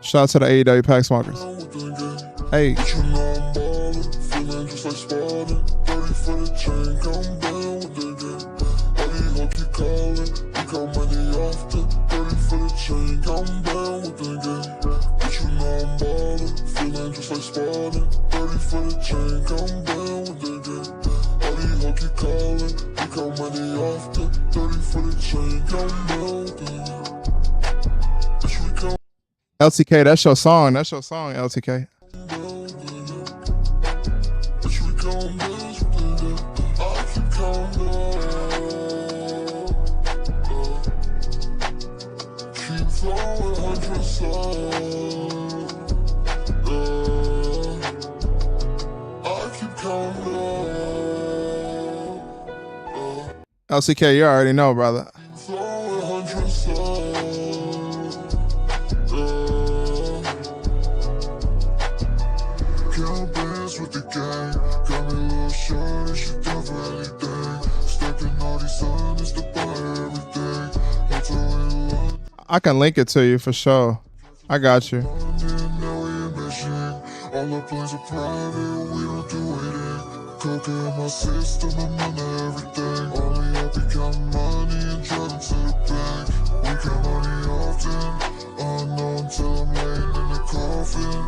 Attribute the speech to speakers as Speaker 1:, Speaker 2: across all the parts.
Speaker 1: Shout out to the AEW Pack Smokers. Hey. LTK, that's your song. That's your song, LTK. LCK, you already know, brother. I can link it to you for sure. I got you. All the plans are private, we don't do it. Coke in my system, I'm on everything. Only up become money and drive to the bank. We count money often, unknown till I'm laying in the coffin.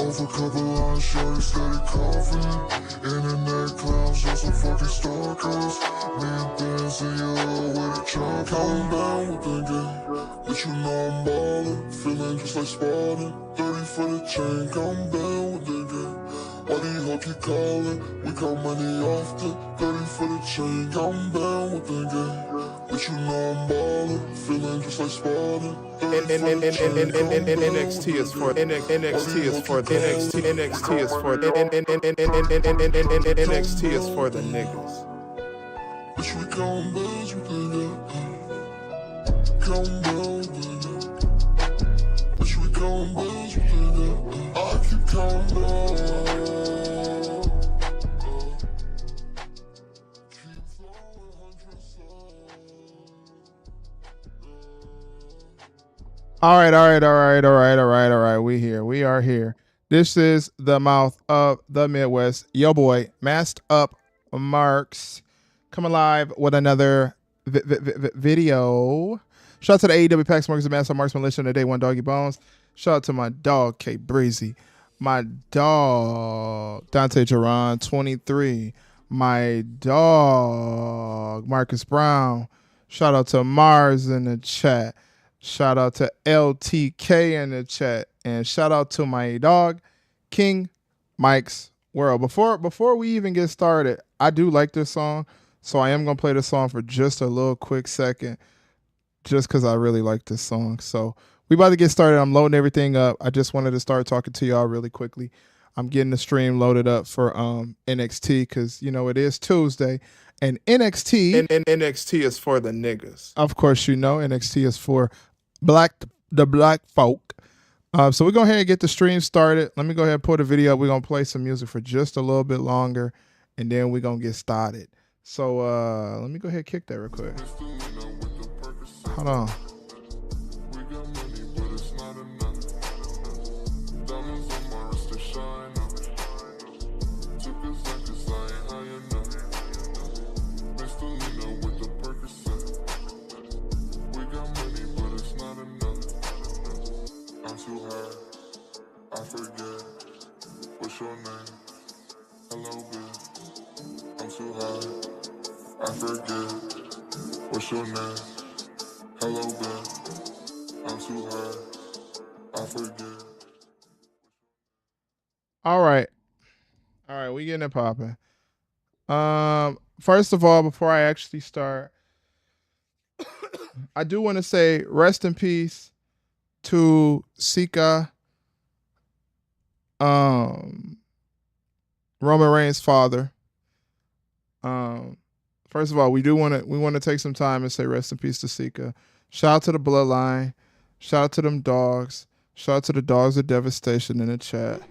Speaker 1: Over couple lines, shorty steady coughing. Internet clowns, just some fucking stalkers. Me and Benz and you with a chalk. Calm down with the game, but you know I'm ballin'. Feeling just like Spartan. 30 for the chain, calm down with the game. Why do you hope keep calling? We call money often. 30 for the chain, calm down with the game. But you know I'm ballin', feeling just like Spartan. NXT is for NXT is for NXT is for NXT is for the niggas. Bitch, we calm down with the game. Calm down with the game. Bitch, we calm down with the game. I keep calm down. All right. We are here. This is the mouth of the Midwest. Yo boy, Masked Up Marks, coming live with another video. Shout out to the AEW Pack Smokers and Masked Up Marks Militia on the Day One Doggy Bones. Shout out to my dog K Breezy, my dog Dante Geron 23, my dog Marcus Brown. Shout out to Mars in the chat. Shout out to LTK in the chat, and shout out to my dog, King Mike's World. Before we even get started, I do like this song, so I am gonna play this song for just a little quick second, just because I really like this song. So we about to get started. I'm loading everything up. I just wanted to start talking to y'all really quickly. I'm getting the stream loaded up for NXT because you know it is Tuesday. And NXT is for the niggas. Of course, you know NXT is for the black folk. So we're going to go ahead and get the stream started. Let me go ahead and pull the video up. We're going to play some music for just a little bit longer, and then we're going to get started. So let me go ahead and kick that real quick. Hold on. What's your name? Hello, babe. I'm too high. I forget. All right, we getting it popping. First of all, before I actually start, I do want to say rest in peace to Sika Um, Roman Reigns' father. Um, First of all, we want to take some time and say rest in peace to Sika. Shout out to the bloodline. Shout out to them dogs. Shout out to the dogs of devastation in the chat.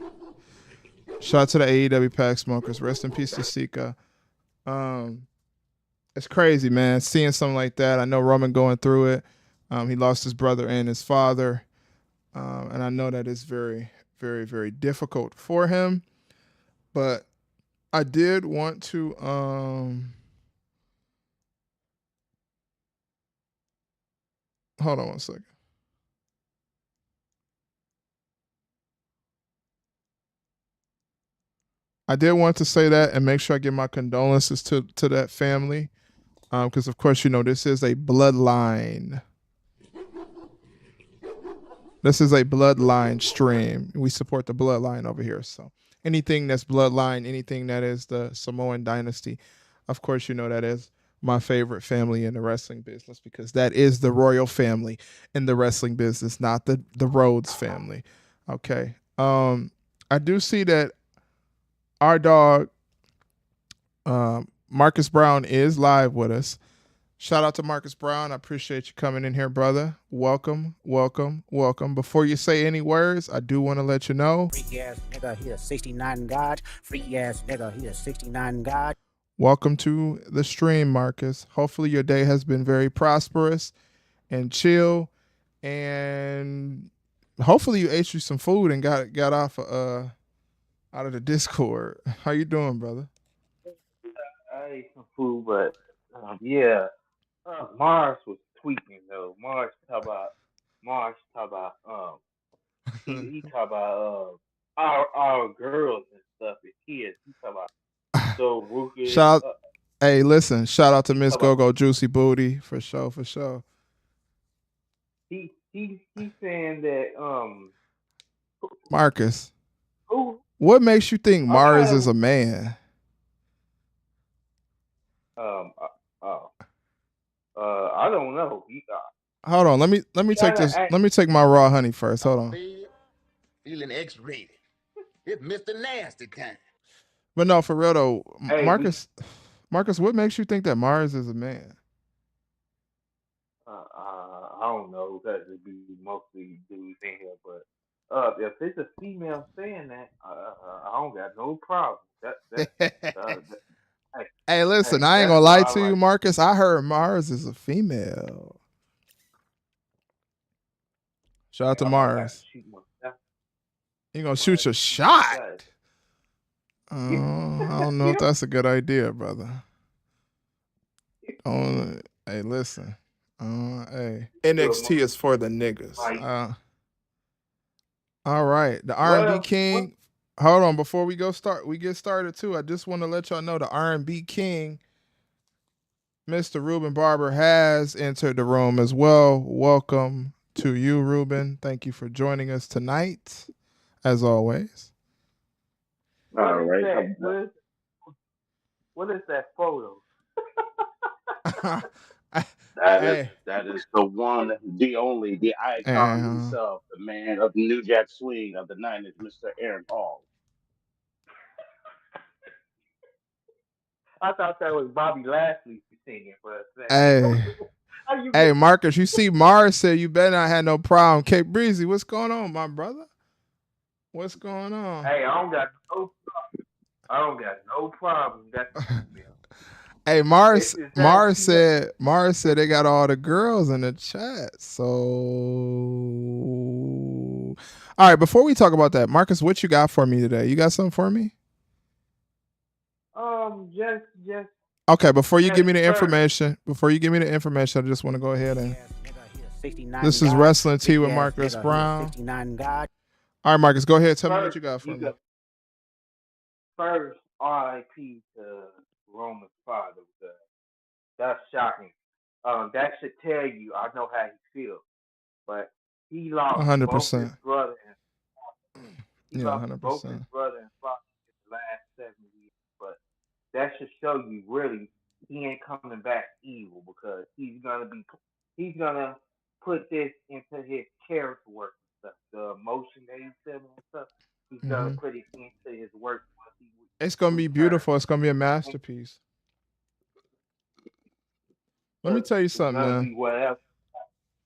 Speaker 1: Shout out to the AEW Pack Smokers. Rest in peace to Sika. Um, it's crazy, man. Seeing something like that. I know Roman going through it. He lost his brother and his father, and I know that is very, very, very difficult for him. But I did want to. Hold on one second. I did want to say that and make sure I give my condolences to that family, because of course this is a bloodline. This is a bloodline stream. We support the bloodline over here. So anything that's bloodline, anything that is the Samoan dynasty, of course that is my favorite family in the wrestling business, because that is the royal family in the wrestling business, not the Rhodes family. Okay. I do see that our dog Marcus Brown is live with us. Shout out to Marcus Brown. I appreciate you coming in here, brother. Welcome, welcome, welcome. Before you say any words, I do want to let you know.
Speaker 2: Freak ass nigga, he a 69 God. Freak ass nigga, he a 69 God.
Speaker 1: Welcome to the stream, Marcus. Hopefully your day has been very prosperous and chill, and hopefully you ate you some food and got off out of the Discord. How you doing, brother?
Speaker 3: I ate some food, but yeah, Mars was tweaking though. Mars talk about he talk about our girls and stuff and kids. He talk about so Ruckus.
Speaker 1: Shout Hey, listen, shout out to
Speaker 3: He
Speaker 1: Miss
Speaker 3: talk about
Speaker 1: Gogo Juicy Booty for sure, for sure.
Speaker 3: he saying that
Speaker 1: Marcus,
Speaker 3: who
Speaker 1: what makes you think
Speaker 3: I'm
Speaker 1: Mars
Speaker 3: trying
Speaker 1: is a man?
Speaker 3: to I don't know.
Speaker 1: Hold on, let me
Speaker 3: He
Speaker 1: take
Speaker 3: gotta
Speaker 1: this.
Speaker 3: act.
Speaker 1: Let me take my raw honey first. Hold on.
Speaker 4: Feeling X-rated. It's Mr. Nasty time.
Speaker 1: But no, for real though,
Speaker 3: Hey,
Speaker 1: Marcus, what makes you think that Mars is a man?
Speaker 3: I don't know. That would be mostly dudes in here, but if it's a female saying that, I don't got no problem. That hey,
Speaker 1: Hey, listen, I ain't
Speaker 3: that's
Speaker 1: gonna
Speaker 3: why
Speaker 1: lie
Speaker 3: I
Speaker 1: to you,
Speaker 3: like.
Speaker 1: Marcus. I heard Mars is a female. Shout out to
Speaker 3: I'm about to
Speaker 1: Mars.
Speaker 3: shoot my shot.
Speaker 1: You gonna
Speaker 3: I'm about
Speaker 1: shoot
Speaker 3: to
Speaker 1: your
Speaker 3: shoot my
Speaker 1: shot?
Speaker 3: shot.
Speaker 1: I don't know if that's a good idea, brother. Hey, listen. Hey, NXT is for the niggas.
Speaker 3: Like
Speaker 1: All right, the R&B
Speaker 3: what?
Speaker 1: King. Hold on, before we get started too. I just want to let y'all know the R&B King, Mr. Ruben Barber, has entered the room as well. Welcome to you, Ruben. Thank you for joining us tonight, as always.
Speaker 3: All right. What is that photo?
Speaker 1: Hey,
Speaker 4: That is the one, the only, the icon
Speaker 1: and
Speaker 4: himself, the man of New Jack Swing of the '90s, Mr. Aaron Hall.
Speaker 3: I thought that was Bobby Lashley singing for a second.
Speaker 1: hey,
Speaker 3: How you
Speaker 1: hey,
Speaker 3: get?
Speaker 1: Marcus, you see Mars said you better not have no problem. Cape Breezy, what's going on, my brother? What's going on?
Speaker 3: Hey, I don't got no problem. That's a female.
Speaker 1: Hey,
Speaker 3: Is that a female?
Speaker 1: Mars said they got all the girls in the chat. So, all right, before we talk about that, Marcus, what you got for me today? You got something for me?
Speaker 3: Just
Speaker 1: Okay, before you give
Speaker 3: just
Speaker 1: me the
Speaker 3: first.
Speaker 1: information, I just want to go ahead and
Speaker 2: Freak ass nigga, he a 69
Speaker 1: this is
Speaker 2: God.
Speaker 1: Wrestling Tea
Speaker 2: Freak
Speaker 1: with
Speaker 2: ass
Speaker 1: Marcus
Speaker 2: nigga, he a
Speaker 1: Brown.
Speaker 2: 69 God.
Speaker 1: All right, Marcus, go ahead. Tell me what
Speaker 3: First,
Speaker 1: you got for
Speaker 3: you
Speaker 1: me.
Speaker 3: got first R.I.P. to Roman's father. Because that's shocking. That should tell you. I know how he feels, but he lost both his
Speaker 1: 100%.
Speaker 3: brother and he
Speaker 1: Yeah,
Speaker 3: lost both his
Speaker 1: 100%.
Speaker 3: brother and father in the last 7 years. But that should show you really he ain't coming back evil because he's gonna put this into his character work and stuff, the emotion that he's feeling and stuff. He's gonna
Speaker 1: Hmm.
Speaker 3: put it into his work once he
Speaker 1: It's gonna be
Speaker 3: returns.
Speaker 1: beautiful. It's gonna be a
Speaker 3: And
Speaker 1: masterpiece. Let me
Speaker 3: it's
Speaker 1: tell you
Speaker 3: it's
Speaker 1: something,
Speaker 3: gonna
Speaker 1: man.
Speaker 3: be whatever.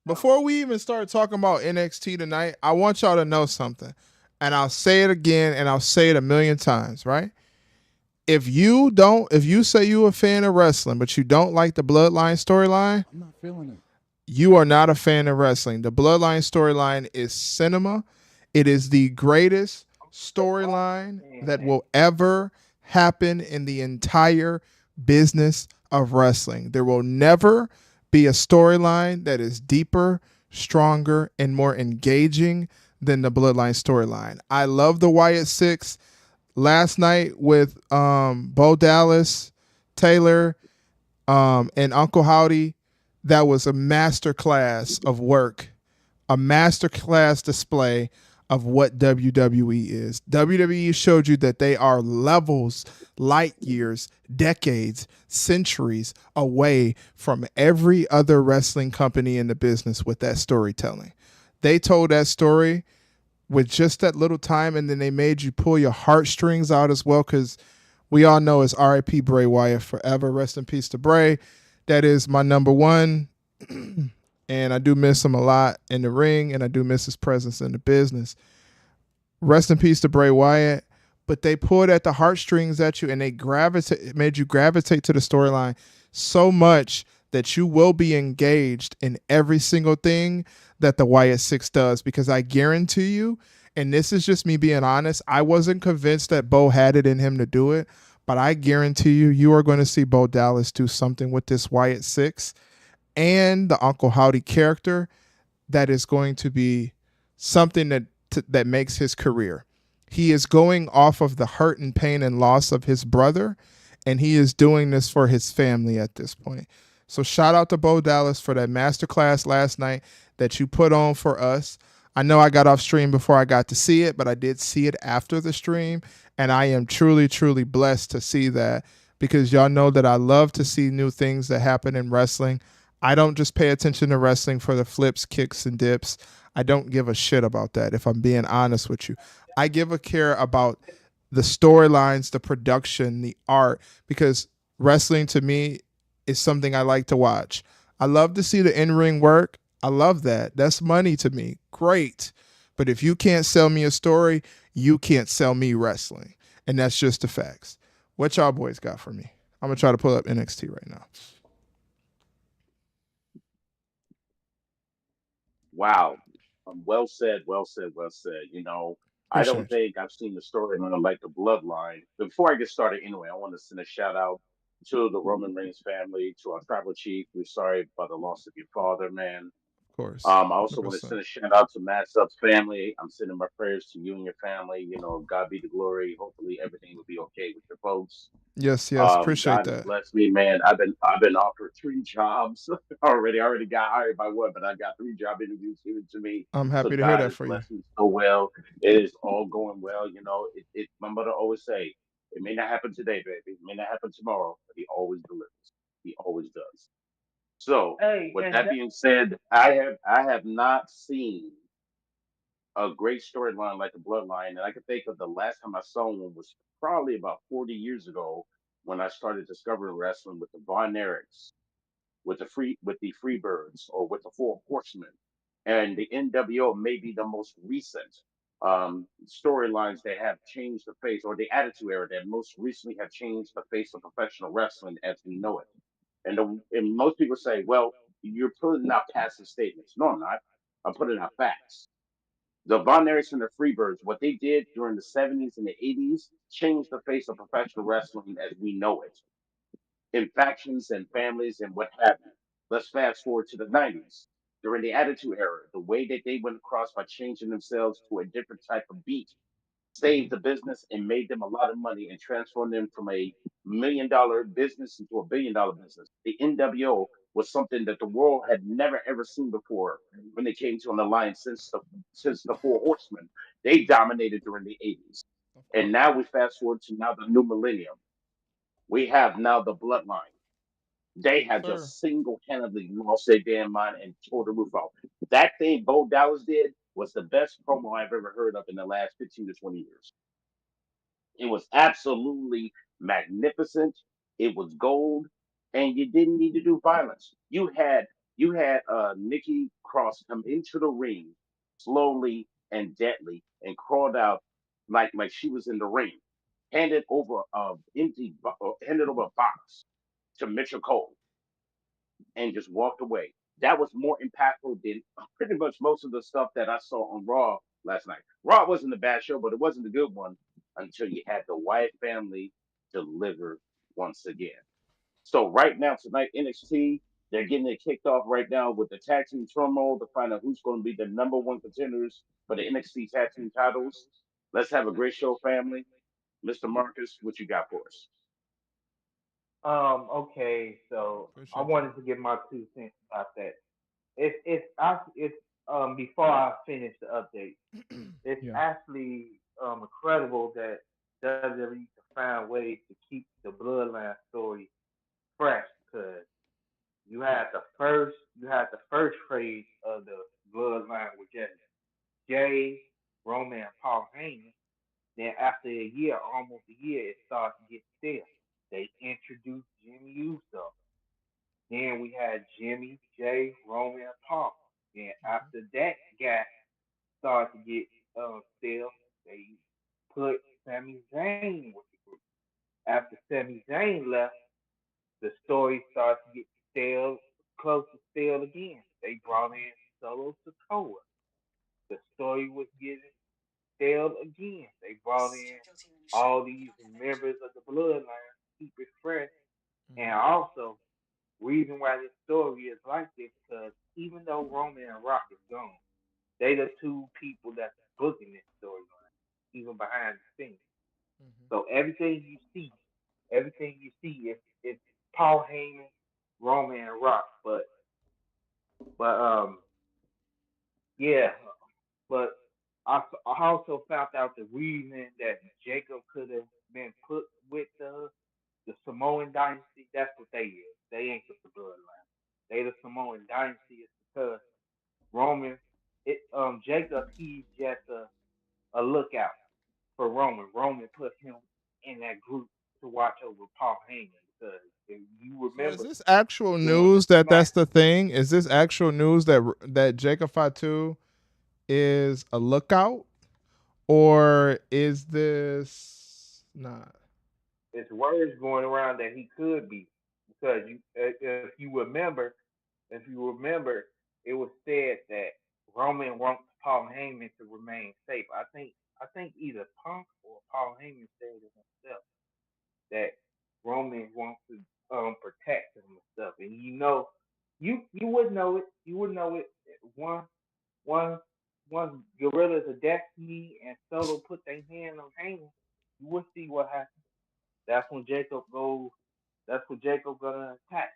Speaker 1: Before we even start talking about NXT tonight, I want y'all to know something. And I'll say it again and I'll say it a million times, right? If you say you a fan of wrestling, but you don't like the Bloodline storyline,
Speaker 5: I'm not feeling it.
Speaker 1: you are not a fan of wrestling. The Bloodline storyline is cinema. It is the greatest storyline that
Speaker 3: And
Speaker 1: will ever happen in the entire business of wrestling. There will never be a storyline that is deeper, stronger, and more engaging than the Bloodline storyline. I love the Wyatt Six last night with Bo Dallas, Taylor, and Uncle Howdy. That was a master class of work, a master class display of what WWE is. WWE showed you that they are levels, light years, decades, centuries away from every other wrestling company in the business with that storytelling. They told that story with just that little time, and then they made you pull your heartstrings out as well, because we all know it's R.I.P. Bray Wyatt forever. Rest in peace to Bray. That is my number one. And I do miss him a lot in the ring, and I do miss his presence in the business. Rest in peace to Bray Wyatt. But they pulled at the heartstrings at you, and they made you gravitate to the storyline so much that you will be engaged in every single thing that the Wyatt Six does. Because I guarantee you, and this is just me being honest, I wasn't convinced that Bo had it in him to do it, but I guarantee you, you are going to see Bo Dallas do something with this Wyatt Six and the Uncle Howdy character that is going to be something that makes his career. He is going off of the hurt and pain and loss of his brother, and he is doing this for his family at this point. So shout out to Bo Dallas for that masterclass last night that you put on for us. I know I got off stream before I got to see it, but I did see it after the stream, and I am truly, truly blessed to see that, because y'all know that I love to see new things that happen in wrestling. I don't just pay attention to wrestling for the flips, kicks, and dips. I don't give a shit about that, if I'm being honest with you. I give a care about the storylines, the production, the art, because wrestling to me is something I like to watch. I love to see the in-ring work. I love that. That's money to me. Great. But if you can't sell me a story, you can't sell me wrestling. And that's just the facts. What y'all boys got for me? I'm going to try to pull up NXT right now.
Speaker 6: Wow. Well said, well said, well said. I don't
Speaker 1: Appreciate you.
Speaker 6: think I've seen the storyline like the bloodline. Before I get started, anyway, I want to send a shout out to the Roman Reigns family, to our tribal chief. We're sorry about the loss of your father, man.
Speaker 1: Of course.
Speaker 6: I also want to
Speaker 1: 100%.
Speaker 6: send a shout out to Matt Up's family. I'm sending my prayers to you and your family. God be the glory. Hopefully everything will be okay with your folks.
Speaker 1: Yes, yes. Appreciate
Speaker 6: God has
Speaker 1: that.
Speaker 6: blessed me, man. I've been offered three jobs already. I already got hired by one, but I got three job interviews given to me.
Speaker 1: I'm
Speaker 6: So
Speaker 1: happy to hear
Speaker 6: God
Speaker 1: that
Speaker 6: has
Speaker 1: for you.
Speaker 6: blessed me so well. It is all going well. My mother always say, it may not happen today, baby. It may not happen tomorrow, but he always delivers. He always does. So
Speaker 3: hey,
Speaker 6: with
Speaker 3: and
Speaker 6: that being said, I have not seen a great storyline like the Bloodline, and I can think of the last time I saw one was probably about 40 years ago when I started discovering wrestling with the Von Erichs, with the Freebirds, or with the Four Horsemen, and the NWO may be the most recent storylines that have changed the face, or the Attitude Era that most recently have changed the face of professional wrestling as we know it. And most people say, well, you're putting out passive statements. No, I'm not. I'm putting out facts. The Von Erichs and the Freebirds, what they did during the 70s and the 80s, changed the face of professional wrestling as we know it, in factions and families and what have you. Let's fast forward to the 90s. During the Attitude Era, the way that they went across by changing themselves to a different type of beat saved the business and made them a lot of money and transformed them from a $1 million business into a $1 billion business. The NWO was something that the world had never ever seen before when they came to an alliance since the Four Horsemen. They dominated during the 80s.
Speaker 1: Of
Speaker 6: And
Speaker 1: course.
Speaker 6: now we fast forward to now the new millennium. We have now the bloodline. They
Speaker 1: Yes,
Speaker 6: have
Speaker 1: sir.
Speaker 6: just single handedly lost their damn mind and tore the roof off. That thing Bo Dallas did was the best promo I've ever heard of in the last 15 to 20 years. It was absolutely magnificent. It was gold, and you didn't need to do violence. You had Nikki Cross come into the ring slowly and deadly and crawled out like she was in the ring. Handed over a box to Mitchell Cole and just walked away. That was more impactful than pretty much most of the stuff that I saw on Raw last night. Raw wasn't a bad show, but it wasn't a good one until you had the Wyatt family deliver once again. So right now tonight, NXT, they're getting it kicked off right now with the tag team turmoil to find out who's going to be the number one contenders for the NXT tag team titles. Let's have a great show, family. Mr. Marcus, what you got for us?
Speaker 3: Okay, so I
Speaker 1: Appreciate
Speaker 3: wanted to give my 2 cents about that. It's before I finish the update,
Speaker 1: you.
Speaker 3: it's
Speaker 1: Yeah.
Speaker 3: actually incredible that WWE can find ways to keep the bloodline story fresh because you had the first phase of the bloodline with just Jay, Roman, and Paul Heyman. Then after a year, almost a year, it started to get stale. They introduced Jimmy Uso. Then we had Jimmy, Jay, Roman, and Paul. Then after that got started to get stale, they put Sami Zayn with the group. After Sami Zayn left, the story started to get stale, close to stale again. They brought in Solo Sikoa. The story was getting stale again. They brought in all these members of the bloodline to keep it fresh. And
Speaker 1: Mhm.
Speaker 3: also, reason why this story is like this because even though Roman and Rock is gone, they the two people that's booking this storyline, even behind the scenes.
Speaker 1: Mhm.
Speaker 3: So everything you see is Paul Heyman, Roman, and Rock. But yeah, but I also found out the reason that Jacob could have been put with the Samoan dynasty. That's what they is. They ain't the bloodline. They the Samoan dynasty is because Roman, Jacob, he's just a lookout for Roman. Roman put him in that group to watch over Paul Heyman because if you
Speaker 1: So is
Speaker 3: remember
Speaker 1: this actual
Speaker 3: during the
Speaker 1: news that
Speaker 3: Smack,
Speaker 1: that's the thing? Is this actual news that Jacob Fatu is a lookout, or is this not?
Speaker 3: it's words going around that he could be because if you remember, it was said that Roman wants Paul Heyman to remain safe. I think either Punk or Paul Heyman said it himself that Roman wants to protect him and stuff. And you would know it. You would know it once once once Gorillas of Destiny and Solo put their hand on Heyman. You would see what happens. That's when Jacob goes. That's when Jacob gonna attack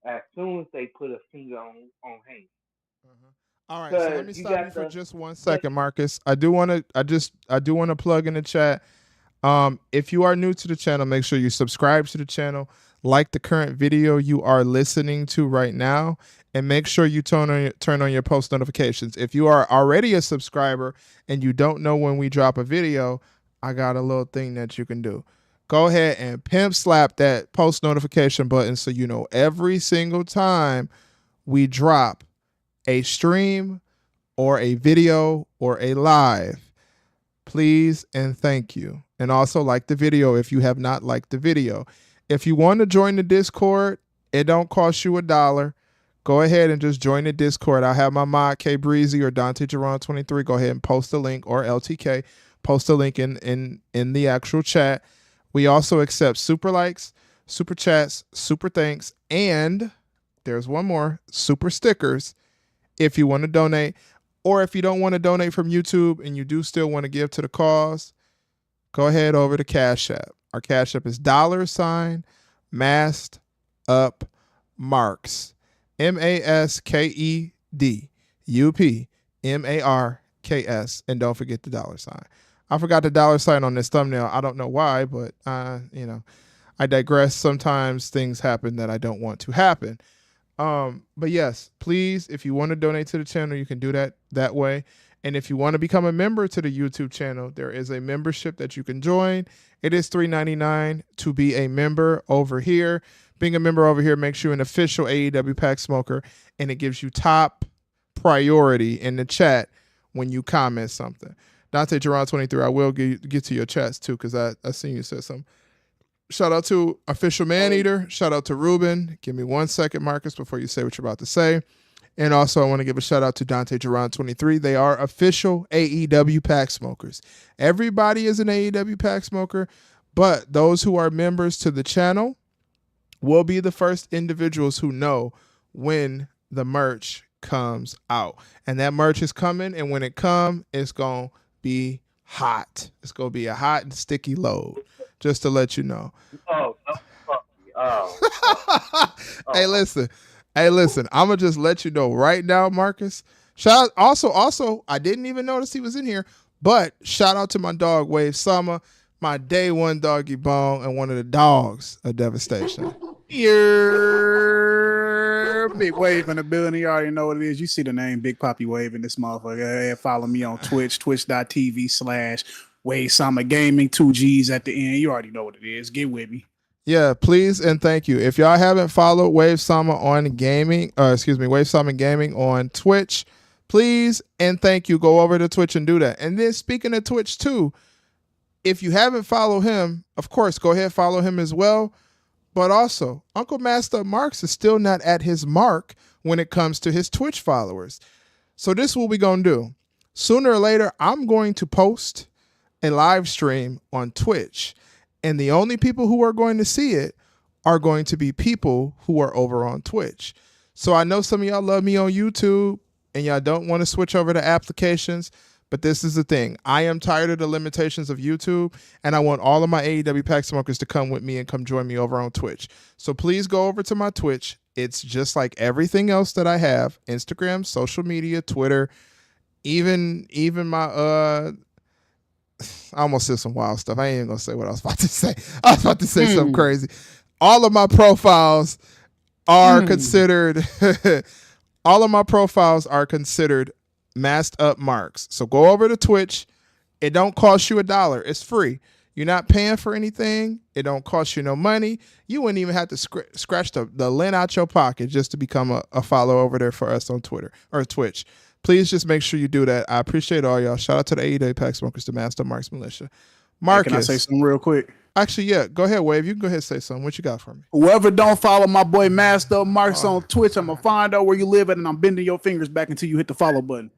Speaker 3: as soon as they put a finger on Heyman.
Speaker 1: Uh-huh. All right, so let
Speaker 3: Cause
Speaker 1: me
Speaker 3: you
Speaker 1: stop
Speaker 3: got
Speaker 1: you for
Speaker 3: the
Speaker 1: just one
Speaker 3: yeah.
Speaker 1: second, Marcus. I do want to plug in the chat. If you are new to the channel, make sure you subscribe to the channel, like the current video you are listening to right now, and make sure you turn on your post notifications. If you are already a subscriber and you don't know when we drop a video, I got a little thing that you can do. Go ahead and pimp slap that post notification button so you know every single time we drop a stream or a video or a live. Please and thank you. And also like the video if you have not liked the video. If you want to join the Discord, it don't cost you $1. Go ahead and just join the Discord. I'll have my mod K Breezy or Dante Geron 23. Go ahead and post a link, or LTK. Post a link in the actual chat. We also accept super likes, super chats, super thanks, and there's one more, super stickers if you want to donate. Or if you don't want to donate from YouTube and you do still want to give to the cause, go ahead over to Cash App. Our Cash App is $masked up marks. MASKEDUPMARKS. And don't forget the $. I forgot the $sign on this thumbnail. I don't know why, but I digress. Sometimes things happen that I don't want to happen. But yes, please, if you want to donate to the channel, you can do that way. And if you want to become a member to the YouTube channel, there is a membership that you can join. It is $3.99 to be a member over here. Being a member over here makes you an official AEW Pack Smoker, and it gives you top priority in the chat when you comment something. Dante Geron 23, I will get to your chats too, because I seen you said something. Shout out to Official Maneater. Shout out to Ruben. Give me 1 second, Marcus, before you say what you're about to say. And also, I want to give a shout out to Dante Geron 23. They are official AEW Pack Smokers. Everybody is an AEW Pack Smoker, but those who are members to the channel will be the first individuals who know when the merch comes out. And that merch is coming, and when it comes, it's going to be hot. It's going to be a hot and sticky load, just to let you know.
Speaker 3: Oh, no, fuck me. Oh.
Speaker 1: Hey, listen, I'm going to just let you know right now, Marcus. Shout out, also, I didn't even notice he was in here, but shout out to my dog, Wwe Summer, my day one doggy bone, and one of the dogs of Devastation.
Speaker 5: You're Big Wave in the building. You already know what it is. You see the name Big Poppy Wave in this motherfucker. Hey, follow me on Twitch, twitch.tv/Wave Summer Gaming, 2 G's at the end. You already know what it is. Get with me.
Speaker 1: Yeah, please and thank you. If y'all haven't followed Wave Summer on gaming, Wave Summer Gaming on Twitch, please and thank you. Go over to Twitch and do that. And then speaking of Twitch too, if you haven't followed him, of course, go ahead, follow him as well. But also, Uncle Master Marks is still not at his mark when it comes to his Twitch followers. So this is what we're going to do. Sooner or later, I'm going to post a live stream on Twitch. And the only people who are going to see it are going to be people who are over on Twitch. So I know some of y'all love me on YouTube and y'all don't want to switch over to applications. But this is the thing. I am tired of the limitations of YouTube, and I want all of my AEW Pack Smokers to come with me and come join me over on Twitch. So please go over to my Twitch. It's just like everything else that I have: Instagram, social media, Twitter, even my I almost said some wild stuff. I ain't even gonna say what I was about to say. I was about to say something crazy. All of my profiles are considered. All of my profiles are considered masked up marks. So go over to Twitch. It don't cost you $1. It's free. You're not paying for anything. It don't cost you no money. You wouldn't even have to scratch the lint out your pocket just to become a follower over there for us on Twitter or Twitch. Please just make sure you do that. I appreciate all y'all. Shout out to the AEW Pack Smokers, the Master Marks Militia. Marcus.
Speaker 5: Hey, can I say something real quick?
Speaker 1: Actually, yeah. Go ahead, Wave. You can go ahead and say something. What you got for me?
Speaker 5: Whoever don't follow my boy Master Marks on Twitch, I'm going to find out where you live at, and I'm bending your fingers back until you hit the follow button.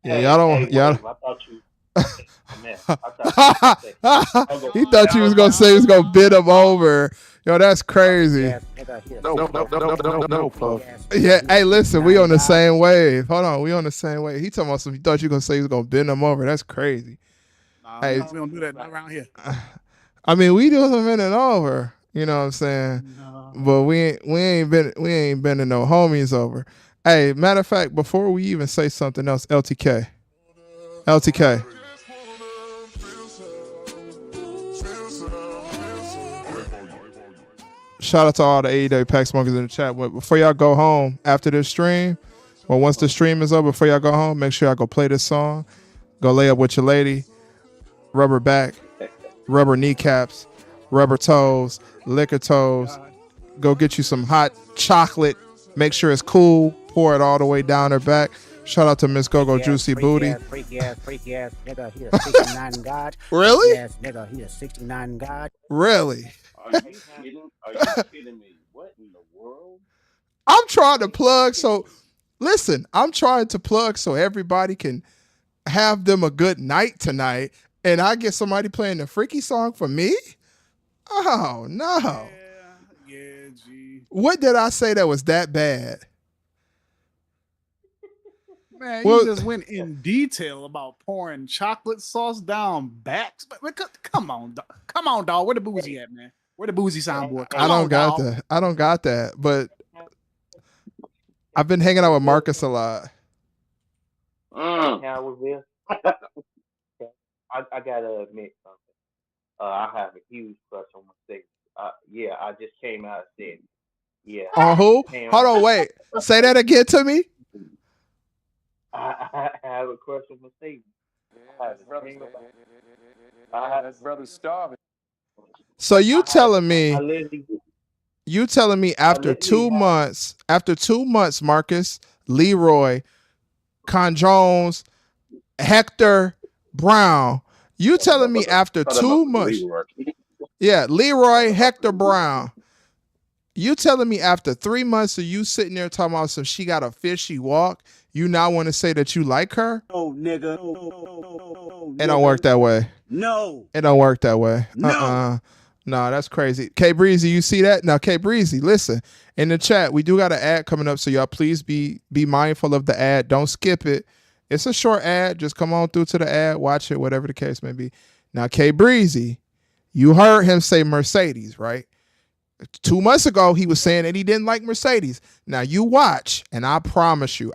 Speaker 1: Yeah, y'all don't.
Speaker 3: Hey,
Speaker 1: y'all.
Speaker 3: Wave, I thought you. Man,
Speaker 1: He thought you was gonna say he was gonna bid him over. Yo, that's crazy.
Speaker 6: No, folks.
Speaker 1: Yeah, hey, listen, we on the same wave. Hold on, we on the same wave. He talking about some. He thought you gonna say he was gonna bend him over. That's crazy.
Speaker 5: Hey, we don't do that around here.
Speaker 1: I mean, we do some bending over. You know what I'm saying?
Speaker 5: No.
Speaker 1: But we ain't bending no homies over. Hey, matter of fact, before we even say something else, LTK. Shout out to all the AEW Pack Smokers in the chat. But before y'all go home after this stream, or once the stream is over, before y'all go home, make sure y'all go play this song. Go lay up with your lady. Rubber back, rubber kneecaps, rubber toes, liquor toes. Go get you some hot chocolate. Make sure it's cool. Pour it all the way down her back. Shout out to Miss Gogo Juicy Booty.
Speaker 2: Freaky ass nigga. He a 69 God.
Speaker 1: Really?
Speaker 2: Yes, nigga. He a 69 God.
Speaker 1: Really?
Speaker 6: Are you kidding? Are you kidding me? What in the world?
Speaker 1: I'm trying to plug so everybody can have them a good night tonight, and I get somebody playing the freaky song for me? Oh no.
Speaker 5: Yeah, G.
Speaker 1: What did I say that was that bad?
Speaker 5: Man, you just went in detail about pouring chocolate sauce down backs. But come on, dog. Come on, dog. Where the boozy at, man? Where the boozy soundboard?
Speaker 1: I don't got that. But I've been hanging out with Marcus a lot.
Speaker 3: I gotta admit something. I have a huge crush on my sister. Yeah, I just came out of city. Yeah.
Speaker 1: On who? Hold on, wait. Say that again to me.
Speaker 3: I have a crush on Mercedes. I have a dream about. I have.
Speaker 1: So you
Speaker 3: I have.
Speaker 1: telling
Speaker 3: I
Speaker 1: me
Speaker 3: literally.
Speaker 1: you telling me
Speaker 3: I literally have.
Speaker 1: after 2 months, Marcus, Leroy, Con Jones, Hector, Brown. You telling me after
Speaker 6: Talking about
Speaker 1: 2 months?
Speaker 6: Leroy.
Speaker 1: Yeah, Leroy,
Speaker 6: Talking about
Speaker 1: Hector, Brown. You telling me after 3 months of you sitting there talking about some she got a fishy walk, you now want to say that you like her?
Speaker 2: No, nigga. No,
Speaker 1: It don't work
Speaker 2: nigga.
Speaker 1: that way.
Speaker 2: No.
Speaker 1: It don't work that way.
Speaker 2: No.
Speaker 1: No, that's crazy. K Breezy, you see that? Now, K Breezy, listen. In the chat, we do got an ad coming up, so y'all please be mindful of the ad. Don't skip it. It's a short ad. Just come on through to the ad, watch it, whatever the case may be. Now, K Breezy, you heard him say Mercedes, right? 2 months ago, he was saying that he didn't like Mercedes. Now you watch, and I promise you,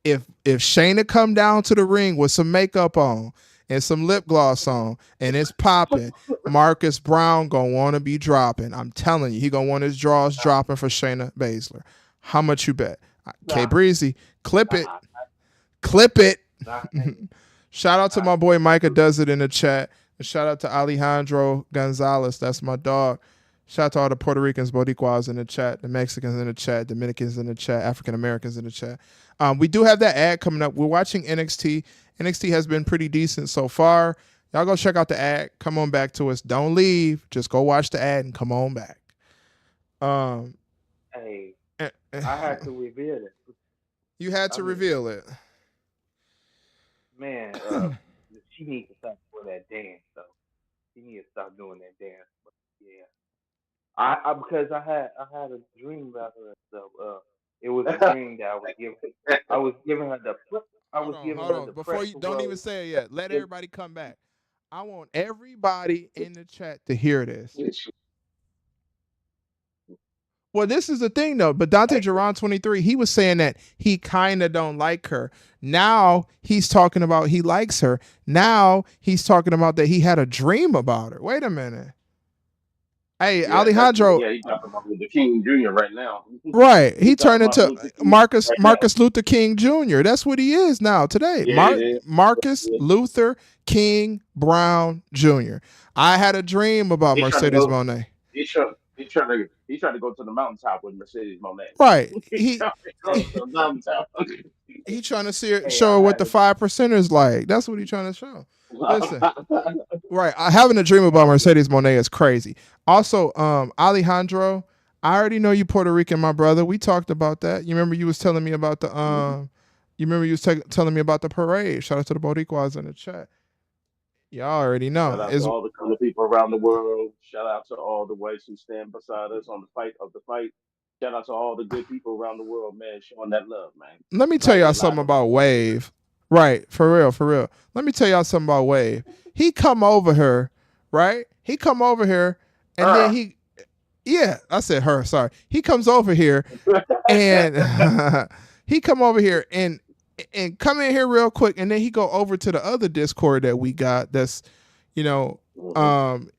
Speaker 1: if Shayna come down to the ring with some makeup on and some lip gloss on and it's popping, Marcus Brown gonna want to be dropping. I'm telling you, he gonna want his draws dropping for Shayna Baszler. How much you bet? K
Speaker 3: Nah,
Speaker 1: Breezy, clip it,
Speaker 3: nah,
Speaker 1: clip it.
Speaker 3: nah,
Speaker 1: Shout out to
Speaker 3: nah.
Speaker 1: my boy Micah does it in the chat. And shout out to Alejandro Gonzalez. That's my dog. Shout out to all the Puerto Ricans, Boricuas in the chat, the Mexicans in the chat, Dominicans in the chat, African Americans in the chat. We do have that ad coming up. We're watching NXT. NXT has been pretty decent so far. Y'all go check out the ad. Come on back to us. Don't leave. Just go watch the ad and come on back. Um,
Speaker 3: Hey, I had to reveal it.
Speaker 1: you had
Speaker 3: I
Speaker 1: to
Speaker 3: mean,
Speaker 1: reveal it.
Speaker 3: man, she needs to stop doing that dance. So she needs to stop doing that dance. But yeah, I because I had a dream about her. So it was a dream that I was giving her the I was giving
Speaker 1: Hold
Speaker 3: her
Speaker 1: on.
Speaker 3: the
Speaker 1: Before
Speaker 3: pressure
Speaker 1: you don't even
Speaker 3: rose.
Speaker 1: say it yet, let
Speaker 3: It,
Speaker 1: everybody come back. I want everybody in the chat to hear this. Well, this is the thing though. But Dante Geron 23, he was saying that he kind of don't like her. Now he's talking about he likes her. Now he's talking about that he had a dream about her. Wait a minute. Hey,
Speaker 6: Yeah, that's
Speaker 1: Alejandro,
Speaker 6: yeah. He's talking about Luther King Jr. right now.
Speaker 1: right. He
Speaker 6: He's talking
Speaker 1: turned
Speaker 6: about
Speaker 1: into
Speaker 6: Luther King
Speaker 1: Marcus
Speaker 6: right now.
Speaker 1: Marcus Luther King Jr. That's what he is now today.
Speaker 6: Yeah, it is.
Speaker 1: Marcus
Speaker 6: Yeah.
Speaker 1: Luther King Brown Jr. I had a dream about
Speaker 6: He's trying to
Speaker 1: Mercedes
Speaker 6: go.
Speaker 1: Monet.
Speaker 6: He's trying to go to the mountaintop with Mercedes Monet.
Speaker 1: Right.
Speaker 6: He's trying to go to the mountaintop.
Speaker 1: He trying to see her,
Speaker 3: hey,
Speaker 1: show
Speaker 3: I
Speaker 1: her what
Speaker 3: had
Speaker 1: the
Speaker 3: to
Speaker 1: 5%ers like. That's what he trying to show. Listen, right. Having a dream about Mercedes Monet is crazy. Also, Alejandro, I already know you Puerto Rican, my brother. We talked about that. You remember you was telling me about the you remember you was telling me about the parade. Shout out to the Boricuas in the chat. Y'all already know.
Speaker 6: Shout out to
Speaker 1: Is
Speaker 6: all the colored people around the world. Shout out to all the whites who stand beside us on the fight of the fight. Shout out to all the good people around the world, man, showing that love, man.
Speaker 1: Let me tell
Speaker 6: Right
Speaker 1: y'all
Speaker 6: here,
Speaker 1: something
Speaker 6: live on
Speaker 1: about
Speaker 6: Facebook.
Speaker 1: Wave. Right, for real, for real. Let me tell y'all something about Wave. He come over here, right? He come over here, and then yeah, I said her. Sorry. He comes over here, and he come over here and come in here real quick, and then he go over to the other Discord that we got. That's, you know,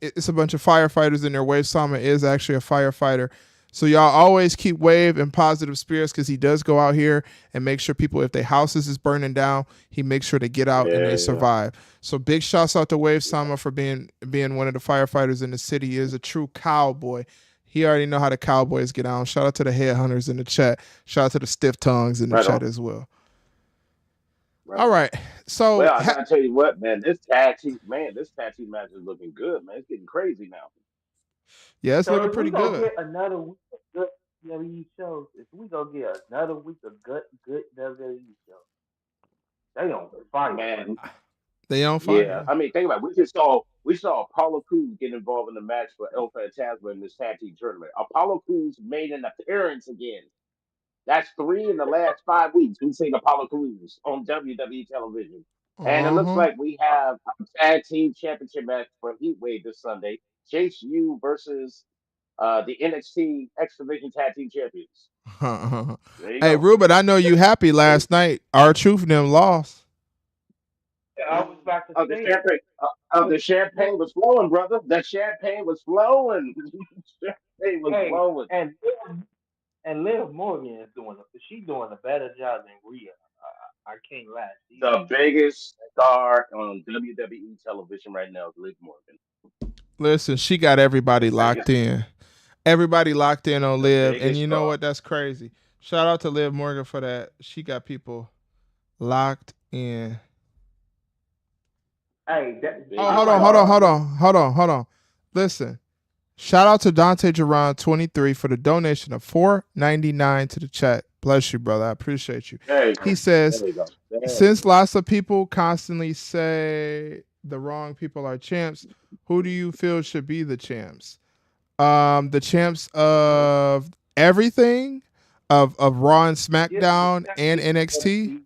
Speaker 1: it's a bunch of firefighters in there. Wave Sama is actually a firefighter. So y'all always keep Wave in positive spirits because he does go out here and make sure people, if their houses is burning down, he makes sure they get out and they
Speaker 6: Yeah,
Speaker 1: survive. So big shouts out to Wave Sama for being one of the firefighters in the city. He is a true cowboy. He already know how the Cowboys get on. Shout out to the headhunters in the chat. Shout out to the stiff tongues in the
Speaker 6: right
Speaker 1: chat
Speaker 6: on,
Speaker 1: as well.
Speaker 6: right
Speaker 1: All
Speaker 6: on.
Speaker 1: right. So
Speaker 6: Well, I gotta tell you what, man, this tag team match is looking good, man. It's getting crazy now.
Speaker 1: yeah, it's
Speaker 3: so
Speaker 1: looking
Speaker 3: if we
Speaker 1: pretty
Speaker 3: gonna
Speaker 1: good.
Speaker 3: get another week of good WWE shows, if we gonna get another week of good WWE shows, they on fire right
Speaker 6: Man,
Speaker 1: They on
Speaker 6: yeah.
Speaker 1: fire.
Speaker 6: I mean, think about it. We saw Apollo Crews get involved in the match for El Fantasma in this tag team tournament. Apollo Crews made an appearance again. That's three in the last 5 weeks. We've seen Apollo Crews on WWE television. And it looks
Speaker 1: Uh-huh.
Speaker 6: like we have a tag team championship match for Heatwave this Sunday. Chase U versus the NXT X Division Tag Team Champions. There you
Speaker 1: Hey,
Speaker 6: go.
Speaker 1: Ruben, I know you happy
Speaker 6: Hey,
Speaker 1: last night. Our truth and them lost.
Speaker 3: now. I was about to
Speaker 6: oh, the
Speaker 3: say,
Speaker 6: champagne. The champagne was flowing, brother. The champagne was flowing. champagne was
Speaker 3: hey,
Speaker 6: flowing.
Speaker 3: and Liv Morgan is doing she's doing a better job than Rhea. I can't lie.
Speaker 6: The biggest star on WWE television right now is Liv Morgan.
Speaker 1: Listen, she got everybody
Speaker 6: The
Speaker 1: locked
Speaker 6: biggest,
Speaker 1: in. Everybody locked in on
Speaker 6: the
Speaker 1: Liv, and
Speaker 6: biggest
Speaker 1: you know
Speaker 6: star.
Speaker 1: what? That's crazy. Shout out to Liv Morgan for that. She got people locked in.
Speaker 3: Hey,
Speaker 6: The
Speaker 1: Oh,
Speaker 3: I
Speaker 6: biggest
Speaker 1: hold on,
Speaker 3: like
Speaker 1: hold on,
Speaker 6: star.
Speaker 1: hold on, hold on, hold on. Listen, shout out to Dante Geron 23 for the donation of $4.99 to the chat. Bless you, brother. I appreciate you.
Speaker 6: There you
Speaker 1: He
Speaker 6: go.
Speaker 1: says,
Speaker 6: There you go. There
Speaker 1: since
Speaker 6: you
Speaker 1: lots of people constantly say the wrong people are champs, who do you feel should be the champs? The champs
Speaker 6: go.
Speaker 1: of everything, of Raw and
Speaker 3: yeah, the
Speaker 1: SmackDown and
Speaker 3: champion
Speaker 1: NXT,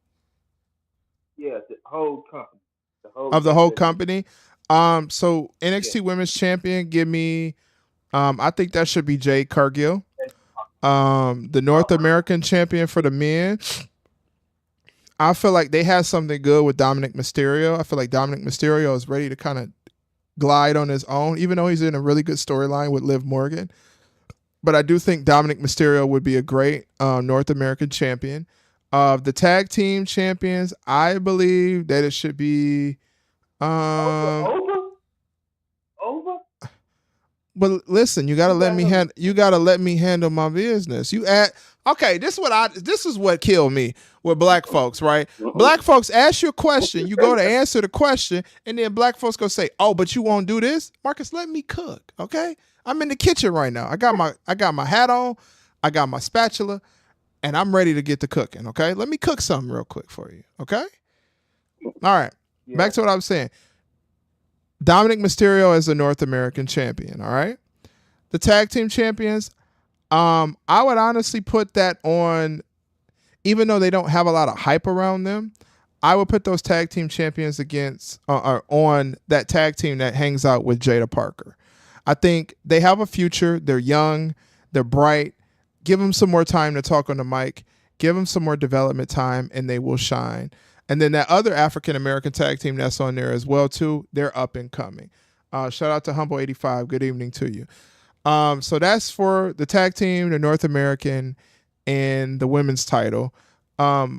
Speaker 3: yeah, the whole company, the whole
Speaker 1: of the whole
Speaker 3: WWE.
Speaker 1: company. So
Speaker 3: Yeah,
Speaker 1: NXT Women's Champion, give me. I think that should be Jade Cargill. The North American Champion for the men. I feel like they have something good with Dominic Mysterio. I feel like Dominic Mysterio is ready to kind of glide on his own, even though he's in a really good storyline with Liv Morgan. But I do think Dominic Mysterio would be a great North American champion. Of the tag team champions, I believe that it should be.
Speaker 3: over.
Speaker 1: But listen, you gotta
Speaker 3: You
Speaker 1: let
Speaker 3: got
Speaker 1: me
Speaker 3: him.
Speaker 1: you gotta let me handle my business. You add okay. This is what killed me with black folks, right? Black folks ask you a question, you go to answer the question, and then black folks go say, "Oh, but you won't do this, Marcus. Let me cook, okay? I'm in the kitchen right now. I got my hat on, I got my spatula, and I'm ready to get to cooking. Okay, let me cook something real quick for you. Okay, all right.
Speaker 3: Yeah,
Speaker 1: Back to what I was saying. Dominic Mysterio is a North American champion. All right. The tag team champions, I would honestly put that on, even though they don't have a lot of hype around them, I would put those tag team champions against on that tag team that hangs out with Jada Parker. I think they have a future. They're young. They're bright. Give them some more time to talk on the mic. Give them some more development time, and they will shine. And then that other African American tag team that's on there as well too. They're up and coming. Shout out to Humble 85. Good evening to you. So that's for the tag team, the North American, and the women's title.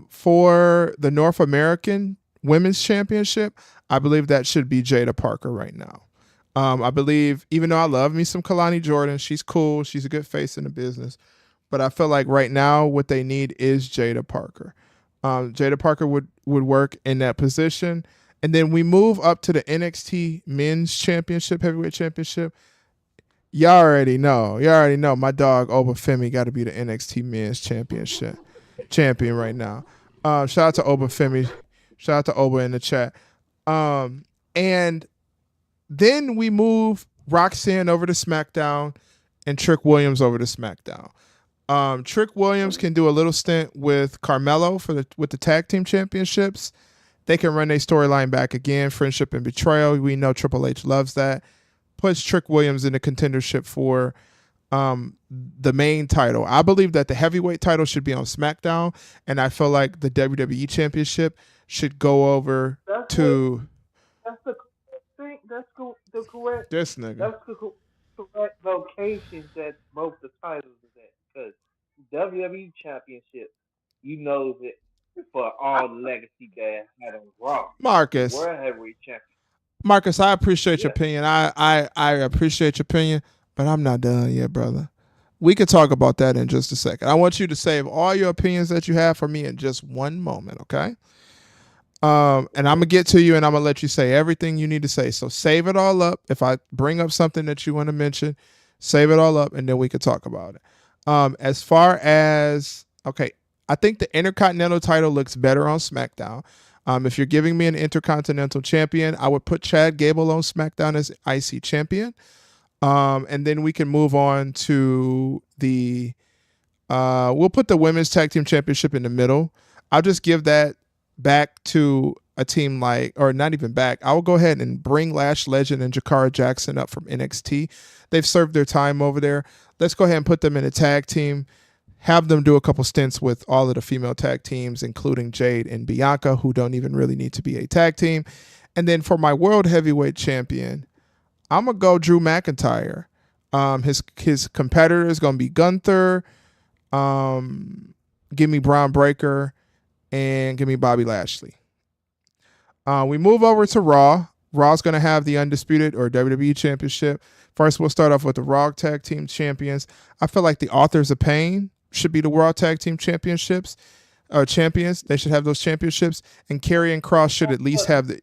Speaker 1: For the North American Women's Championship, I believe that should be Jada Parker right now. I believe, even though I love me some Kalani Jordan, she's cool, she's a good face in the business, but I feel like right now what they need is Jada Parker. Jada Parker would work in that position. And then we move up to the NXT Men's Championship, Heavyweight Championship. Y'all already know. My dog Obafemi got to be the NXT Men's Championship champion right now. Shout out to Obafemi. Shout out to Oba in the chat. And then we move Roxanne over to SmackDown and Trick Williams over to SmackDown. Trick Williams can do a little stint with Carmelo with the tag team championships. They can run their storyline back again. Friendship and betrayal. We know Triple H loves that. Puts Trick Williams in the contendership for the main title. I believe that the heavyweight title should be on SmackDown, and I feel like the WWE Championship should go over to.
Speaker 3: That's the thing. The correct.
Speaker 1: This nigga.
Speaker 3: That's the correct locations that both the titles is at, because WWE Championship, you know that for all the legacy that had on Raw.
Speaker 1: Marcus.
Speaker 3: World Heavyweight Champion.
Speaker 1: Marcus, I appreciate your opinion. I appreciate your opinion, but I'm not done yet, brother. We could talk about that in just a second. I want you to save all your opinions that you have for me in just one moment, okay? And I'm gonna get to you, and I'm gonna let you say everything you need to say. So save it all up. If I bring up something that you want to mention, save it all up, and then we can talk about it. As far as I think the Intercontinental title looks better on SmackDown. If you're giving me an Intercontinental champion, I would put Chad Gable on SmackDown as IC champion. And then we can move on to we'll put the Women's Tag Team Championship in the middle. I'll just give that back to a team or not even back. I will go ahead and bring Lash Legend and Jakara Jackson up from NXT. They've served their time over there. Let's go ahead and put them in a tag team. Have them do a couple stints with all of the female tag teams, including Jade and Bianca, who don't even really need to be a tag team. And then for my World Heavyweight Champion, I'm going to go Drew McIntyre. His competitor is going to be Gunther. Give me Braun Breaker and give me Bobby Lashley. We move over to Raw. Raw's going to have the Undisputed or WWE Championship. First, we'll start off with the Raw Tag Team Champions. I feel like the Authors of Pain should be the Raw Tag Team Championships. Champions. They should have those championships. And Karrion Kross should at least have the...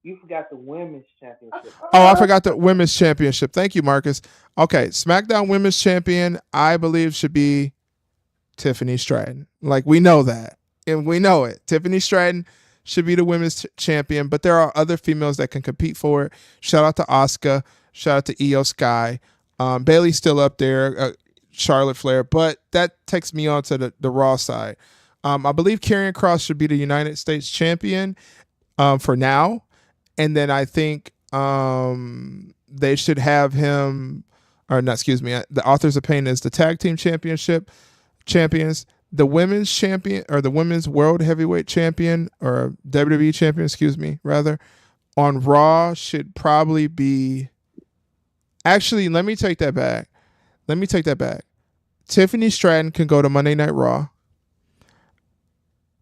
Speaker 3: You forgot the Women's Championship.
Speaker 1: Oh, I forgot the Women's Championship. Thank you, Marcus. Okay, SmackDown Women's Champion, I believe, should be Tiffany Stratton. Like, we know that. And we know it. Tiffany Stratton should be the women's champion, but there are other females that can compete for it. Shout out to Asuka. Shout out to Io Sky. Bayley's still up there. Charlotte Flair. But that takes me on to the Raw side. I believe Karrion Kross should be the United States champion for now. And then I think they should have him, or not, excuse me, the Authors of Pain is the Tag Team Championship champions. The women's champion, or the women's world heavyweight champion, or WWE champion, excuse me, rather, on Raw should probably be... Actually, let me take that back. Tiffany Stratton can go to Monday Night Raw.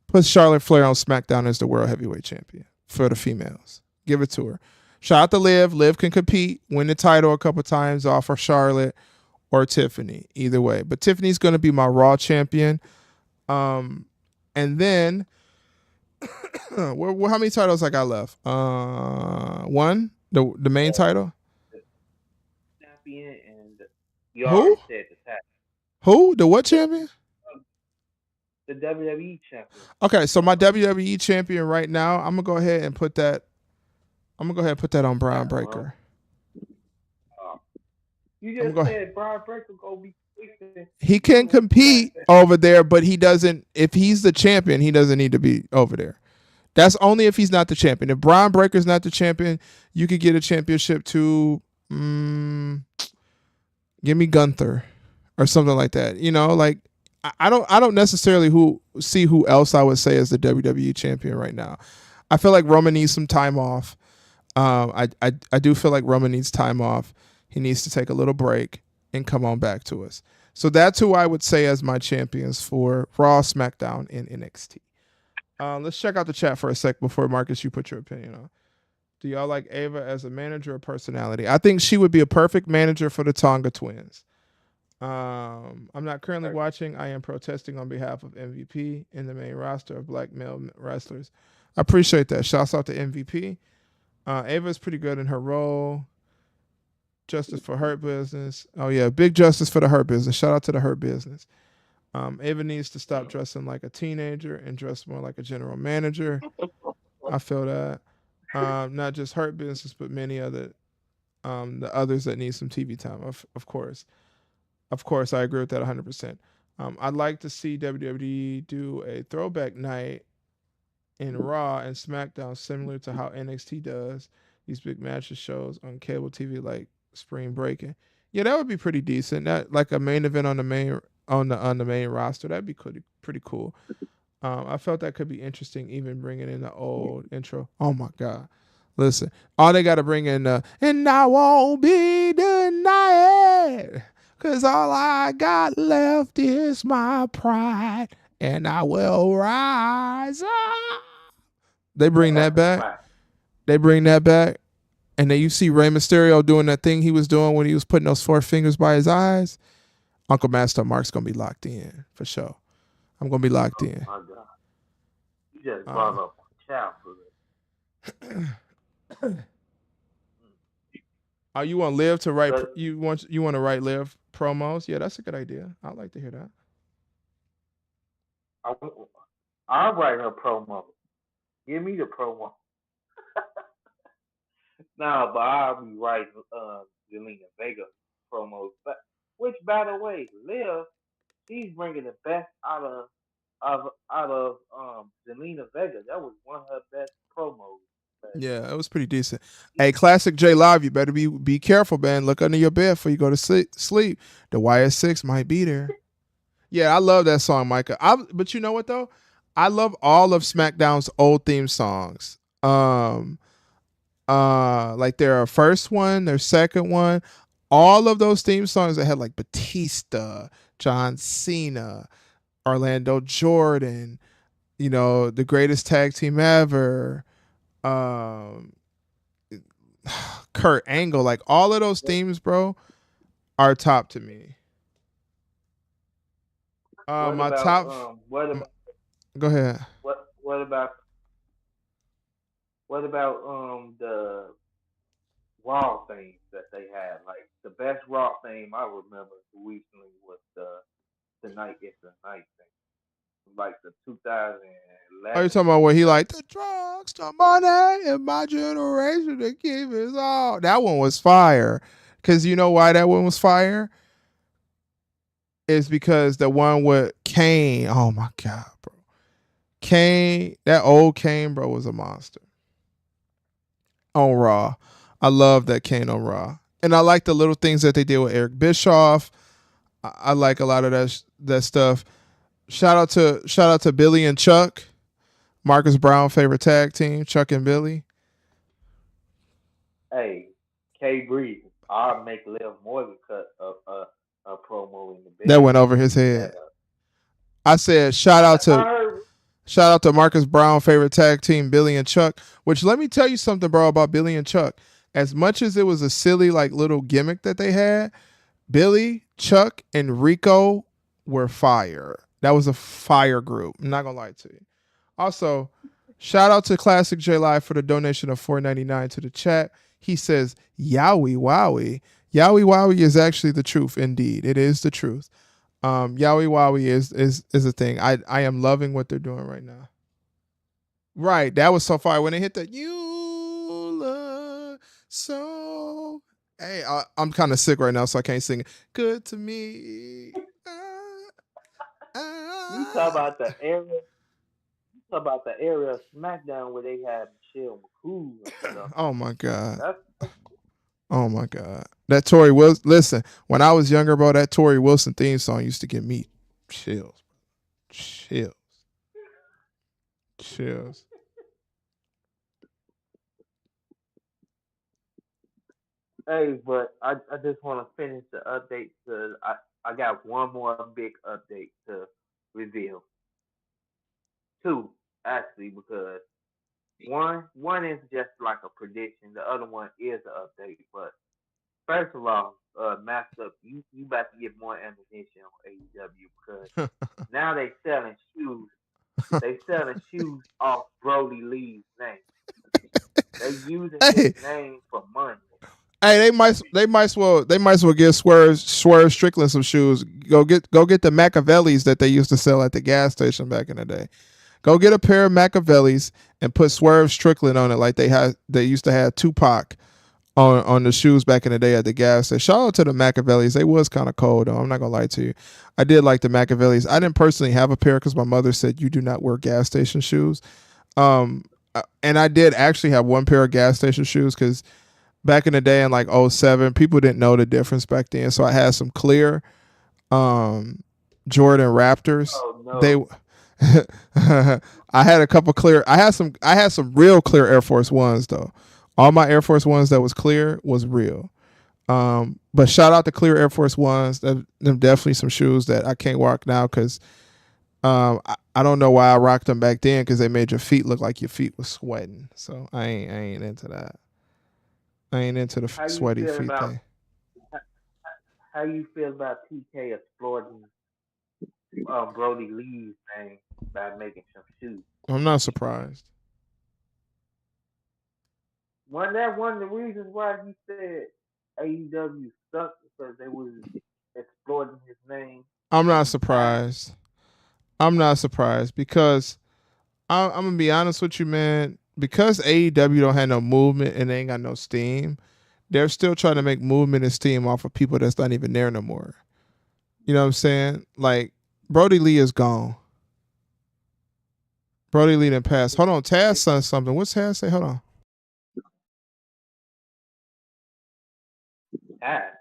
Speaker 1: Put Charlotte Flair on SmackDown as the world heavyweight champion for the females. Give it to her. Shout out to Liv. Liv can compete, win the title a couple times off of Charlotte or Tiffany, either way. But Tiffany's going to be my Raw champion. And then how many titles I got left? One, the main title.
Speaker 3: Champion, and you already said the tag.
Speaker 1: Who? The what champion?
Speaker 3: The WWE champion.
Speaker 1: Okay, so my WWE champion right now, I'm gonna go ahead and put that on Brian Breaker.
Speaker 3: You just said Brian Breaker gonna be...
Speaker 1: He can compete over there, but he doesn't. If he's the champion, he doesn't need to be over there. That's only if he's not the champion. If Brian Breaker's not the champion, you could get a championship to give me Gunther or something like that. You know, like I don't necessarily see who else I would say is the WWE champion right now. I feel like Roman needs some time off. I do feel like Roman needs time off. He needs to take a little break and come on back to us. So that's who I would say as my champions for Raw, SmackDown, and NXT. Let's check out the chat for a sec before, Marcus, you put your opinion on. Do y'all like Ava as a manager or personality? I think she would be a perfect manager for the Tonga Twins. I'm not currently watching. I am protesting on behalf of MVP in the main roster of black male wrestlers. I appreciate that. Shouts out to MVP. Ava is pretty good in her role. Justice for Hurt Business. Oh, yeah. Big justice for the Hurt Business. Shout out to the Hurt Business. Ava needs to stop dressing like a teenager and dress more like a general manager. I feel that. Not just Hurt Business, but many other the others that need some TV time, of course. Of course, I agree with that 100%. I'd like to see WWE do a throwback night in Raw and SmackDown similar to how NXT does these big matches shows on cable TV like Spring Breaking. Yeah, that would be pretty decent. That like a main event on the main roster. That'd be pretty cool. I felt that could be interesting, even bringing in the old intro. Oh my God. Listen, all they got to bring in and I won't be denied, cause all I got left is my pride, and I will rise up. They bring that back. And then you see Rey Mysterio doing that thing he was doing when he was putting those 4 fingers by his eyes. Uncle Master Mark's going to be locked in for sure. I'm going to be locked in.
Speaker 3: My God. You just brought up childhood.
Speaker 1: Oh, you want Liv to write? You want to write Liv promos? Yeah, that's a good idea. I'd like to hear that.
Speaker 3: I'll write her promo. Give me the promo. Nah, but I'll be writing Zelina Vega promos. But which, by the way, Liv, she's bringing the best out of Zelina Vega. That was one of her best promos.
Speaker 1: Yeah, it was pretty decent. Hey, Classic J Live, you better be careful, man. Look under your bed before you go to sleep. The YS6 might be there. Yeah, I love that song, Micah. But you know what though? I love all of SmackDown's old theme songs. Like their first one, their second one, all of those theme songs that had like Batista, John Cena, Orlando Jordan, the greatest tag team ever, um, Kurt Angle, like all of those themes, bro, are top to me.
Speaker 3: What
Speaker 1: My
Speaker 3: about
Speaker 1: top. Go ahead.
Speaker 3: what what about what about the Raw themes that they had? Like the best Raw theme I remember recently was the night it's the night thing, like the
Speaker 1: Are you
Speaker 3: 2011,
Speaker 1: talking about where he like
Speaker 3: 2000.
Speaker 1: the drugs, the money in my generation to keep us all? That one was fire. Cause you know why that one was fire? Is because the one with Kane. Oh my god, bro. Kane, that old Kane, bro, was a monster on Raw. I love that Kane on Raw, and I like the little things that they did with Eric Bischoff. I like a lot of that stuff. Shout out to Billy and Chuck, Marcus Brown favorite tag team, Chuck and Billy.
Speaker 3: Hey, K Breeze, I'll make Liv Morgan cut a promo in the
Speaker 1: That
Speaker 3: bed
Speaker 1: went over
Speaker 3: to
Speaker 1: his
Speaker 3: keep that
Speaker 1: head.
Speaker 3: up.
Speaker 1: I said shout out
Speaker 3: I
Speaker 1: to
Speaker 3: heard.
Speaker 1: shout out to Marcus Brown favorite tag team, Billy and Chuck. Which let me tell you something, bro, about Billy and Chuck. As much as it was a silly like little gimmick that they had, Billy, Chuck, and Rico were fire. That was a fire group. I'm not gonna lie to you. Also, shout out to Classic J Live for the donation of $4.99 to the chat. He says, Yowie Wowie. Yowie Wowie is actually the truth, indeed. It is the truth. Yowie Wowie is a thing. I am loving what they're doing right now. Right. That was so fire. When they hit the you look so hey, I'm kind of sick right now, so I can't sing it. Good to me.
Speaker 3: You talk
Speaker 1: Ah.
Speaker 3: about the era. You talk about the era of SmackDown where they had Michelle McCool and stuff.
Speaker 1: Oh my god.
Speaker 3: That's
Speaker 1: Oh my god. That Tori Wilson. Listen, when I was younger, bro, that Tori Wilson theme song used to give me chills, chills, chills.
Speaker 3: hey, but I just want to finish the update because I got one more big update to reveal. Two actually because one is just like a prediction. The other one is an update. But first of all, Master, you about to get more ammunition on AEW because now they selling shoes. They selling shoes off Brody Lee's name. They using his
Speaker 1: Hey,
Speaker 3: name for money.
Speaker 1: hey, they might as well give Swerve Strickland some shoes. Go get the Machiavellis that they used to sell at the gas station back in the day. Go get a pair of Machiavellis and put Swerve Strickland on it like they used to have Tupac on the shoes back in the day at the gas station. Shout out to the Machiavellis. They was kind of cold though. I'm not gonna lie to you. I did like the Machiavellis. I didn't personally have a pair because my mother said you do not wear gas station shoes. And I did actually have one pair of gas station shoes because back in the day in like '07, people didn't know the difference back then. So I had some clear Jordan Raptors.
Speaker 3: Oh
Speaker 1: They
Speaker 3: no.
Speaker 1: I had a couple clear. I had some real clear Air Force Ones though. All my Air Force Ones that was clear was real. But shout out to clear Air Force Ones. Them definitely some shoes that I can't rock now because I don't know why I rocked them back then because they made your feet look like your feet was sweating. So I ain't into that. I ain't into the
Speaker 3: How you
Speaker 1: sweaty
Speaker 3: feel
Speaker 1: feet
Speaker 3: about
Speaker 1: thing.
Speaker 3: how you feel about TK exploiting Brody Lee's name by making some shoes?
Speaker 1: I'm not surprised.
Speaker 3: One of the reasons why he said AEW sucked because they was exploiting his name
Speaker 1: I'm
Speaker 3: to
Speaker 1: not
Speaker 3: be tired.
Speaker 1: surprised. I'm not surprised because I'm gonna be honest with you, man. Because AEW don't have no movement and they ain't got no steam, they're still trying to make movement and steam off of people that's not even there no more. You know what I'm saying? Like Brody Lee is gone. Brody Lee didn't pass. Hold on, Taz said something. What's Taz say? Hold on.
Speaker 3: Tired.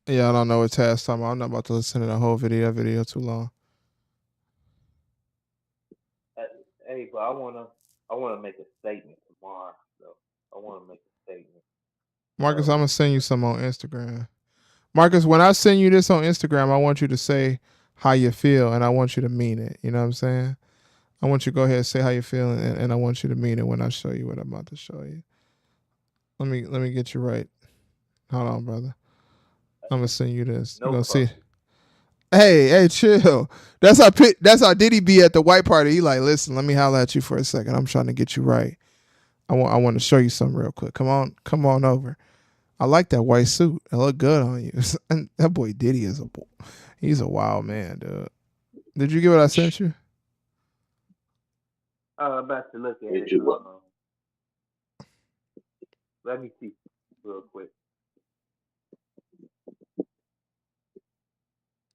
Speaker 1: Yeah, I don't know what Taz talking about. I'm not about to listen to the whole video. That video too long.
Speaker 3: Hey, but I wanna make a statement tomorrow. So I wanna make a statement.
Speaker 1: Marcus, I'm
Speaker 3: So
Speaker 1: gonna send you some on Instagram. Marcus, when I send you this on Instagram, I want you to say how you feel, and I want you to mean it. You know what I'm saying? I want you to go ahead and say how you feel, and I want you to mean it when I show you what I'm about to show you. Let me get you right. Hold on, brother. I'm gonna send you this. You
Speaker 3: no
Speaker 1: gonna see?
Speaker 3: fucking.
Speaker 1: Hey, chill. That's how Diddy be at the white party. He like, listen, let me holler at you for a second. I'm trying to get you right. I want to show you something real quick. Come on over. I like that white suit. It look good on you. And that boy Diddy he's a wild man, dude. Did you get what I sent you?
Speaker 3: About to look at
Speaker 6: Did
Speaker 3: it.
Speaker 6: you what?
Speaker 3: Let me see real quick.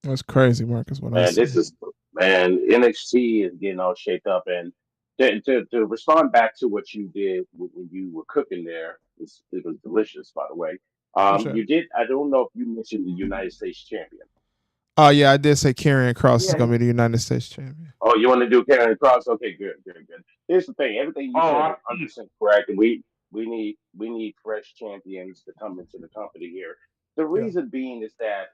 Speaker 1: That's crazy, Marcus. What I
Speaker 6: Man,
Speaker 1: see.
Speaker 6: this is man. NXT is getting all shaped up, and to respond back to what you did when you were cooking there, it was delicious, by the way.
Speaker 1: Appreciate it.
Speaker 6: You did. I don't know if you mentioned the United States champion.
Speaker 1: Oh yeah, I did say Karrion Cross is
Speaker 3: Yeah.
Speaker 1: gonna be the United States champion.
Speaker 6: Oh, you want to do Karen Cross? Okay, good, good, good. Here's the thing: everything you
Speaker 3: Oh,
Speaker 6: said
Speaker 3: I
Speaker 6: is
Speaker 3: see.
Speaker 6: 100% correct, and we need fresh champions to come into the company here. The
Speaker 1: Yeah.
Speaker 6: reason being is that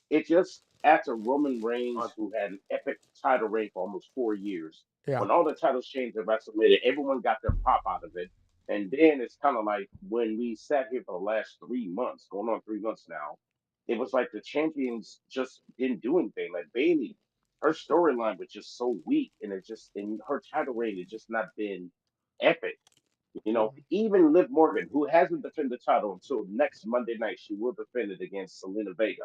Speaker 6: it just after Roman
Speaker 3: Uh,
Speaker 6: Reigns, who had an epic title reign for almost 4 years,
Speaker 1: Yeah.
Speaker 6: when all the titles changed at WrestleMania, everyone got their pop out of it, and then it's kind of like when we sat here for the last 3 months, going on 3 months now. It was like the champions just didn't do anything. Like Bailey, her storyline was just so weak, and it just in her title reign has just not been epic. You know, even Liv Morgan, who hasn't defended the title until next Monday night, she will defend it against Selena Vega.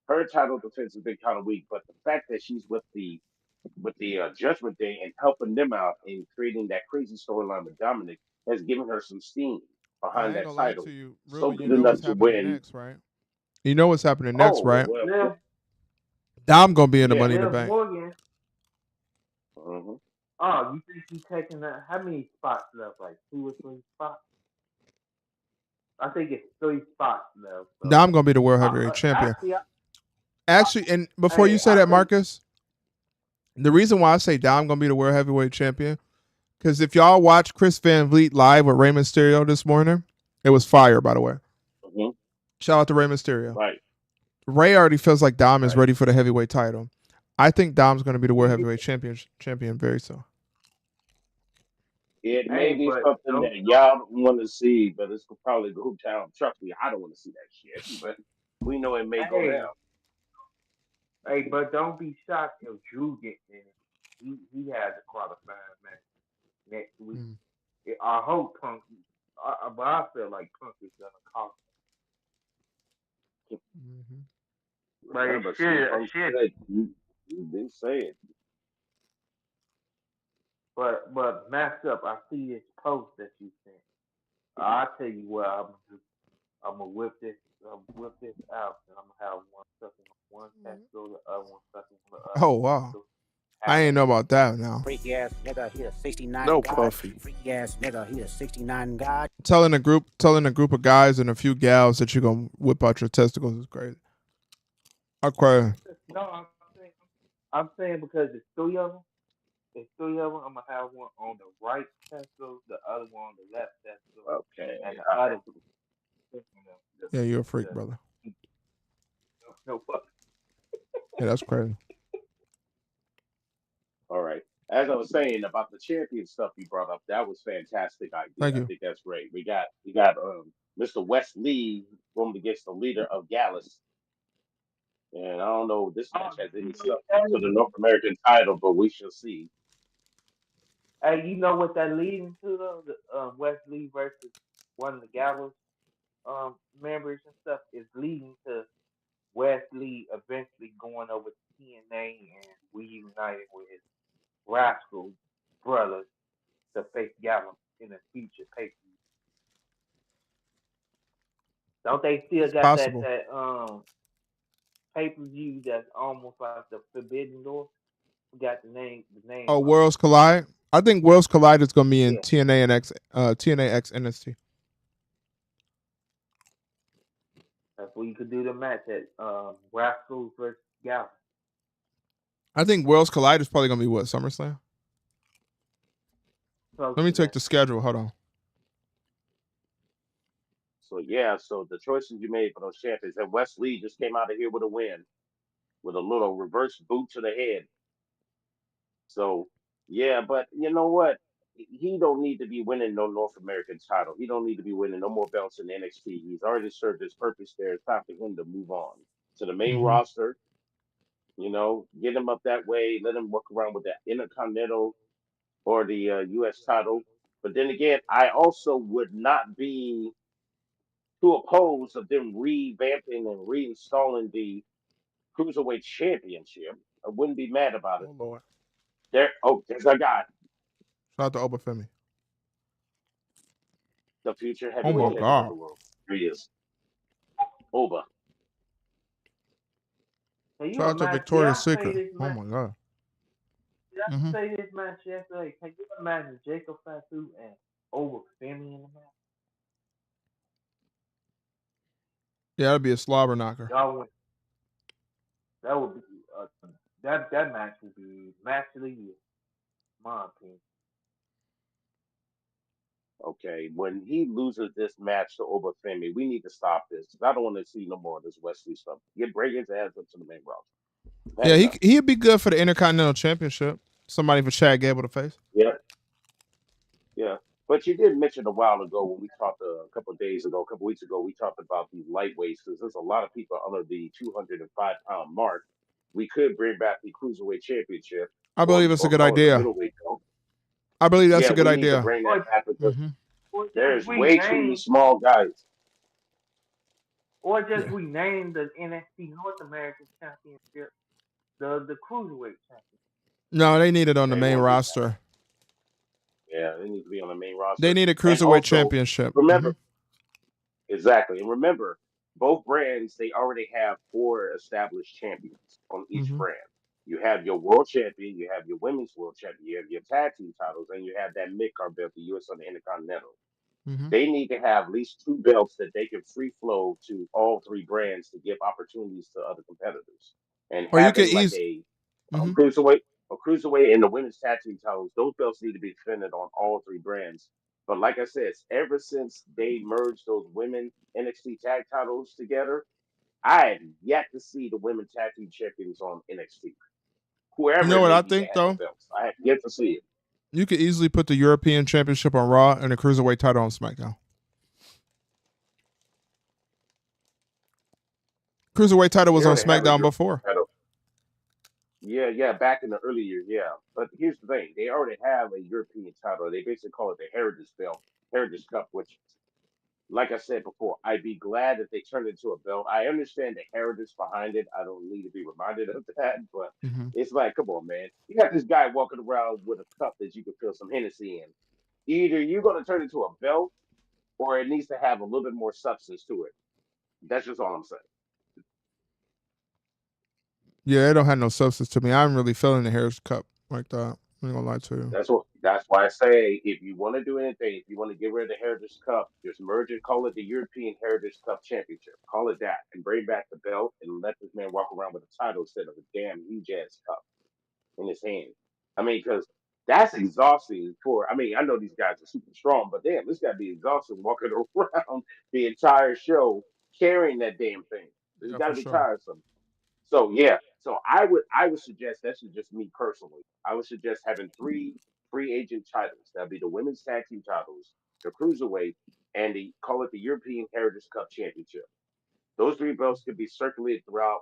Speaker 6: Her title defense has been kind of weak, but the fact that she's with the Judgment Day and helping them out in creating that crazy storyline with Dominic has given her some steam
Speaker 1: I
Speaker 6: behind
Speaker 1: ain't
Speaker 6: that
Speaker 1: gonna lie to
Speaker 6: title.
Speaker 1: you,
Speaker 6: So
Speaker 1: Ruben. You
Speaker 6: good
Speaker 1: know what's
Speaker 6: enough to
Speaker 1: happening
Speaker 6: win.
Speaker 1: next, right? You know what's happening next,
Speaker 6: Oh
Speaker 1: right?
Speaker 3: Liv,
Speaker 1: Dom gonna be in the
Speaker 6: yeah.
Speaker 1: Money in the
Speaker 3: Liv
Speaker 1: Bank.
Speaker 3: Morgan.
Speaker 6: hmm
Speaker 3: Oh, you think he's taking how many spots left? Like 2 or 3 spots? I think it's 3 spots left. So,
Speaker 1: Dom gonna be the world heavyweight champion.
Speaker 3: actually,
Speaker 1: Actually, and before you
Speaker 3: hey,
Speaker 1: say
Speaker 3: I
Speaker 1: that,
Speaker 3: think.
Speaker 1: Marcus, the reason why I say Dom gonna be the world heavyweight champion, because if y'all watch Chris Van Vliet live with Rey Mysterio this morning, it was fire, by the way.
Speaker 6: hmm
Speaker 1: Shout out to Rey Mysterio.
Speaker 6: Right.
Speaker 1: Ray already feels like Dom is
Speaker 6: Right.
Speaker 1: ready for the heavyweight title. I think Dom's gonna be the world
Speaker 6: Yeah.
Speaker 1: heavyweight champion very soon.
Speaker 6: It may
Speaker 3: Hey,
Speaker 6: be
Speaker 3: but
Speaker 6: something
Speaker 3: don't.
Speaker 6: that y'all don't want to see, but it's probably go down. Trust me, I don't want to see that shit. But we know it may go
Speaker 3: Hey,
Speaker 6: down.
Speaker 3: but don't be shocked if Drew gets in it. He has a qualifying match next week.
Speaker 1: Mm-hmm.
Speaker 3: I hope Punk. But I feel like Punk is gonna cost
Speaker 1: Mm-hmm.
Speaker 3: him. But
Speaker 6: Yeah,
Speaker 3: it
Speaker 6: but
Speaker 3: should,
Speaker 6: CM
Speaker 3: it
Speaker 6: Punk
Speaker 3: should.
Speaker 6: said you didn't say it.
Speaker 3: But messed up. I see this post that you sent. I tell you what, I'm gonna do. I'm gonna whip this. Whip this out, and I'm gonna have one sucking on one testicle, the other one sucking on the other
Speaker 1: Oh wow,
Speaker 3: testicle.
Speaker 1: I
Speaker 3: Have
Speaker 1: ain't know about that now.
Speaker 2: Freaky ass nigga, he a 69
Speaker 7: No,
Speaker 2: God.
Speaker 7: Puffy.
Speaker 2: Freaky ass nigga, he a 69 God.
Speaker 1: Telling a group of guys and a few gals that you're gonna whip out your testicles is crazy. I cry.
Speaker 3: no, I'm saying because it's 3 of them. It's 3 of them. I'm gonna have one on the right testicle, the other one on the left testicle,
Speaker 6: Okay.
Speaker 3: and the
Speaker 6: All
Speaker 3: other
Speaker 6: right.
Speaker 3: one. Just,
Speaker 1: Yeah, you're a freak,
Speaker 3: just,
Speaker 1: brother.
Speaker 3: no fuck.
Speaker 1: Yeah, that's crazy.
Speaker 6: All right. As I was saying about the champion stuff you brought up, that was fantastic idea.
Speaker 1: Thank
Speaker 6: I
Speaker 1: you.
Speaker 6: think that's great. We got Mr. West Lee going against the leader of Gallus. And I don't know if this
Speaker 3: Oh,
Speaker 6: match has any substance to
Speaker 3: hey,
Speaker 6: the North American title, but we shall see.
Speaker 3: hey, you know what that leading to though? The Wesley versus one of the Gallows members and stuff is leading to Wesley eventually going over to TNA and reuniting with his rascal brothers to face Gallows in a future pay per view. Don't they still
Speaker 1: It's
Speaker 3: got that
Speaker 1: possible.
Speaker 3: pay per view that's almost like the Forbidden Door? Forgot the name
Speaker 1: Oh,
Speaker 3: of it.
Speaker 1: Worlds Collide. I think Worlds Collide is gonna be in
Speaker 3: Yeah,
Speaker 1: TNA and TNA X NXT.
Speaker 3: we could do the match at Rascals versus Gallus.
Speaker 1: I think Worlds Collide is probably gonna be what, SummerSlam?
Speaker 3: Close
Speaker 1: Let me
Speaker 3: to
Speaker 1: check
Speaker 3: that.
Speaker 1: the schedule. Hold on.
Speaker 6: So yeah, so the choices you made for those champions, and Wes Lee just came out of here with a win, with a little reverse boot to the head. So yeah, but you know what? He don't need to be winning no North American title. He don't need to be winning no more belts in NXT. He's already served his purpose there. It's time for him to move on to the main
Speaker 1: Mm-hmm.
Speaker 6: roster. You know, get him up that way. Let him work around with that Intercontinental or the U.S. title. But then again, I also would not be too opposed of them revamping and reinstalling the Cruiserweight Championship. I wouldn't be mad about it.
Speaker 1: Oh Lord.
Speaker 6: There's a guy,
Speaker 1: Shout out to Obafemi.
Speaker 6: the future
Speaker 1: Oh
Speaker 6: heavyweight
Speaker 1: my
Speaker 6: champion of
Speaker 1: God.
Speaker 6: the world. Here he is. Oba.
Speaker 3: Can you
Speaker 1: Shout out to
Speaker 3: imagine? Did
Speaker 1: Victoria's
Speaker 3: I say
Speaker 1: Secret.
Speaker 3: this
Speaker 1: Oh
Speaker 3: match?
Speaker 1: my God.
Speaker 3: Did I
Speaker 1: Mm-hmm.
Speaker 3: say this match yesterday? Can you imagine Jacob Fatu and Over Femi in the match?
Speaker 1: Yeah, that'd be a slobber knocker.
Speaker 3: Y'all would. That would be that match would be match of the year, in my opinion.
Speaker 6: Okay, when he loses this match to Oba Femi, we need to stop this. I don't want to see no more of this Wesley stuff. Break his ass up to the main roster. I've
Speaker 1: Yeah,
Speaker 6: had enough.
Speaker 1: he'd be good for the Intercontinental Championship. Somebody for Chad Gable to face.
Speaker 6: Yeah, yeah. But you did mention a while ago when we talked a couple of days ago, a couple of weeks ago, we talked about these lightweights because there's a lot of people under the 205-pound mark. We could bring back the Cruiserweight Championship
Speaker 1: I believe it's a
Speaker 6: or
Speaker 1: good
Speaker 6: call it the
Speaker 1: idea.
Speaker 6: middleweight belt.
Speaker 1: I believe that's
Speaker 6: Yeah,
Speaker 1: a good
Speaker 6: we need to
Speaker 1: idea.
Speaker 6: bring that
Speaker 3: Or
Speaker 6: back because
Speaker 1: Mm-hmm.
Speaker 3: or just
Speaker 6: there's way too many
Speaker 3: rename
Speaker 6: small guys.
Speaker 3: or just
Speaker 1: Yeah.
Speaker 3: rename the NXT North American Championship the Cruiserweight Championship.
Speaker 1: No, they need it on the
Speaker 6: They
Speaker 1: main
Speaker 6: won't do that.
Speaker 1: roster.
Speaker 6: Yeah, they need to be on the main
Speaker 1: They
Speaker 6: roster.
Speaker 1: need a
Speaker 6: And
Speaker 1: Cruiserweight
Speaker 6: also,
Speaker 1: Championship. Mm-hmm.
Speaker 6: remember, exactly. And remember, both brands, they already have 4 established champions on each
Speaker 1: Mm-hmm.
Speaker 6: brand. You have your world champion, you have your women's world champion, you have your tag team titles, and you have that mid card belt, the US on the Intercontinental.
Speaker 1: Mm-hmm.
Speaker 6: They need to have at least 2 belts that they can free flow to all 3 brands to give opportunities to other competitors. And
Speaker 1: Or you could
Speaker 6: having like
Speaker 1: ease.
Speaker 6: a
Speaker 1: Mm-hmm.
Speaker 6: cruiserweight, a cruiserweight, and the women's tag team titles, those belts need to be defended on all 3 brands. But like I said, ever since they merged those women NXT tag titles together, I have yet to see the women tag team champions on NXT.
Speaker 1: You
Speaker 6: Whoever
Speaker 1: know
Speaker 6: it
Speaker 1: what
Speaker 6: may
Speaker 1: I
Speaker 6: be that
Speaker 1: think
Speaker 6: has the
Speaker 1: though?
Speaker 6: belts, I have yet to see it.
Speaker 1: You could easily put the European Championship on Raw and the Cruiserweight title on SmackDown. Cruiserweight title
Speaker 6: They
Speaker 1: was on
Speaker 6: already have a
Speaker 1: SmackDown
Speaker 6: European
Speaker 1: before.
Speaker 6: title. Yeah, yeah, back in the early years, yeah. But here's the thing: they already have a European title. They basically call it the Heritage Belt, Heritage Cup, which, like I said before, I'd be glad if they turned it into a belt. I understand the heritage behind it. I don't need to be reminded of that, but
Speaker 1: Mm-hmm.
Speaker 6: it's like, come on, man. You got this guy walking around with a cup that you can feel some Hennessy in. Either you're going to turn it into a belt, or it needs to have a little bit more substance to it. That's just all I'm saying.
Speaker 1: Yeah, it don't have no substance to me. I'm really feeling the Harris Cup like that. I'm not gonna lie to you.
Speaker 6: That's why I say if you want to do anything, if you want to get rid of the Heritage Cup, just merge it, call it the European Heritage Cup Championship. Call it that and bring back the belt and let this man walk around with a title instead of a damn huge ass cup in his hand. I mean, because that's exhausting for I know these guys are super strong, but damn, this gotta be exhausting walking around the entire show carrying that damn thing. It's
Speaker 1: Yeah,
Speaker 6: gotta
Speaker 1: for
Speaker 6: be
Speaker 1: sure.
Speaker 6: tiresome. So yeah, so I would suggest that's just me personally. I would suggest having 3 free agent titles. That'd be the women's tag team titles, the cruiserweight, and the call it the European Heritage Cup Championship. Those 3 belts could be circulated throughout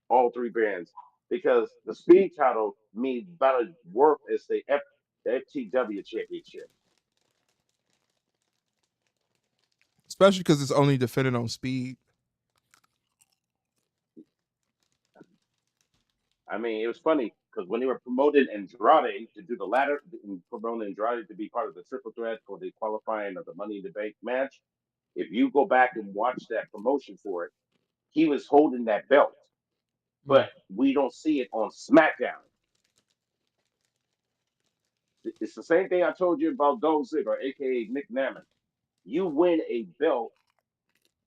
Speaker 6: all 3 brands because the speed title means about as worth as the FTW Championship.
Speaker 1: Especially because it's only defended on speed.
Speaker 6: I mean, it was funny because when they were promoting Andrade to do the ladder, promoting Andrade to be part of the triple threat for the qualifying of the Money in the Bank match, if you go back and watch that promotion for it, he was holding that belt,
Speaker 1: Mm.
Speaker 6: but we don't see it on SmackDown. It's the same thing I told you about Dolph Ziggler, aka Nick Naman. You win a belt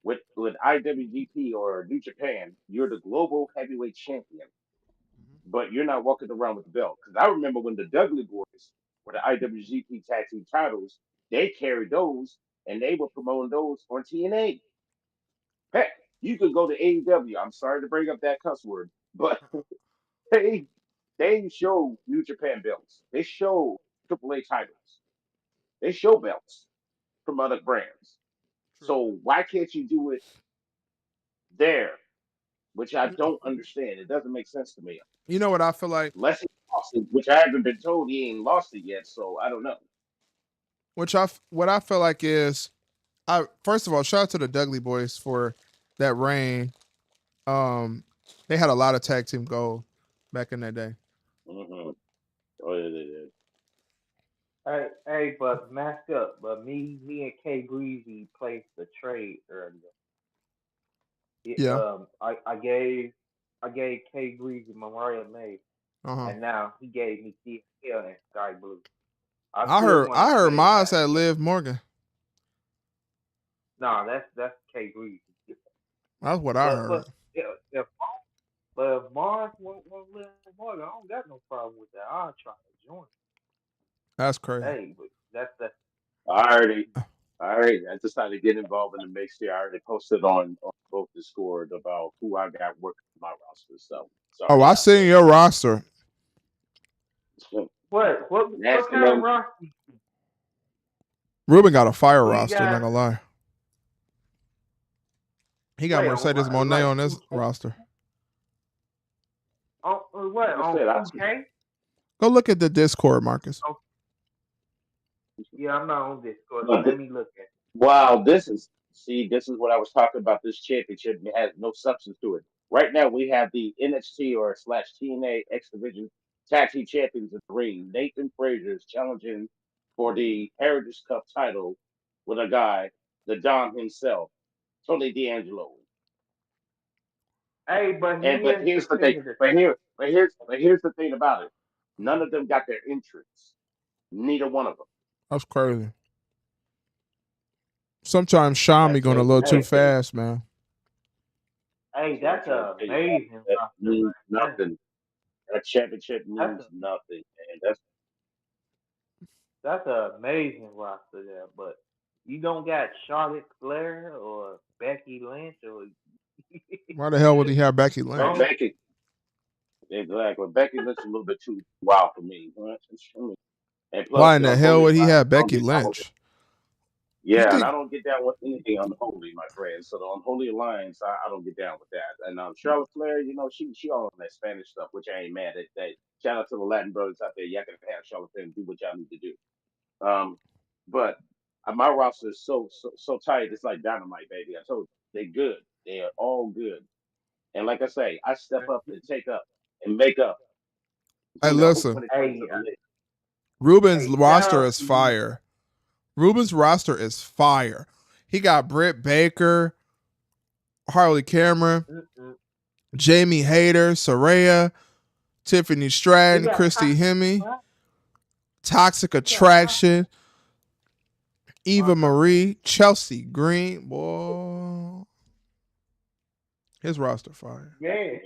Speaker 6: with IWGP or New Japan, you're the global heavyweight champion, but you're not walking around with the belt. Because I remember when the Dudley Boys were the IWGP Tag Team titles, they carried those and they were promoting those on TNA. Heck, you could go to AEW. I'm sorry to bring up that cuss word, but they they show New Japan belts. They show AAA titles. They show belts from other brands.
Speaker 1: True.
Speaker 6: So why can't you do it there? Which I don't understand. It doesn't make sense to me.
Speaker 1: You know what I feel like?
Speaker 6: Unless he lost it, which I haven't been told he ain't lost it yet, so I don't know.
Speaker 1: What I feel like is, I first of all, shout out to the Dudley Boys for that reign. They had a lot of tag team gold back in that day.
Speaker 6: Mm-hmm. Oh, yeah, they did.
Speaker 3: Hey, but mask up. But me and K Breezy placed the trade earlier.
Speaker 1: Yeah.
Speaker 3: I gave K Breezy Mariah May, and now he gave me CL and Sky Blue. I still want to
Speaker 1: I heard
Speaker 3: play
Speaker 1: Miles
Speaker 3: that.
Speaker 1: had Liv Morgan.
Speaker 3: Nah, that's K Breezy.
Speaker 1: That's what I heard.
Speaker 3: But if Mars won't live Morgan, I don't got no problem with that. I'll try to join.
Speaker 1: That's crazy.
Speaker 3: Hey, but that's
Speaker 6: I decided to get involved in the mix here. I already posted on both Discord about who I got working my roster. So sorry.
Speaker 1: I seen your roster.
Speaker 3: what kind of roster?
Speaker 1: Ruben got a fire
Speaker 3: Who you
Speaker 1: roster, not
Speaker 3: got?
Speaker 1: gonna lie. He got Mercedes Monet on his roster.
Speaker 3: Oh, what? On 2K?
Speaker 1: Go look at the Discord, Marcus.
Speaker 3: Oh, yeah, I'm not on Discord. So let me look at it.
Speaker 6: Wow, this is what I was talking about. This championship has no substance to it. Right now, we have the NXT or slash TNA X Division Tag Team Champions in the ring. Nathan Frazier is challenging for the Heritage Cup title with a guy, the Dom himself, Tony D'Angelo.
Speaker 3: Hey, but
Speaker 6: here's the thing. Here's the thing about it. None of them got their entrance. Neither one of them.
Speaker 1: That's crazy. Sometimes Sean be going a little too fast, man.
Speaker 3: Hey, that's amazing.
Speaker 6: That means nothing. That championship means nothing, man.
Speaker 3: That's an amazing roster there, but you don't got Charlotte Flair or Becky Lynch or
Speaker 1: Why the hell would he have Becky Lynch?
Speaker 6: Becky. Exactly. Becky Lynch is a little bit too wild for me. And plus,
Speaker 1: why in the hell would he have Becky Lynch?
Speaker 6: Yeah, and I don't get down with anything unholy, my friend. So the unholy alliance, I don't get down with that. And Charlotte Flair, she all on that Spanish stuff, which I ain't mad at. That shout out to the Latin brothers out there. Y'all can have Charlotte Flair and do what y'all need to do. But my roster is so tight. It's like dynamite, baby. I told you, they're good. They are all good. And like I say, I step up and take up and make up.
Speaker 1: Hey, listen. Ruben's roster is fire. Ruben's roster is fire. He got Britt Baker, Harley Cameron, Jamie Hayter, Saraya, Tiffany Stratton, Christy Hemme, Toxic Attraction, Eva Marie, Chelsea Green. Boy, his roster fire.
Speaker 3: Yeah,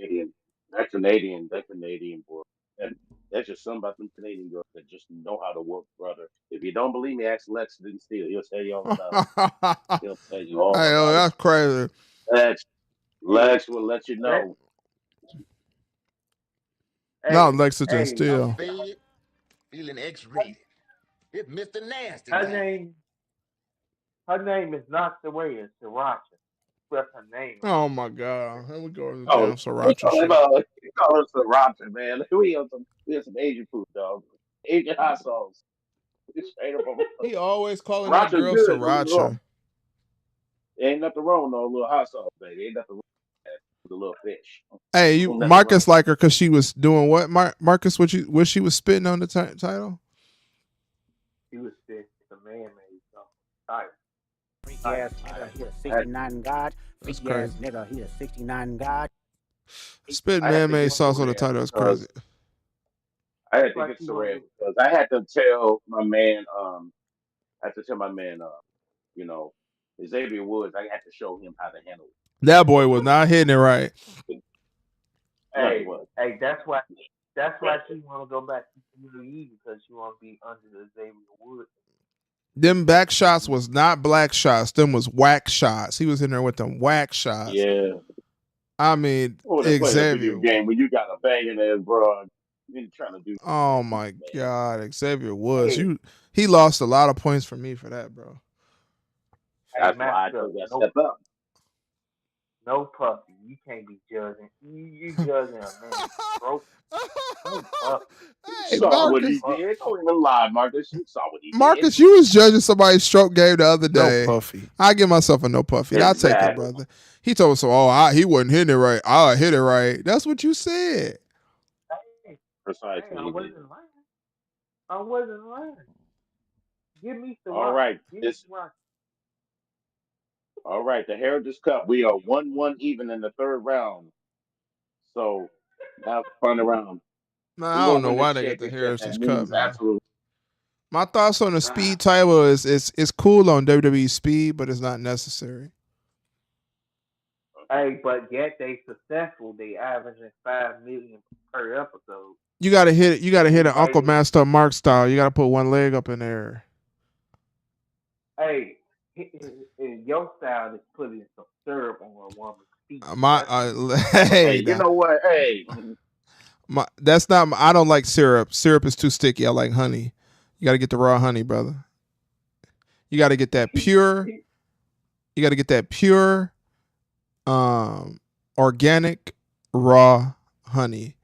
Speaker 6: that Canadian boy. And that's just something about them Canadian girls that just know how to work, brother. If you don't believe me, ask Lex didn't steal. He'll tell you all about it. He'll tell you all about it.
Speaker 1: That's crazy.
Speaker 6: Lex will let you know.
Speaker 1: No, Lexington Steel.
Speaker 4: Faded, feeling X-rated. It's Mr. Nasty.
Speaker 3: Her name is not the way it's Sriracha. That's her name.
Speaker 1: Oh my God! Here we go to the damn Sriracha.
Speaker 6: You call it Sriracha, man. We have some Asian food, dog. Asian hot sauce.
Speaker 1: He always calling that girl Sriracha.
Speaker 6: Ain't nothing wrong with no little hot sauce, baby. Ain't nothing wrong with the little fish.
Speaker 1: Hey, Marcus like her because she was doing what? Marcus, what she was spitting on the title?
Speaker 3: She was spitting the man-made title.
Speaker 2: Freak ass nigga, he a 69 God. Freak ass nigga, he a 69 God.
Speaker 1: Spit man-made sauce on the title. That's crazy.
Speaker 6: I had to get Saraya because I had to tell my man, Xavier Woods, I had to show him how to handle
Speaker 1: That boy was not hitting it right.
Speaker 6: it. No, he
Speaker 3: Hey,
Speaker 6: was.
Speaker 3: hey, that's why she want to go back to WWE because she want to be under the Xavier Woods.
Speaker 1: Them back shots was not black shots. Them was whack shots. He was in there with them whack shots.
Speaker 6: Yeah.
Speaker 1: I mean,
Speaker 6: Oh, they're playing a video
Speaker 1: Xavier.
Speaker 6: game when you got a banging ass broad. You ain't trying to do some
Speaker 1: Oh
Speaker 6: crazy,
Speaker 1: my
Speaker 6: man.
Speaker 1: God, Xavier Woods.
Speaker 3: Hey,
Speaker 1: He lost a lot of points for me for that, bro.
Speaker 3: hey,
Speaker 6: That's why I
Speaker 3: master,
Speaker 6: told you I
Speaker 3: no,
Speaker 6: step up.
Speaker 3: no puppy. You can't be judging. You judging a man stroke. No puppy.
Speaker 6: You
Speaker 1: Hey,
Speaker 6: saw what
Speaker 3: No
Speaker 6: he
Speaker 1: Marcus.
Speaker 3: puppy.
Speaker 6: did. Don't even lie, Marcus. You saw what he did.
Speaker 1: Marcus, you was judging somebody's stroke game the other
Speaker 5: No
Speaker 1: day.
Speaker 5: puffy.
Speaker 1: I give myself a no puffy. I'll take it,
Speaker 6: Exactly.
Speaker 1: brother. He told us, he wasn't hitting it right. I hit it right. That's what you said.
Speaker 3: Hey, hey,
Speaker 6: Precisely,
Speaker 3: I
Speaker 6: he did.
Speaker 3: wasn't lying. I wasn't lying. Give me the
Speaker 6: All
Speaker 3: rock.
Speaker 6: right.
Speaker 3: Give me
Speaker 6: This
Speaker 3: the rock.
Speaker 6: all right, the Heritage Cup. We are 1-1 even in the third round. So now fun around.
Speaker 1: Man,
Speaker 6: Who
Speaker 1: I don't
Speaker 6: gonna
Speaker 1: know
Speaker 6: win
Speaker 1: why
Speaker 6: this
Speaker 1: they get the
Speaker 6: championship? That
Speaker 1: Heritage Cup,
Speaker 6: means
Speaker 1: man.
Speaker 6: absolutely
Speaker 1: My thoughts on the
Speaker 3: Ah,
Speaker 1: speed title is it's cool on WWE speed, but it's not necessary.
Speaker 3: hey, but yet they successful. They averaging 5 million per episode.
Speaker 1: You gotta hit it. You gotta hit
Speaker 3: They
Speaker 1: it Uncle
Speaker 3: rated.
Speaker 1: Master Mark style. You gotta put one leg up in there.
Speaker 3: Hey, in your style is putting some syrup on a woman's feet.
Speaker 1: My
Speaker 3: That's what you.
Speaker 6: hey,
Speaker 1: hey,
Speaker 6: you
Speaker 1: now,
Speaker 6: know what? Hey,
Speaker 1: that's not. I don't like syrup. Syrup is too sticky. I like honey. You gotta get the raw honey, brother. You gotta get that pure. You gotta get that pure, um, organic raw honey.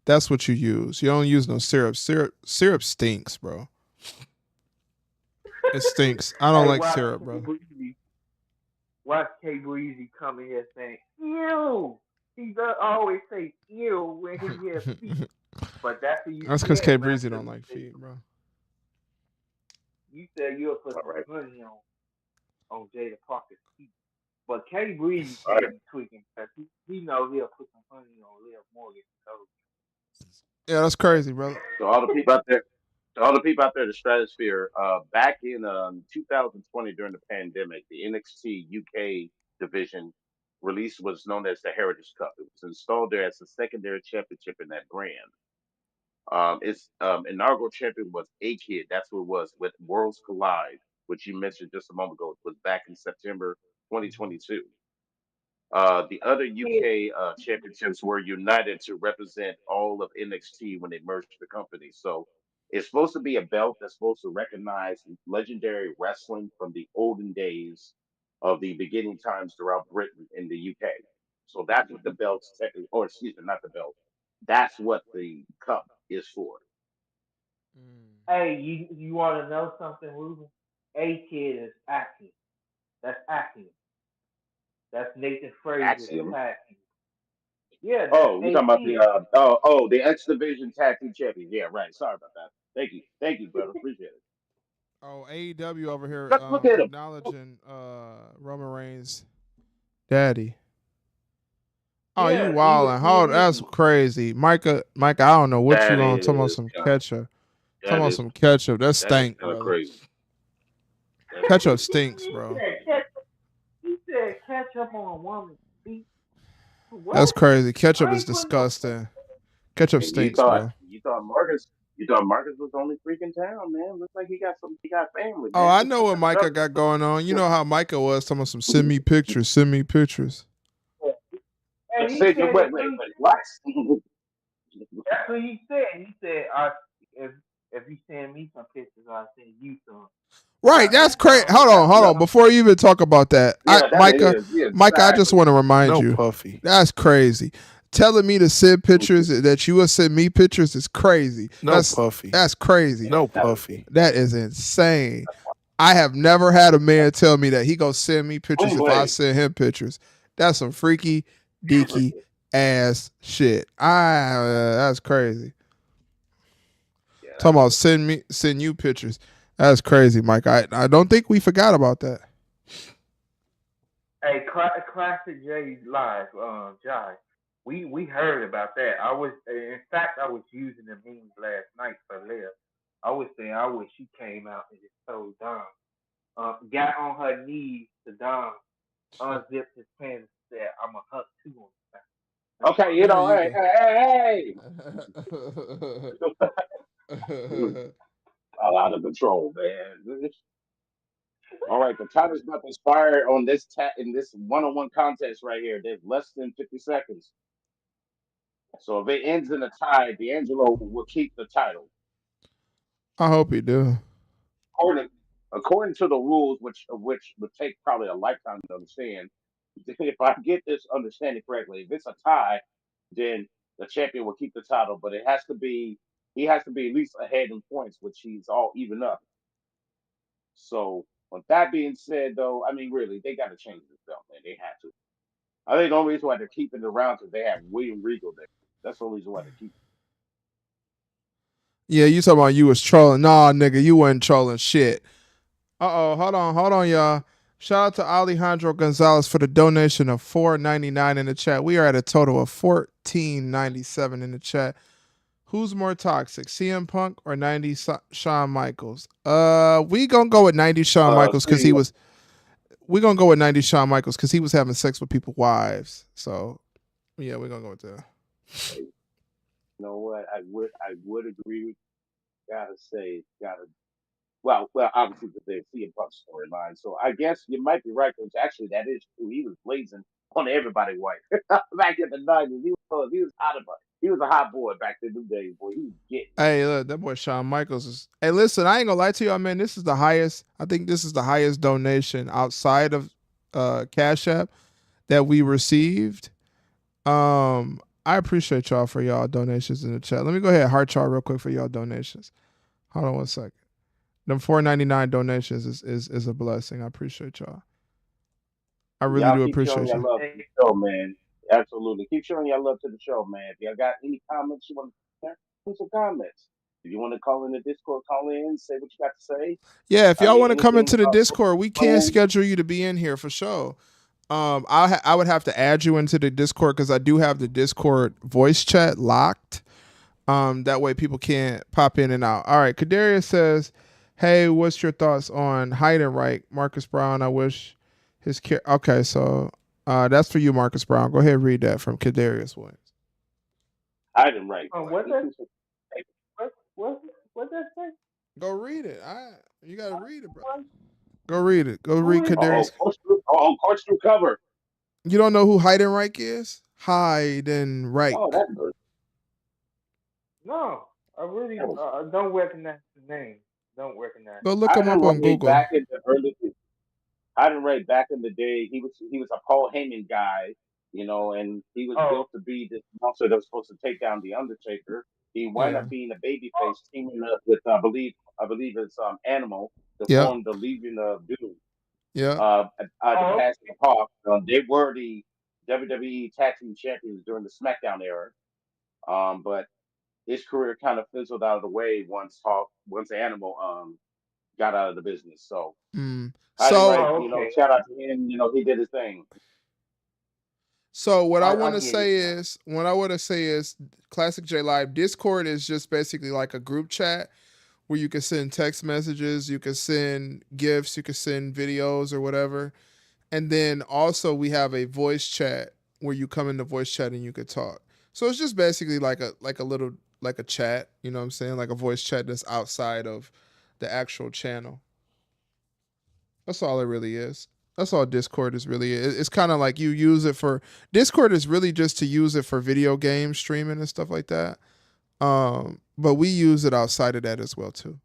Speaker 1: That's what you use. You don't use no syrup. Syrup stinks, bro. It stinks. I don't
Speaker 3: Hey,
Speaker 1: like syrup, brother.
Speaker 3: Watch K Breezy come in here saying, ew. He does always say ew when he hears feet. But that's what you
Speaker 1: That's because K
Speaker 3: said,
Speaker 1: Breezy
Speaker 3: Master.
Speaker 1: don't like feet, bro.
Speaker 3: You said you'll put
Speaker 6: all
Speaker 3: some
Speaker 6: right,
Speaker 3: honey on Jada Parker's feet. But K Breezy
Speaker 6: all
Speaker 3: can't
Speaker 6: right.
Speaker 3: be tweaking because he know he'll put some honey on Liv Morgan. So,
Speaker 1: Yeah, that's crazy, brother.
Speaker 6: So all the people out there, to all the people out there in the stratosphere, back in 2020 during the pandemic, the NXT UK division release was known as the Heritage Cup. It was installed there as a secondary championship in that brand. Its inaugural champion was A Kid. That's who it was with Worlds Collide, which you mentioned just a moment ago. It was back in September 2022. The other UK championships were united to represent all of NXT when they merged the company. So it's supposed to be a belt that's supposed to recognize legendary wrestling from the olden days of the beginning times throughout Britain in the UK. So that's what the belt's technically, or excuse me, not the belt. That's what the cup is for.
Speaker 3: hey, you want to know something, Ruben? A Kid is acting. That's acting. That's Nathan Fraser's
Speaker 6: Axiom.
Speaker 3: tag team. Yeah, that's
Speaker 6: Oh, you're
Speaker 3: A
Speaker 6: talking about the
Speaker 3: Kid.
Speaker 6: the X Division Tag Team Champion. Yeah, right. Sorry about that. Thank you, brother. Appreciate it.
Speaker 1: Oh, AEW over here
Speaker 6: Look at him.
Speaker 1: acknowledging Roman Reigns' daddy. Oh, you
Speaker 3: Yeah, even
Speaker 1: wildin'. Hold, that's
Speaker 3: TNA.
Speaker 1: crazy. Micah, I don't know what you
Speaker 6: That
Speaker 1: on. Talking about
Speaker 6: is
Speaker 1: some
Speaker 6: kind of
Speaker 1: ketchup. Talking
Speaker 6: that
Speaker 1: about
Speaker 6: is
Speaker 1: some ketchup. That
Speaker 6: that is
Speaker 1: stank,
Speaker 6: kind of
Speaker 1: brother.
Speaker 6: crazy. That's
Speaker 1: Ketchup
Speaker 6: crazy.
Speaker 1: stinks,
Speaker 3: He
Speaker 1: bro.
Speaker 3: said catch. He said catch up on a woman's feet.
Speaker 1: That's
Speaker 3: What?
Speaker 1: crazy. Ketchup
Speaker 3: I
Speaker 1: is
Speaker 3: ain't putting no.
Speaker 1: disgusting. Ketchup
Speaker 6: And you
Speaker 1: stinks,
Speaker 6: thought
Speaker 1: bro.
Speaker 6: you thought Marcus you thought Marcus was the only freaking town, man. Looks like he got family,
Speaker 1: Oh,
Speaker 6: man.
Speaker 1: I
Speaker 6: Get
Speaker 1: know
Speaker 6: some
Speaker 1: what Micah
Speaker 6: respect.
Speaker 1: got going on. You know how Micah was talking about some send me pictures, send me pictures.
Speaker 3: And he
Speaker 6: Said you
Speaker 3: said it too.
Speaker 6: wait, what?
Speaker 3: That's what he said. He said, if if you send me some pictures, I'll send you some."
Speaker 1: Right,
Speaker 3: Now
Speaker 1: that's
Speaker 3: that
Speaker 1: crazy.
Speaker 3: sounds like
Speaker 1: Hold
Speaker 6: No,
Speaker 1: on. Before you even talk about that,
Speaker 6: yeah, that is, yeah,
Speaker 1: Micah, I just
Speaker 6: exactly.
Speaker 1: want to remind
Speaker 5: No
Speaker 1: you,
Speaker 5: puffy.
Speaker 1: that's crazy. Telling me to send pictures that you will send me pictures is crazy.
Speaker 5: No puffy.
Speaker 1: That's crazy.
Speaker 5: No puffy.
Speaker 1: That is insane. I have never had a man tell me that he gonna send me pictures if I
Speaker 6: Anyway,
Speaker 1: send him pictures. That's some freaky deaky ass shit. That's crazy.
Speaker 6: yeah,
Speaker 1: Talking
Speaker 6: that's
Speaker 1: about
Speaker 6: crazy.
Speaker 1: send you pictures. That's crazy, Mike. I don't think we forgot about that.
Speaker 3: hey, classic J live, Jai. We heard about that. In fact, I was using the memes last night for Liv. I was saying, I wish she came out and just told Dom. got on her knees to Dom, unzipped his pants, and said, "I'm a hug too on the back."
Speaker 6: Okay,
Speaker 1: There you
Speaker 6: hey,
Speaker 1: go.
Speaker 6: hey, hey. Out of control, man. All right, the time is about to expire on this in this one-on-one contest right here. There's less than 50 seconds. So if it ends in a tie, D'Angelo will keep the title.
Speaker 1: I hope you do.
Speaker 6: According, according to the rules, which would take probably a lifetime to understand, if I get this understanding correctly, if it's a tie, then the champion will keep the title, but it has to be he has to be at least ahead in points, which he's all even up. So with that being said, though, I mean, really, they got to change this belt, man. They have to. I think the only reason why they're keeping it around because they have William Regal there. That's the only reason why they're keeping
Speaker 1: Yeah, you talking about you was trolling. Nah, nigga, you wasn't trolling shit. Hold on, y'all. Shout out to Alejandro Gonzalez for the donation of $4.99 in the chat. We are at a total of $14.97 in the chat. Who's more toxic, CM Punk or 90 Shawn Michaels? We gonna go with 90 Shawn Michaels because he
Speaker 6: See,
Speaker 1: was. We gonna go with 90 Shawn Michaels because he was having sex with people's wives. So yeah, we're gonna go with that.
Speaker 6: you know what? I would agree. Gotta say, gotta well, obviously because they're CM Punk storyline. So I guess you might be right, because actually that is true. He was blazing on everybody white back in the '90s. He was hot about. He was a hot boy back in the days, boy. He was getting it.
Speaker 1: Hey, look, that boy Shawn Michaels is. Hey, listen, I ain't gonna lie to y'all, man. This is the highest. I think this is the highest donation outside of Cash App that we received. I appreciate y'all for y'all donations in the chat. Let me go ahead and heart y'all real quick for y'all donations. Hold on 1 second. Them $4.99 donations is a blessing. I appreciate y'all. I really
Speaker 6: Y'all
Speaker 1: do
Speaker 6: keep showing
Speaker 1: appreciate
Speaker 6: your
Speaker 1: you.
Speaker 6: love to the show, man. Absolutely. Keep showing your love to the show, man. If y'all got any comments you want to share, put some comments. If you want to call in the Discord, call in, say what you got to say.
Speaker 1: Yeah, if
Speaker 6: I
Speaker 1: y'all
Speaker 6: mean,
Speaker 1: want to come
Speaker 6: anything
Speaker 1: into the
Speaker 6: about
Speaker 1: Discord, we can
Speaker 6: playing.
Speaker 1: schedule you to be in here for sure. I would have to add you into the Discord because I do have the Discord voice chat locked. That way people can't pop in and out. All right, Kadarius says, "Hey, what's your thoughts on Heidenreich, Marcus Brown? I wish his okay." So, that's for you, Marcus Brown. Go ahead and read that from Kadarius Williams.
Speaker 6: I didn't write, boy.
Speaker 3: What that? What? What that say?
Speaker 1: Go read it. You gotta read it, bro. Go read it. Go read
Speaker 3: Who is that?
Speaker 1: Kadarius.
Speaker 6: Coach through cover.
Speaker 1: You don't know who Heidenreich is? Heidenreich.
Speaker 6: Oh, that's good.
Speaker 3: No, I really
Speaker 6: That was
Speaker 3: don't recognize the name. Don't recognize.
Speaker 1: Go look
Speaker 6: I
Speaker 1: him up
Speaker 6: didn't
Speaker 1: on
Speaker 6: write
Speaker 1: Google.
Speaker 6: back in the early. I didn't write back in the day. He was a Paul Heyman guy, and he was
Speaker 3: Oh,
Speaker 6: built to be this monster that was supposed to take down the Undertaker. He wound
Speaker 1: Yeah.
Speaker 6: up being a babyface, teaming up with I believe it's Animal to
Speaker 1: Yeah.
Speaker 6: form the Legion of Doom.
Speaker 1: Yeah.
Speaker 6: To
Speaker 3: oh,
Speaker 6: pass the talk, they were the WWE Tag Team Champions during the SmackDown era. But his career kind of fizzled out of the way once Animal got out of the business. So I didn't
Speaker 1: So
Speaker 6: write,
Speaker 3: okay.
Speaker 6: shout out to him. He did his thing.
Speaker 1: So what I want
Speaker 3: I
Speaker 1: to
Speaker 3: get it
Speaker 1: say
Speaker 3: now.
Speaker 1: is, Classic J Live Discord is just basically like a group chat where you can send text messages, you can send gifts, you can send videos or whatever, and then also we have a voice chat where you come in the voice chat and you could talk. So it's just basically like a little like a chat, you know what I'm saying, like a voice chat that's outside of the actual channel. That's all it really is. That's all Discord is really. It's kind of like you use it for Discord is really just to use it for video game streaming and stuff like that. But we use it outside of that as well too.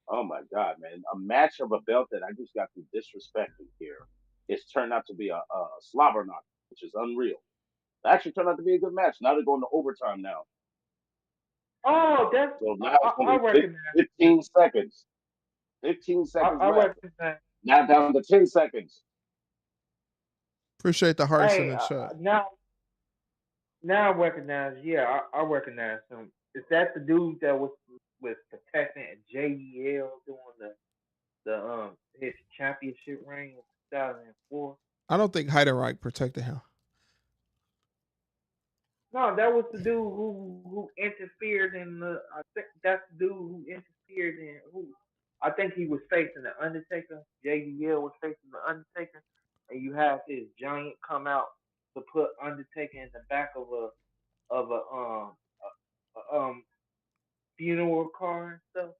Speaker 6: Oh my God, man! A match of a belt that I just got through disrespecting here. It's turned out to be a slobber knock, which is unreal. It actually turned out to be a good match. Now they're going to overtime now.
Speaker 3: Oh, that's
Speaker 6: So now it's
Speaker 3: I
Speaker 6: only
Speaker 3: recognize.
Speaker 6: 15 seconds. 15 seconds
Speaker 3: I
Speaker 6: left.
Speaker 3: recognize.
Speaker 6: Now down to 10 seconds.
Speaker 1: Appreciate the hearts in
Speaker 3: Hey,
Speaker 1: the chat.
Speaker 3: now I recognize. Yeah, I recognize him. Is that the dude that was protecting JDL doing the his championship reign in 2004?
Speaker 1: I don't think Heidenreich protected him.
Speaker 3: No, that was the dude who interfered in the. I think that's the dude who interfered in who. I think he was facing the Undertaker. JBL was facing the Undertaker, and you have this giant come out to put Undertaker in the back of a funeral car and stuff.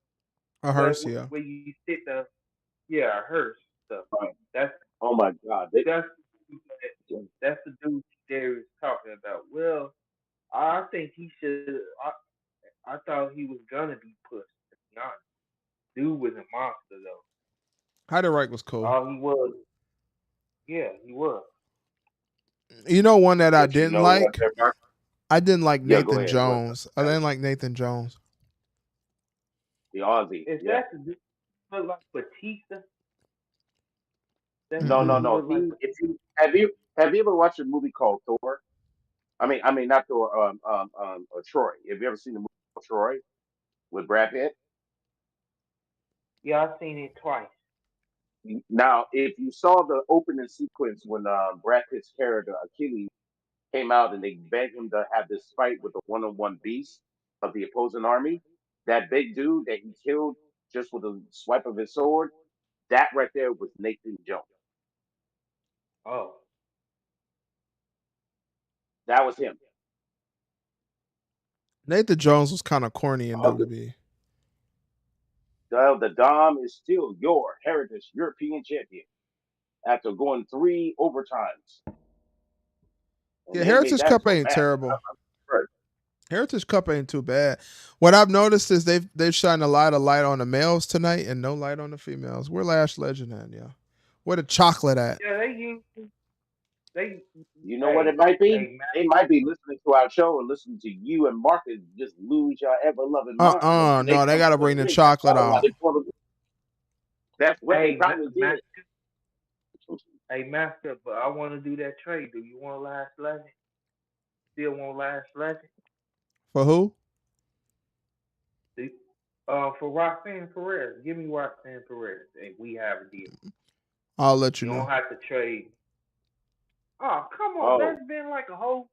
Speaker 1: A
Speaker 3: Where
Speaker 1: hearse, yeah.
Speaker 3: where you sit a hearse stuff.
Speaker 6: Right.
Speaker 3: That's
Speaker 6: Oh my God.
Speaker 3: that's that's the dude Darius talking about. Well, I think he should. I thought he was gonna be pushed. To be honest, dude was a monster though.
Speaker 1: Heidenreich was cool.
Speaker 3: All he was, yeah, he was.
Speaker 1: You know one that I
Speaker 6: But you
Speaker 1: didn't
Speaker 6: know what,
Speaker 1: like?
Speaker 6: there, Mark?
Speaker 1: I didn't like
Speaker 6: Yeah, go
Speaker 1: Nathan
Speaker 6: ahead. What's
Speaker 1: Jones. I didn't like Nathan Jones.
Speaker 6: the Aussie?
Speaker 3: Is
Speaker 6: Yeah.
Speaker 3: that the dude look like Batista? That
Speaker 6: No, no,
Speaker 1: Mm-mm.
Speaker 3: dude
Speaker 6: no.
Speaker 3: look like
Speaker 6: He, if you have you ever watched a movie called Thor? I mean not Thor. Or Troy. Have you ever seen the movie called Troy with Brad Pitt?
Speaker 3: yeah, I've seen it twice.
Speaker 6: Now, if you saw the opening sequence when Brad Pitt's character Achilles came out and they begged him to have this fight with the one-on-one beast of the opposing army, that big dude that he killed just with a swipe of his sword, that right there was Nathan Jones.
Speaker 3: Oh,
Speaker 6: That was him.
Speaker 1: Nathan Jones was kind of corny in
Speaker 6: Oh,
Speaker 1: WWE.
Speaker 6: the Dom is still your Heritage European Champion after going 3 overtimes. And
Speaker 1: Yeah,
Speaker 6: they made
Speaker 1: Heritage
Speaker 6: that
Speaker 1: Cup
Speaker 6: so
Speaker 1: ain't
Speaker 6: bad.
Speaker 1: terrible.
Speaker 6: Right.
Speaker 1: Heritage Cup ain't too bad. What I've noticed is they've shined a lot of light on the males tonight and no light on the females. Where Lash Legend at, yeah? Where the chocolate at?
Speaker 3: yeah, they
Speaker 6: You know what it might be?
Speaker 3: hey,
Speaker 6: They might be listening to our show and listening to you and Marcus just lose your ever loving mind when they
Speaker 1: No, they
Speaker 6: come
Speaker 1: gotta
Speaker 6: to the
Speaker 1: bring the
Speaker 6: ring. That's
Speaker 1: chocolate
Speaker 6: probably why
Speaker 1: out.
Speaker 6: they pulled it. That's what they
Speaker 3: hey,
Speaker 6: probably did.
Speaker 3: hey, Master, but I want to do that trade. Do you want Last Legend? Still want Last Legend?
Speaker 1: For who?
Speaker 3: Do, for Roxanne Perez, give me Roxanne Perez, and we have a deal.
Speaker 1: I'll let you
Speaker 3: You don't
Speaker 1: know.
Speaker 3: have to trade. Oh, come on!
Speaker 6: Oh,
Speaker 3: That's been like a whole.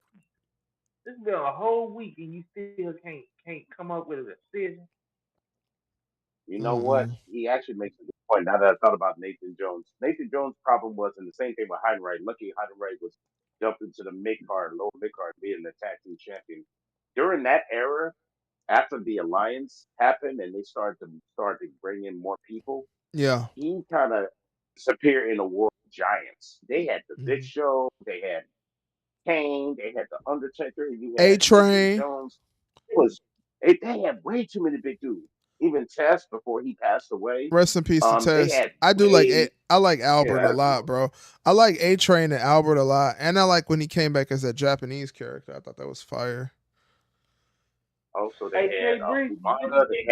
Speaker 3: It's been a whole week, and you still can't come up with a decision.
Speaker 6: you know what?
Speaker 1: Mm-mm.
Speaker 6: He actually makes a good point. Now that I thought about Nathan Jones, Nathan Jones' problem was, and the same thing with Heidenreich. Lucky Heidenreich was jumped into the mid card, lower mid card, being the tag team champion. During that era, after the alliance happened and they started to bring in more people,
Speaker 1: Yeah.
Speaker 6: he kind of disappeared in the world of giants. They had the Big
Speaker 1: Mhm.
Speaker 6: Show, they had Kane, they had the Undertaker, you
Speaker 1: A
Speaker 6: had Nathan
Speaker 1: Train.
Speaker 6: Jones. They had way too many big dudes. Even Test before he passed away,
Speaker 1: Rest in peace to
Speaker 6: they
Speaker 1: Test.
Speaker 6: had
Speaker 1: I do like
Speaker 6: way
Speaker 1: I like Albert
Speaker 6: yeah.
Speaker 1: a lot, bro. I like A Train and Albert a lot, and I like when he came back as that Japanese character. I thought that was fire.
Speaker 6: Also, they
Speaker 3: Hey,
Speaker 6: had
Speaker 3: K Breeze,
Speaker 6: Umaga. They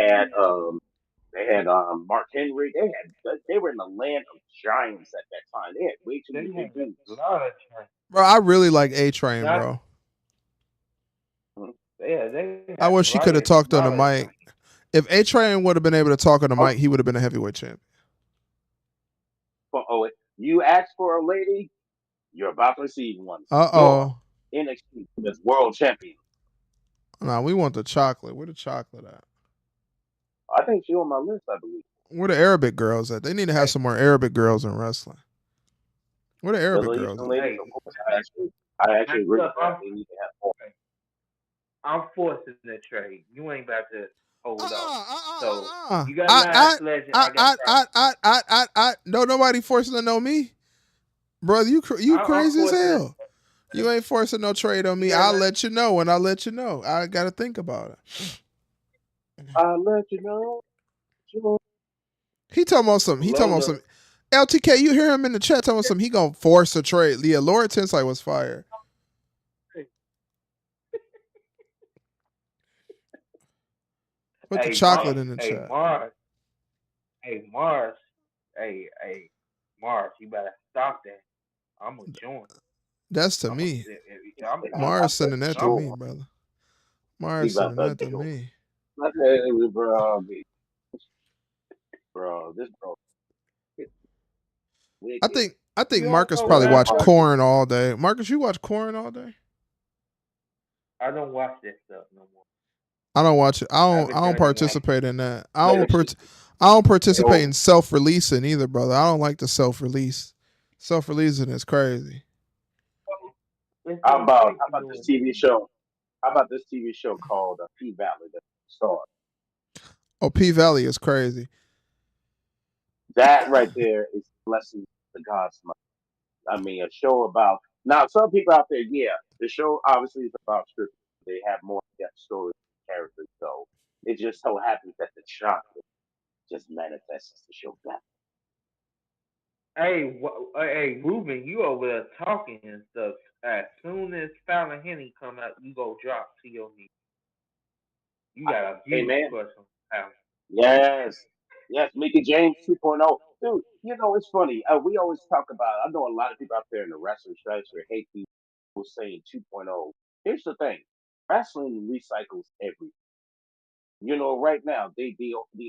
Speaker 6: had Mark Henry. They were in the land of giants at that time. They had way too
Speaker 3: they
Speaker 6: many
Speaker 3: had
Speaker 6: big
Speaker 3: a
Speaker 6: dudes.
Speaker 3: lot of time.
Speaker 1: Bro, I really like A Train,
Speaker 3: Not
Speaker 1: bro.
Speaker 6: Mhm.
Speaker 3: yeah, they
Speaker 1: I
Speaker 3: had
Speaker 1: wish he could have talked
Speaker 3: a
Speaker 1: on the
Speaker 3: lot of
Speaker 1: mic.
Speaker 3: time.
Speaker 1: If A Train would have been able to talk on the
Speaker 6: Oh,
Speaker 1: mic, he would have been a heavyweight champion.
Speaker 6: you asked for a lady, you're about to receive one. Your
Speaker 1: Uh-oh.
Speaker 6: NXT is world champion.
Speaker 1: Nah, we want the chocolate. Where the chocolate at?
Speaker 6: I think she's on my list, I believe.
Speaker 1: Where the Arabic girls at? They need to have
Speaker 3: Hey,
Speaker 1: some more Arabic girls in wrestling. Where the Arabic
Speaker 6: Middle
Speaker 1: girls
Speaker 6: Eastern
Speaker 1: at?
Speaker 6: ladies,
Speaker 3: hey,
Speaker 6: of course, I actually agree
Speaker 3: look,
Speaker 6: with that. They need to have more.
Speaker 3: I'm forcing the trade. You ain't about to hold off. So
Speaker 1: Uh-uh.
Speaker 3: you got Last Legend. I got
Speaker 1: No, nobody forcing to know me. Brother, you
Speaker 3: I'm
Speaker 1: crazy as
Speaker 3: forcing it.
Speaker 1: hell. You ain't forcing no trade on
Speaker 3: You
Speaker 1: me.
Speaker 3: got
Speaker 1: I'll
Speaker 3: Last.
Speaker 1: let you know when I let you know. I gotta think about it.
Speaker 6: I'll let you know. Sure.
Speaker 1: He talking about some. He talking about
Speaker 6: Lola.
Speaker 1: some. LTK, you hear him in the chat talking about some. He gonna force a trade. Yeah, Laura Tensai was fired. Put the
Speaker 3: Hey,
Speaker 1: chocolate in the
Speaker 3: Hey,
Speaker 1: chat.
Speaker 3: Mars. Hey, Mars. Hey, Mars. You better stop that. I'm gonna join.
Speaker 1: That's to me.
Speaker 3: I'm
Speaker 1: Mars sending that to me,
Speaker 3: jumping.
Speaker 1: brother.
Speaker 6: He
Speaker 1: Mars
Speaker 6: about
Speaker 1: sending
Speaker 6: to
Speaker 1: that to
Speaker 6: do.
Speaker 1: me.
Speaker 6: Bro, this bro.
Speaker 1: I
Speaker 6: Wicked.
Speaker 1: think I think
Speaker 3: You don't
Speaker 1: Marcus
Speaker 3: know
Speaker 1: probably
Speaker 6: Love
Speaker 1: watched
Speaker 3: Master.
Speaker 6: Marcus.
Speaker 1: Corn all day. Marcus, you watch Corn all day?
Speaker 3: I don't watch that stuff no more.
Speaker 1: I don't watch it. I
Speaker 3: I
Speaker 1: don't
Speaker 3: haven't done it in like
Speaker 1: participate in that. I
Speaker 6: Let
Speaker 1: don't
Speaker 6: me see.
Speaker 1: I don't participate in self-releasing either, brother. I don't like the self-release. Self-releasing is crazy.
Speaker 6: How about this TV show? How about this TV show called P Valley that Star?
Speaker 1: Oh, P Valley is crazy.
Speaker 6: That right there is blessing the gods. I mean, a show about now. Some people out there, yeah, the show obviously is about script. They have more depth stories and characters, so it just so happens that the chocolate just manifests the show back.
Speaker 3: Hey, Ruben, you over there talking and stuff. As soon as Fallon Henny come out, you go drop to your knees. You got a
Speaker 6: Hey
Speaker 3: huge
Speaker 6: man,
Speaker 3: crush on Fallon.
Speaker 6: yes, yes, Mickey James 2.0. Dude, you know it's funny. We always talk about. I know a lot of people out there in the wrestling stratosphere hate people saying 2.0. Here's the thing: wrestling recycles everything. You know, right now the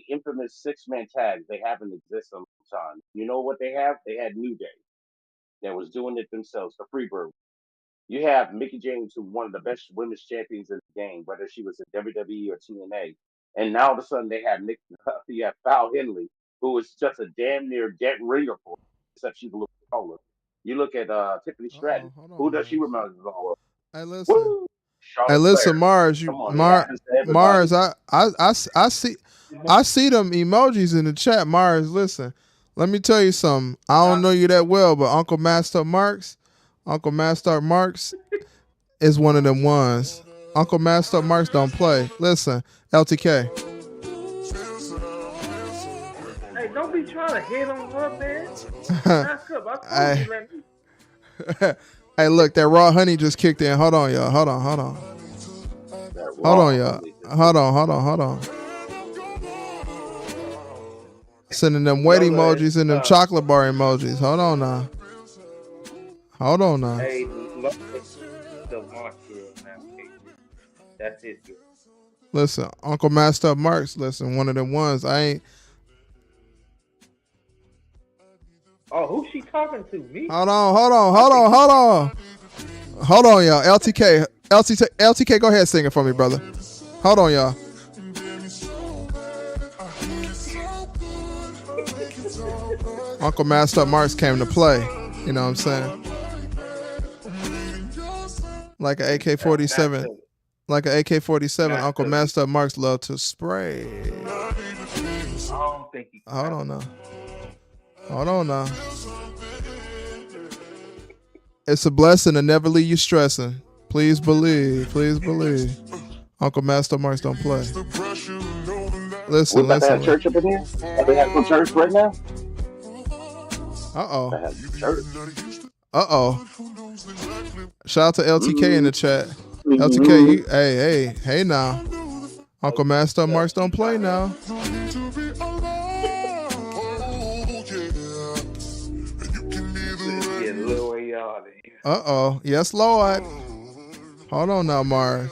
Speaker 6: infamous 6 man tags they haven't existed in a long time. You know what they have? They had New Day that was doing it themselves, the Freebird. You have Mickey James, who's one of the best women's champions in the game, whether she was in WWE or TNA. And now all of a sudden they have you have Val Henley, who is just a damn near dead ringer for, except she's a little taller. You look at Tiffany Stratton.
Speaker 1: Hold
Speaker 6: Who
Speaker 1: on,
Speaker 6: does she
Speaker 1: Mars.
Speaker 6: remind us all of?
Speaker 1: Hey, listen.
Speaker 6: Woo!
Speaker 1: Hey,
Speaker 6: Charlotte
Speaker 1: listen,
Speaker 6: Flair.
Speaker 1: Mars.
Speaker 6: Come on, it happens to
Speaker 1: Mars.
Speaker 6: everybody.
Speaker 1: I see them emojis in the chat. Mars, listen. Let me tell you something. I don't know you that well, but Uncle Master Marks is one of them ones. Uncle Master Marks don't play. Listen, LTK.
Speaker 3: Hey, don't be trying to hit on her, man. Back up. I told you, let me.
Speaker 1: Hey, look, that raw honey just kicked in. Hold on, y'all. Hold on.
Speaker 6: That
Speaker 1: Hold
Speaker 6: raw
Speaker 1: on, y'all.
Speaker 6: honey.
Speaker 1: Hold on. Sending them wet emojis and them chocolate bar emojis. Hold on now.
Speaker 3: Hey, look, the Mark girl now. That's it, girl.
Speaker 1: Listen, Uncle Master Marks, listen, one of them ones. I ain't.
Speaker 3: Oh, who's she talking to? Me?
Speaker 1: Hold on, y'all. LTK, go ahead, sing it for me, brother. Hold on, y'all. Uncle Master Marks came to play. You know what I'm saying? Like an AK-47. Like an AK-47, Uncle Master Marks love to spray.
Speaker 3: I don't think he can.
Speaker 1: Hold on now. It's a blessing to never leave you stressing. Please believe. Uncle Master Marks don't play. Listen.
Speaker 6: We about to have church up in here? Are they having some church right now?
Speaker 1: Uh-oh. Shout out to LTK in the chat. LTK, you, hey now. Uncle Master Marks don't play now. Uh-oh. Yes, Lord. Hold on now, Mars.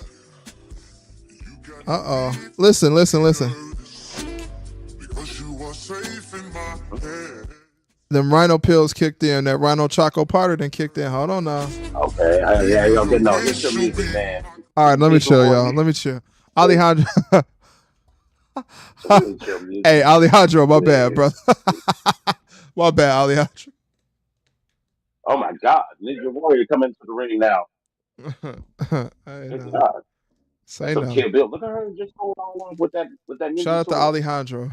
Speaker 1: Uh-oh. Listen. Them rhino pills kicked in. That rhino choco powder then kicked in. Hold on now.
Speaker 6: Okay. Yeah, y'all get your music, man.
Speaker 1: All right, let me chill, y'all. Let me chill. Alejandro. Hey, Alejandro, my bad, brother. My bad, Alejandro.
Speaker 6: Oh my God, Ninja Warrior coming to the ring now. God.
Speaker 1: Say
Speaker 6: so
Speaker 1: no.
Speaker 6: Kill Bill, look at her just going on with that ninja
Speaker 1: Shout out
Speaker 6: sword.
Speaker 1: to Alejandro.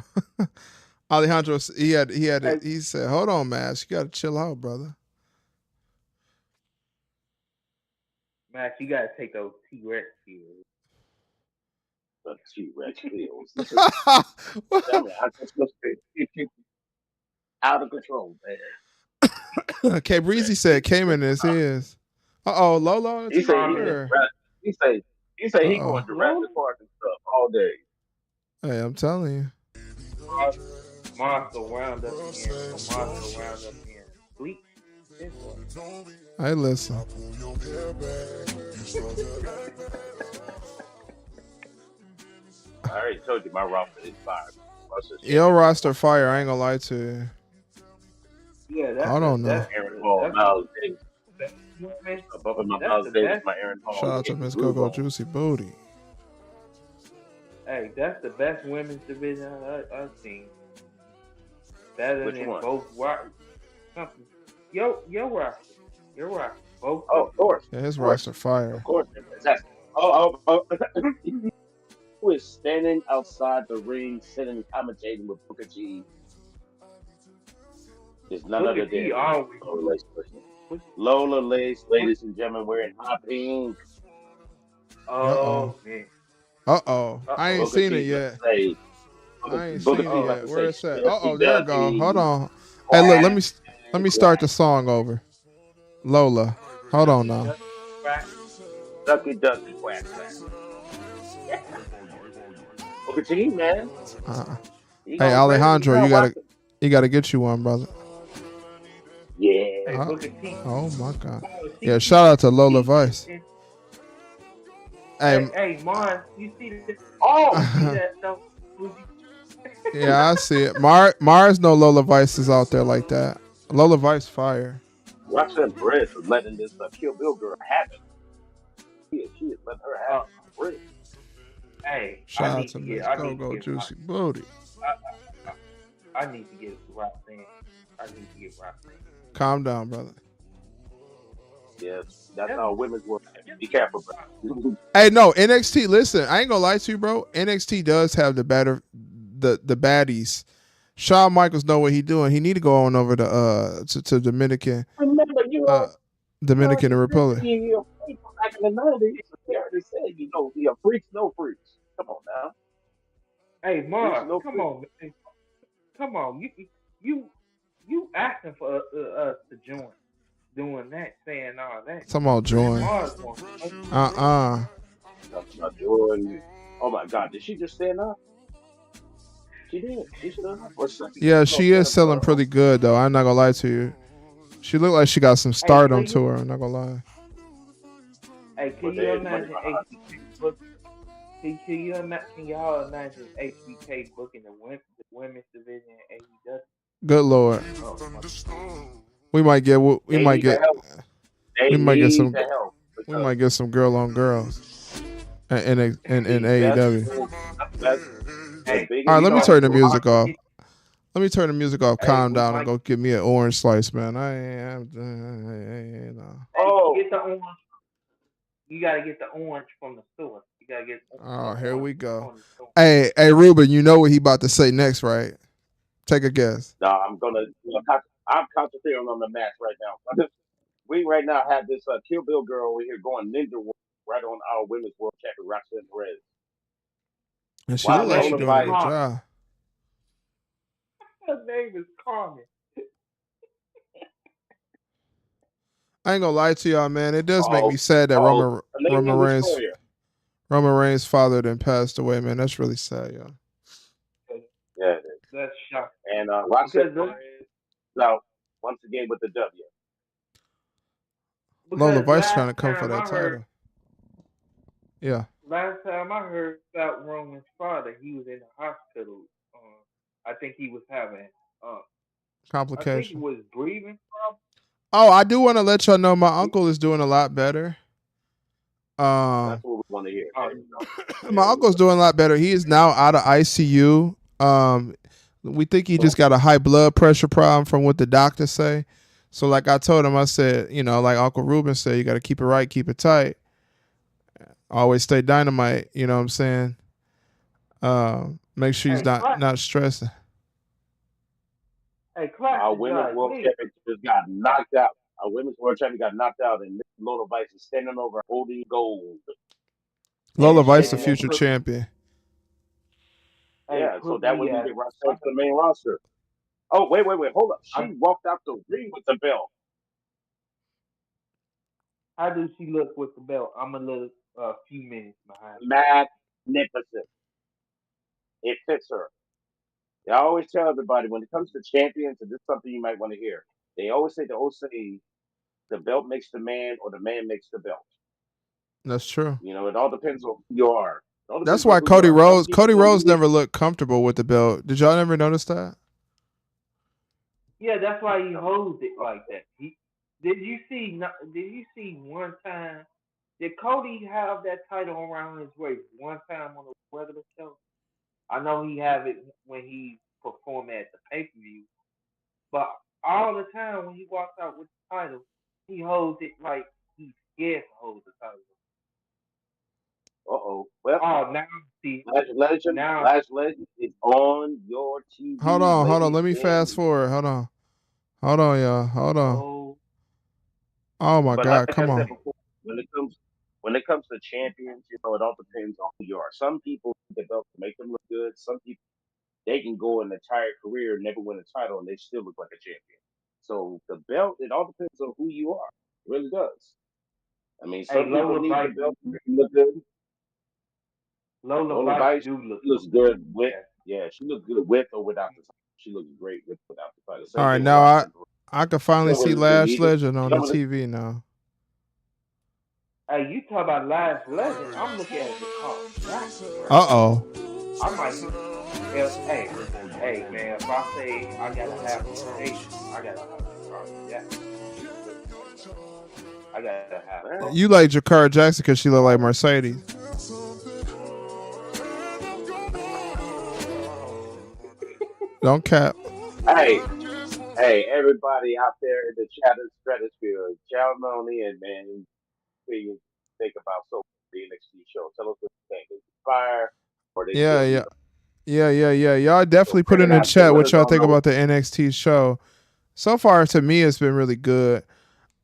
Speaker 1: Alejandro, he said, "Hold on, Max, you gotta chill out, brother."
Speaker 3: Max, you gotta take those T-Rex pills.
Speaker 6: The T-Rex pills. Tell me, I just must be out of control, man.
Speaker 1: K Breezy said Cayman is his. Uh-oh, Lolo.
Speaker 6: He said he going Jurassic Park and stuff all day.
Speaker 1: Hey, I'm telling you.
Speaker 3: Monster wound up in sleep.
Speaker 1: Hey, listen.
Speaker 6: I already told you my roster is fire.
Speaker 1: Your roster fire, I ain't gonna lie to you.
Speaker 3: Yeah, that's
Speaker 1: I don't know.
Speaker 6: Aaron Paul, Miles Davis. Above my Miles Davis, my Aaron Paul.
Speaker 1: Shout out to Miss Gogo Juicy Booty.
Speaker 3: Hey, that's the best women's division I've seen. better
Speaker 6: Which
Speaker 3: than
Speaker 6: one?
Speaker 3: both something. Your roster, your roster, both
Speaker 6: Oh,
Speaker 3: of
Speaker 6: of course,
Speaker 1: Yeah,
Speaker 6: of
Speaker 1: his
Speaker 6: course,
Speaker 1: roster
Speaker 6: of
Speaker 1: fire.
Speaker 6: course. That's oh. Who is standing outside the ring, sitting commentating with Booker T is none
Speaker 3: Booker
Speaker 6: other
Speaker 3: T
Speaker 6: than
Speaker 3: always.
Speaker 6: Lola Lace.
Speaker 3: Booker,
Speaker 6: Lola Lace,
Speaker 3: Booker,
Speaker 6: ladies and gentlemen, wearing hot pink.
Speaker 1: Uh oh.
Speaker 3: oh man,
Speaker 1: I ain't
Speaker 3: oh.
Speaker 6: Booker
Speaker 1: seen it
Speaker 6: T about
Speaker 1: yet.
Speaker 6: to say,
Speaker 1: I ain't
Speaker 6: Booker
Speaker 1: seen it
Speaker 6: T
Speaker 3: Oh,
Speaker 6: about to
Speaker 1: yet.
Speaker 6: say,
Speaker 1: Where it's at?
Speaker 6: Stucky
Speaker 1: There it go. Hold
Speaker 6: Ducky,
Speaker 1: on. Hey, look.
Speaker 6: quack,
Speaker 1: Let me start
Speaker 6: quack,
Speaker 1: the song over. Lola. Hold on
Speaker 3: Ducky,
Speaker 1: now.
Speaker 3: Ducky, quack.
Speaker 6: Ducky Ducky, quack, quack. Booker T, man,
Speaker 1: Uh,
Speaker 6: he
Speaker 1: hey,
Speaker 6: gonna raise the
Speaker 1: Alejandro,
Speaker 6: crowd. Watch him.
Speaker 1: you gotta get you one, brother.
Speaker 3: Hey,
Speaker 6: Yeah.
Speaker 1: Uh,
Speaker 3: Booker T.
Speaker 1: oh my God.
Speaker 3: Oh,
Speaker 1: Yeah, shout out to Lola Vice. Hey,
Speaker 3: Hey, Mars, you see that? Oh, you see that? No, Fuji.
Speaker 1: yeah, I see it. Mars, no Lola Vice is out there like that. Lola Vice fire.
Speaker 6: Roxanne Perez is letting this Kill Bill girl have it. She is letting her have
Speaker 3: Uh,
Speaker 6: it. Really.
Speaker 3: hey,
Speaker 1: Shout out to Miss
Speaker 3: I
Speaker 1: Go
Speaker 3: need to
Speaker 1: Go
Speaker 3: get
Speaker 1: Juicy Booty.
Speaker 3: I need to get Roxanne. I need to get Roxanne.
Speaker 1: Calm down, brother.
Speaker 6: Yes, that's
Speaker 3: Just,
Speaker 6: how women's work.
Speaker 3: just
Speaker 6: Be careful,
Speaker 3: Roxanne.
Speaker 6: bro.
Speaker 1: Hey, no, NXT. Listen, I ain't gonna lie to you, bro. NXT does have the baddies. Shawn Michaels know what he doing. He need to go on over to Dominican
Speaker 6: Remember,
Speaker 1: uh
Speaker 6: you
Speaker 1: Dominican
Speaker 6: already said
Speaker 1: Republic.
Speaker 6: you're back in the 90s. You already said, you're freaks, no freaks. Come on now.
Speaker 3: Hey,
Speaker 6: Freaks,
Speaker 3: Mars,
Speaker 6: no
Speaker 3: come
Speaker 6: freaks.
Speaker 3: on, man. Come on. You, you asking for us to join, doing that, saying all that.
Speaker 1: Some all join.
Speaker 3: Mars wants.
Speaker 6: Talking about Jordan. Oh my God, did she just stand up? She did. She stood up for a second.
Speaker 1: Yeah,
Speaker 6: She gonna
Speaker 1: she
Speaker 6: stand
Speaker 1: is
Speaker 6: up for
Speaker 1: selling
Speaker 6: her own.
Speaker 1: pretty good though. I'm not gonna lie to you. She looked like she got some
Speaker 3: Hey,
Speaker 1: stardom to her. I'm not gonna lie.
Speaker 3: can
Speaker 6: But
Speaker 3: you
Speaker 6: there is money
Speaker 3: imagine
Speaker 6: behind it.
Speaker 3: HBK book? Can y'all imagine HBK booking the women's division in AEW?
Speaker 1: Good lord.
Speaker 3: Oh,
Speaker 1: We might get we
Speaker 6: They
Speaker 1: might
Speaker 6: need the
Speaker 1: get
Speaker 6: help. They
Speaker 1: we might get
Speaker 6: need
Speaker 1: some
Speaker 6: the help
Speaker 1: we
Speaker 6: because
Speaker 1: might get some girl on girls in
Speaker 6: the best,
Speaker 1: AEW.
Speaker 6: the best, the
Speaker 3: hey,
Speaker 1: All
Speaker 6: biggest
Speaker 1: right,
Speaker 3: we
Speaker 1: let me
Speaker 3: gonna
Speaker 1: turn the
Speaker 6: stars.
Speaker 3: watch
Speaker 1: music off.
Speaker 3: it.
Speaker 1: Let me turn the music off.
Speaker 3: Hey,
Speaker 1: Calm
Speaker 3: we
Speaker 1: down and
Speaker 3: might.
Speaker 1: go get me an orange slice, man. I ain't. No.
Speaker 3: Hey,
Speaker 6: Oh,
Speaker 3: get the orange. You gotta get the orange from the store. You gotta get
Speaker 1: Oh, here
Speaker 3: orange
Speaker 1: we go.
Speaker 3: from the store.
Speaker 1: Hey, Ruben, you know what he about to say next, right? Take a guess.
Speaker 6: no, I'm concentrating on the match right now. We right now have this Kill Bill girl over here going ninja work right on our women's world champion Roxanne Perez.
Speaker 1: And she
Speaker 3: Her
Speaker 6: While
Speaker 1: look like she
Speaker 3: name
Speaker 6: Lola
Speaker 3: is
Speaker 1: doing a good
Speaker 6: Vice,
Speaker 3: Carmen.
Speaker 1: job.
Speaker 3: Her name is Carmen.
Speaker 1: I ain't gonna lie to y'all, man. It does make me
Speaker 6: oh,
Speaker 1: sad that
Speaker 6: oh, Canadian
Speaker 1: Reigns
Speaker 6: Destroyer.
Speaker 1: Roman Reigns' father then passed away, man. That's really sad, y'all.
Speaker 6: Yeah, it is.
Speaker 3: That's shocking.
Speaker 6: And Roxanne
Speaker 3: Because
Speaker 6: Perez is out once again with the W.
Speaker 1: Lola
Speaker 3: because
Speaker 1: Vice trying to come for that
Speaker 3: heard
Speaker 1: title. Yeah.
Speaker 3: last time I heard about Roman's father, he was in the hospital. I think he was having uh I think it
Speaker 1: Complication.
Speaker 3: was breathing problems.
Speaker 1: Oh, I do want to let y'all know my uncle is doing a lot better.
Speaker 6: That's
Speaker 1: Um,
Speaker 6: what we want to hear.
Speaker 3: Oh,
Speaker 6: There you go.
Speaker 1: my
Speaker 6: There you
Speaker 1: uncle's
Speaker 6: go.
Speaker 1: doing a lot better. He is now out of ICU. We think he just
Speaker 6: Oh,
Speaker 1: got a high blood pressure problem from what the doctors say. So, like I told him, I said, like Uncle Ruben said, you got to keep it right, keep it tight. Always stay dynamite. You know what I'm saying? Make sure he's
Speaker 3: hey,
Speaker 1: not stressing.
Speaker 6: our
Speaker 3: classic
Speaker 6: women's
Speaker 3: guys,
Speaker 6: world champion just got knocked out. Our women's world champion got knocked out, and Lola Vice is standing over holding gold.
Speaker 1: Lola
Speaker 3: and
Speaker 1: Vice, the
Speaker 3: and
Speaker 1: future
Speaker 3: put
Speaker 1: champion.
Speaker 6: Yeah, so
Speaker 3: put
Speaker 6: that
Speaker 3: me
Speaker 6: way we
Speaker 3: as
Speaker 6: get Roxanne to the main roster. Oh, wait, hold up.
Speaker 3: I,
Speaker 6: She walked out the ring with the belt.
Speaker 3: how does she look with the belt? I'm a little few minutes behind.
Speaker 6: Magnificent. It fits her. I always tell everybody when it comes to champions, and this is something you might want to hear. They always say the belt makes the man or the man makes the belt.
Speaker 1: That's true.
Speaker 6: It all depends on who you are. It all
Speaker 1: That's
Speaker 6: depends on
Speaker 1: why
Speaker 6: who you are. Some people
Speaker 1: Cody
Speaker 6: don't
Speaker 1: Rhodes
Speaker 6: need.
Speaker 1: never looked comfortable with the belt. Did y'all ever notice that?
Speaker 3: Yeah, that's why he holds it like that. Did you see? Did you see one time? Did Cody have that title around his waist one time on a regular show? I know he have it when he performed at the pay per view, But all the time when he walks out with the title, he holds it like he's scared to hold the title.
Speaker 6: Uh-oh. Well,
Speaker 3: Oh, now see, now
Speaker 6: Last Legend is on your
Speaker 1: Hold
Speaker 6: TV,
Speaker 1: on, hold on.
Speaker 6: ladies
Speaker 1: Let me fast
Speaker 6: and
Speaker 1: forward. Hold on, y'all. Hold on.
Speaker 3: oh,
Speaker 1: Oh my
Speaker 6: but like
Speaker 1: God,
Speaker 6: I
Speaker 1: come
Speaker 6: said
Speaker 1: on.
Speaker 6: before, when it comes to champions, it all depends on who you are. Some people the belt to make them look good. Some people they can go an entire career and never win a title and they still look like a champion. So the belt, it all depends on who you are. It really does. I mean,
Speaker 3: hey,
Speaker 6: some people need the belt to make them look good.
Speaker 3: Lola
Speaker 6: Lola
Speaker 3: Vice
Speaker 6: Vice
Speaker 3: do look
Speaker 6: looks
Speaker 3: good.
Speaker 6: good with,
Speaker 3: Yeah.
Speaker 6: yeah, she looks good with or without the title. She looks great with without the title.
Speaker 1: All
Speaker 6: Same
Speaker 1: right,
Speaker 6: thing with
Speaker 1: now
Speaker 6: Roxanne Perez.
Speaker 1: I can
Speaker 6: She
Speaker 1: finally
Speaker 6: don't
Speaker 1: see
Speaker 6: really good
Speaker 1: Lash
Speaker 6: either.
Speaker 1: Legend
Speaker 6: She
Speaker 1: on the
Speaker 6: don't really,
Speaker 1: TV now.
Speaker 3: Hey, you talk about Last Legend. I'm looking at Jakar Jackson right
Speaker 1: Uh
Speaker 3: now.
Speaker 1: oh.
Speaker 3: I might be. Hey, hey, man. If I say I gotta have a face, I gotta have Jakar Jackson. I gotta have both.
Speaker 6: well,
Speaker 1: You like Jakara Jackson because she look like Mercedes. Don't cap.
Speaker 6: hey, hey, everybody out there in the chatter stratosphere, shout on in, man. What do you think about the NXT show? Tell us what you think. Is it fire or they
Speaker 1: Yeah,
Speaker 6: still need
Speaker 1: yeah.
Speaker 6: to
Speaker 1: Yeah. Y'all definitely put
Speaker 6: bring
Speaker 1: in
Speaker 6: it
Speaker 1: the
Speaker 6: out there?
Speaker 1: chat
Speaker 6: Let
Speaker 1: what
Speaker 6: us
Speaker 1: y'all
Speaker 6: all
Speaker 1: think
Speaker 6: know.
Speaker 1: about the NXT show. So far, to me, it's been really good.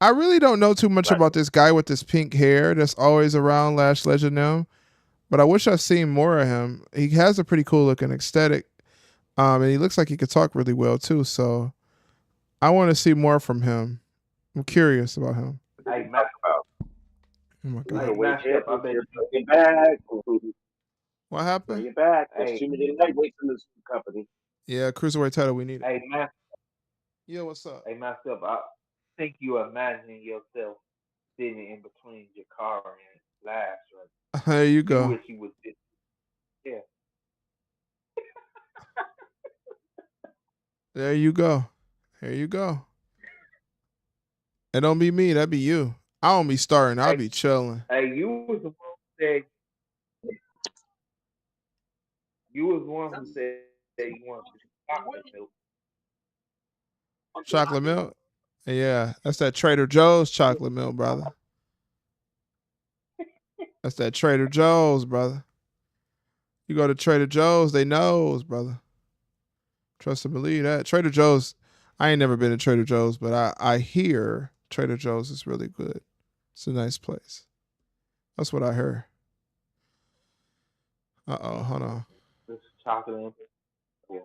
Speaker 1: I really don't know too much
Speaker 6: Right.
Speaker 1: about this guy with this pink hair that's always around Lash Legend now, but I wish I'd seen more of him. He has a pretty cool looking aesthetic, and he looks like he could talk really well too. So I want to see more from him. I'm curious about him.
Speaker 6: What did
Speaker 3: Hey,
Speaker 6: we talk about?
Speaker 1: Oh my God.
Speaker 6: Cruiserweight
Speaker 3: Master, I bet
Speaker 6: championship,
Speaker 3: you.
Speaker 6: bring it back.
Speaker 1: What
Speaker 6: Bring
Speaker 1: happened?
Speaker 6: it back. There's
Speaker 3: Hey,
Speaker 6: too many lightweights in this company.
Speaker 1: Yeah, cruiserweight title. We need it.
Speaker 3: hey, Master,
Speaker 1: Yeah, what's up?
Speaker 3: hey, Master. I think you imagine yourself sitting in between Jakar and Lash. Right?
Speaker 1: There you
Speaker 3: You
Speaker 1: go.
Speaker 3: wish you was sitting. Yeah.
Speaker 1: There you go. There you go. It don't be me. That be you. I don't be starting. I'll
Speaker 3: Hey,
Speaker 1: be chilling.
Speaker 3: hey, you was the one who said you was the one who said you wanted to do chocolate milk.
Speaker 1: Chocolate milk. Yeah, that's that Trader Joe's chocolate milk, brother. That's that Trader Joe's, brother. You go to Trader Joe's, they knows, brother. Trust and believe that. Trader Joe's, I ain't never been to Trader Joe's, but I hear Trader Joe's is really good. It's a nice place. That's what I heard. Hold on.
Speaker 3: This chocolate. Yeah.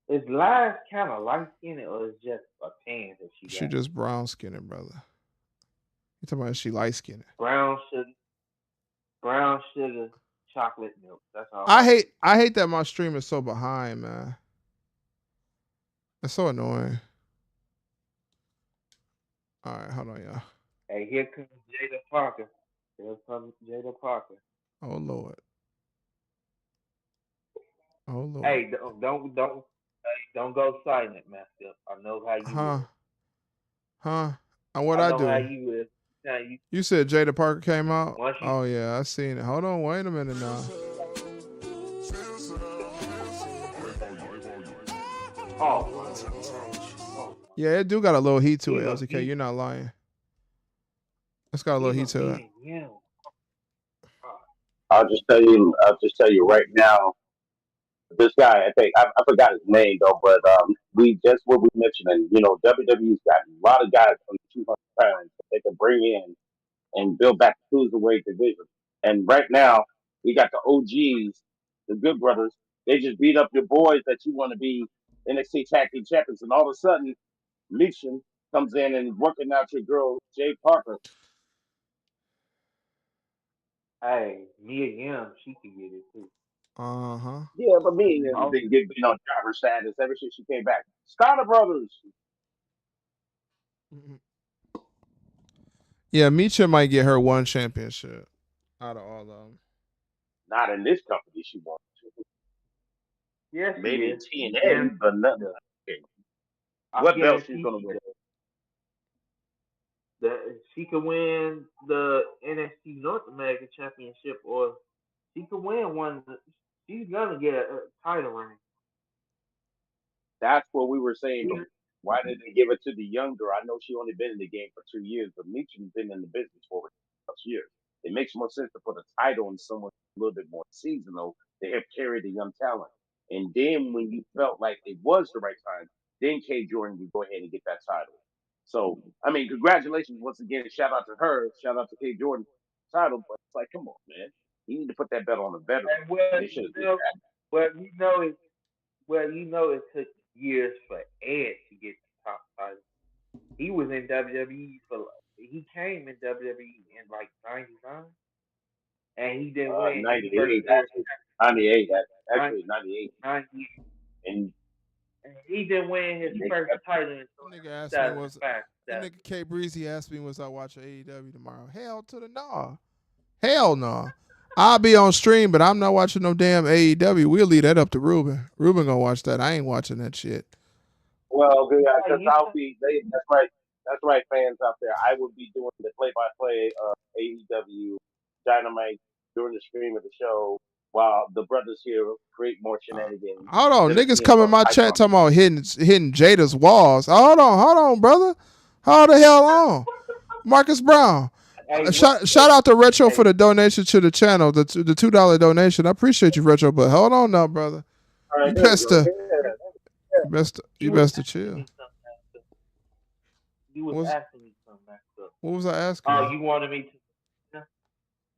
Speaker 3: Is Lash kind of light skinned or is just a tan that she
Speaker 1: She
Speaker 3: got?
Speaker 1: just brown skinned, brother. You talking about she light skinned?
Speaker 3: Brown sugar, brown sugar, chocolate milk. That's all I need.
Speaker 1: I hate that my stream is so behind, man. It's so annoying. All right, hold on, y'all.
Speaker 3: Hey, here comes Jada Parker. Here comes Jada Parker.
Speaker 1: Oh Lord. Oh Lord.
Speaker 3: Hey, don't go silent, Master. I know how you
Speaker 1: Huh?
Speaker 3: is.
Speaker 1: Huh? And what
Speaker 3: I
Speaker 1: I
Speaker 3: know how
Speaker 1: do?
Speaker 3: you is. Now you
Speaker 1: You said Jada Parker came out?
Speaker 3: once you
Speaker 1: Oh yeah, I seen it. Hold on, wait a minute now.
Speaker 3: oh my oh
Speaker 1: Yeah, it do got a little heat to it,
Speaker 3: even
Speaker 1: LZK.
Speaker 3: beat
Speaker 1: You're not lying. It's got a little heat
Speaker 3: even
Speaker 1: to it.
Speaker 3: beating him. Oh,
Speaker 6: I'll just tell you right now. This guy, I think I forgot his name though, but we just what we mentioned, and WWE's got a lot of guys from the 200 pounds that they can bring in and build back the cruiserweight division. And right now, we got the OGs, the Good Brothers. They just beat up your boys that you want to be NXT Tag Team Champions, and all of a sudden, Mission comes in and working out your girl Jay Parker.
Speaker 3: hey, Mia Yim, she can get it too.
Speaker 1: Uh huh.
Speaker 6: Yeah, but me and
Speaker 3: Oh,
Speaker 6: been getting on driver status ever since she came back. Starter Brothers,
Speaker 1: Yeah, Micha might get her one championship out of all of them.
Speaker 6: not in this company. She wants to.
Speaker 3: yes, she
Speaker 6: Maybe
Speaker 3: is.
Speaker 6: in
Speaker 3: I
Speaker 6: TNA,
Speaker 3: guarantee
Speaker 6: but
Speaker 3: she
Speaker 6: nothing.
Speaker 3: does.
Speaker 6: Okay.
Speaker 3: I
Speaker 6: What belt she's
Speaker 3: guarantee
Speaker 6: gonna
Speaker 3: she
Speaker 6: win?
Speaker 3: does. She could win the NXT North American Championship, or she could win one. She's gonna get a title ring.
Speaker 6: That's what we were saying. Why did they give it to the younger? I know she only been in the game for 2 years, but Meecham's been in the business for plus years. It makes more sense to put a title on someone a little bit more seasonal to help carry the young talent. And then when you felt like it was the right time, then K Jordan would go ahead and get that title. So I mean, congratulations once again. Shout out to her. Shout out to K Jordan title. But it's like, come on, man. You need to put that bet on a veteran.
Speaker 3: And well,
Speaker 6: They should have did
Speaker 3: know,
Speaker 6: that.
Speaker 3: well, it took years for Ed to get the top title. He was in WWE he came in WWE in like '99, and he didn't win his first
Speaker 6: 98,
Speaker 3: ever
Speaker 6: actually. 98,
Speaker 3: nine-
Speaker 6: actually 98.
Speaker 3: 90,
Speaker 6: And
Speaker 3: and he didn't win his
Speaker 6: they
Speaker 3: first
Speaker 6: kept,
Speaker 3: title until
Speaker 1: Nigga asked me was
Speaker 3: 2005.
Speaker 1: that nigga K Breezy asked me was I watching AEW tomorrow. Hell to the nah. Hell no. I'll be on stream, but I'm not watching no damn AEW. We'll leave that up to Ruben. Ruben gonna watch that. I ain't watching that shit.
Speaker 6: well, because I'll be, that's right, fans out there. I will be doing the play-by-play of AEW Dynamite during the stream of the show while the brothers here create more shenanigans.
Speaker 1: Hold on,
Speaker 6: Just,
Speaker 1: niggas come in my chat
Speaker 6: promise.
Speaker 1: talking about hitting Jada's walls. Hold on, brother. Hold the hell on. Marcus Brown.
Speaker 3: Hey,
Speaker 1: Shout out to Retro for the donation to the channel, the $2 donation. I appreciate you, Retro, but hold on now, brother.
Speaker 6: All right,
Speaker 1: You
Speaker 6: there we
Speaker 1: best
Speaker 6: go.
Speaker 1: to
Speaker 3: he
Speaker 1: you
Speaker 3: was
Speaker 1: best to
Speaker 3: asking
Speaker 1: chill.
Speaker 3: me something, Master. He was asking me something, Master.
Speaker 1: What was I asking?
Speaker 3: Oh, you wanted me to?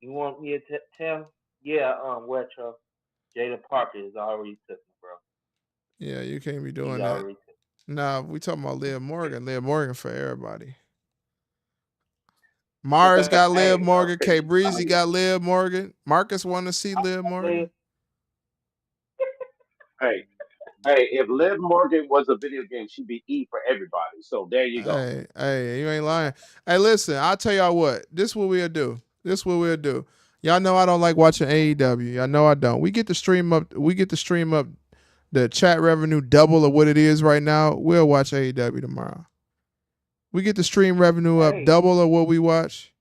Speaker 3: You want me to tell? Yeah, Retro. Jada Parker is already took me, bro.
Speaker 1: Yeah, you can't be
Speaker 3: He's
Speaker 1: doing that.
Speaker 3: already took me.
Speaker 1: Nah, we talking about Liv Morgan. Liv Morgan for everybody. Mars got Liv Morgan. K Breezy got Liv Morgan. Marcus want to see Liv Morgan.
Speaker 6: Hey, if Liv Morgan was a video game, she'd be E for everybody. So there you go.
Speaker 1: Hey, you ain't lying. Hey, listen, I'll tell y'all what. This is what we'll do. Y'all know I don't like watching AEW. Y'all know I don't. We get the stream up. The chat revenue double of what it is right now. We'll watch AEW tomorrow. We get the stream revenue up double of what we watch.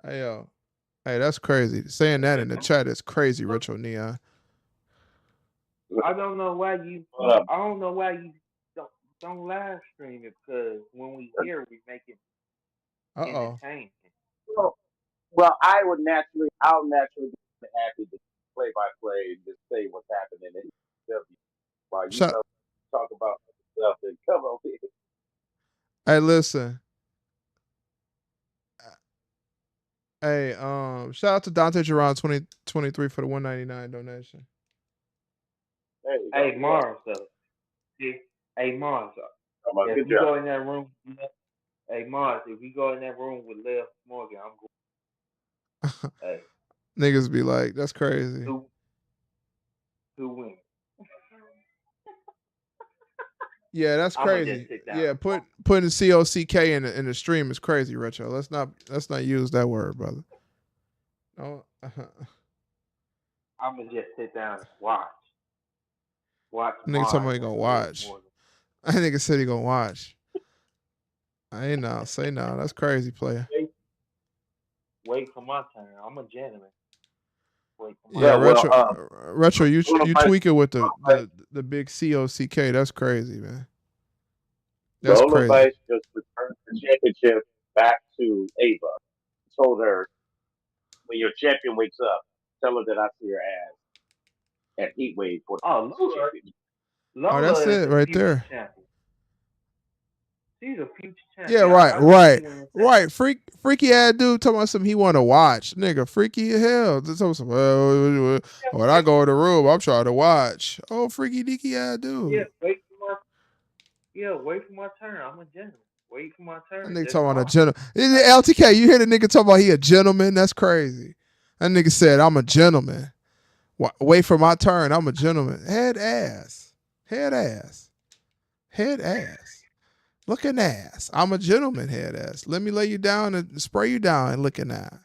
Speaker 1: Hey, yo. Hey, that's crazy. Saying that in the chat is crazy, Rich O'Neon.
Speaker 3: I don't know why you don't live stream it, because when we hear we make it entertaining.
Speaker 6: Well, I'll naturally be happy to play by play and just say what's happening in AEW while you talk about stuff and come over here.
Speaker 1: Hey, listen. Hey, shout out to Dante Geron 2023 for the $1.99 donation.
Speaker 3: Hey, Mars, though. Hey, Mars. If you go in that room, hey, Mars, if you go in that room with Liv Morgan, I'm going. Hey.
Speaker 1: Niggas be like, that's crazy.
Speaker 3: Who wins?
Speaker 1: Yeah, that's crazy. Yeah, putting COCK in the stream is crazy, Retro. Let's not use that word, brother. No.
Speaker 3: I'm gonna just sit down and watch.
Speaker 1: Nigga talking about he gonna watch. That nigga said he gonna watch. I ain't now. Say now. That's crazy, player.
Speaker 3: Wait for my turn. I'm a gentleman.
Speaker 1: Yeah, Retro, you tweak it with the big COCK. That's crazy, man. That's crazy.
Speaker 6: Vice just returned the championship back to Ava. Told her, when your champion wakes up, tell her that I see her ass at Heatwave for the championship.
Speaker 1: Oh, that's it right there.
Speaker 3: Champion. She's a future champion.
Speaker 1: Yeah, right. Freaky ass dude talking about something he want to watch. Nigga, freaky as hell. When I go in the room, I'm trying to watch. Oh, freaky deaky ass dude.
Speaker 3: Wait for my turn. I'm a gentleman. Wait for my turn.
Speaker 1: That nigga talking about a gentleman. LTK, you hear the nigga talking about he a gentleman? That's crazy. That nigga said, I'm a gentleman. Wait for my turn. I'm a gentleman. Head ass. Looking ass. I'm a gentleman, head ass. Let me lay you down and spray you down and looking ass.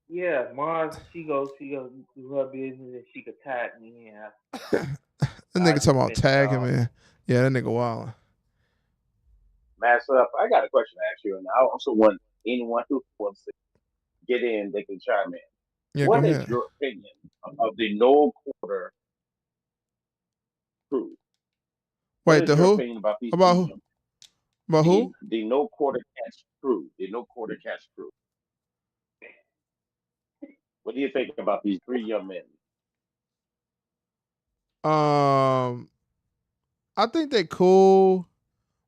Speaker 3: Yeah, Mars, she goes do her business and she could tag me in.
Speaker 1: That nigga talking about tagging me. Yeah, that nigga wild.
Speaker 6: Mass up. I got a question to ask you, and I also want anyone who wants to get in, they can chime in.
Speaker 1: Yeah,
Speaker 6: what is your opinion of the no quarter crew? What
Speaker 1: Wait,
Speaker 6: is
Speaker 1: the
Speaker 6: your
Speaker 1: who?
Speaker 6: opinion about these
Speaker 1: About
Speaker 6: three
Speaker 1: who?
Speaker 6: young
Speaker 1: About who?
Speaker 6: the no quarter catch crew? The no quarter catch crew. What do you think about these three young men?
Speaker 1: Um, I think they cool.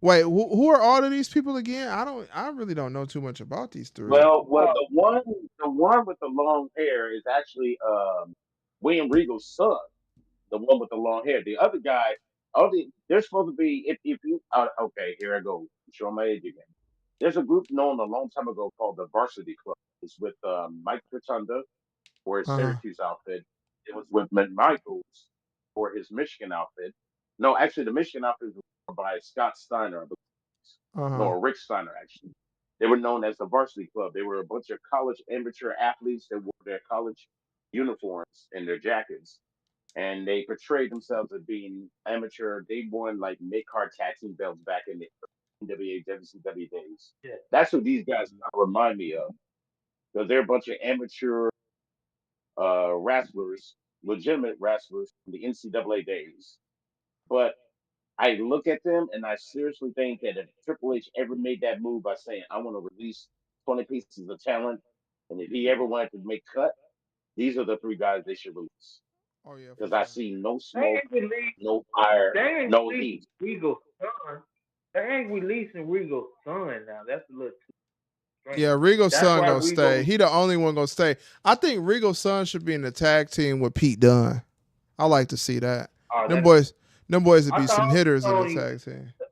Speaker 1: Wait, who are all of these people again? I really don't know too much about these three.
Speaker 6: Well, the one with the long hair is actually William Regal's son. The one with the long hair. The other guy, they're supposed to be. If you okay, here I go. Show my age again. There's a group known a long time ago called the Varsity Club. It's with Mike Rotunda for his
Speaker 1: Uh
Speaker 6: Syracuse outfit. It was with Michaels for his Michigan outfit. No, actually, the Michigan outfit was by Scott Steiner. No,
Speaker 1: huh.
Speaker 6: or Rick Steiner, actually. They were known as the Varsity Club. They were a bunch of college amateur athletes that wore their college uniforms and their jackets. And they portrayed themselves as being amateur. They won like mid card tag team belts back in the NWA, WCW days.
Speaker 3: Yeah.
Speaker 6: That's what these guys remind me of. Because they're a bunch of amateur wrestlers, legitimate wrestlers from the NCAA days. But I look at them and I seriously think that if Triple H ever made that move by saying, I want to release 20 pieces of talent, and if he ever wanted to make cut, these are the three guys they should release.
Speaker 1: Oh yeah, for
Speaker 6: Because I
Speaker 1: sure.
Speaker 6: see no
Speaker 3: They
Speaker 6: smoke,
Speaker 3: ain't releasing.
Speaker 6: no fire,
Speaker 3: They ain't
Speaker 6: no
Speaker 3: releasing
Speaker 6: heat.
Speaker 3: Regal's son. They ain't releasing Regal's son now. That's a little too
Speaker 1: Yeah,
Speaker 3: strange.
Speaker 1: Regal's
Speaker 3: That's
Speaker 1: son
Speaker 3: why
Speaker 1: gonna stay.
Speaker 3: Regal.
Speaker 1: He the only one gonna stay. I think Regal's son should be in the tag team with Pete Dunne. I like to see that.
Speaker 3: Oh,
Speaker 1: Them
Speaker 3: that.
Speaker 1: boys, them boys would
Speaker 3: I
Speaker 1: be
Speaker 3: thought
Speaker 1: some
Speaker 3: it was
Speaker 1: hitters in the
Speaker 3: only.
Speaker 1: tag team.
Speaker 3: I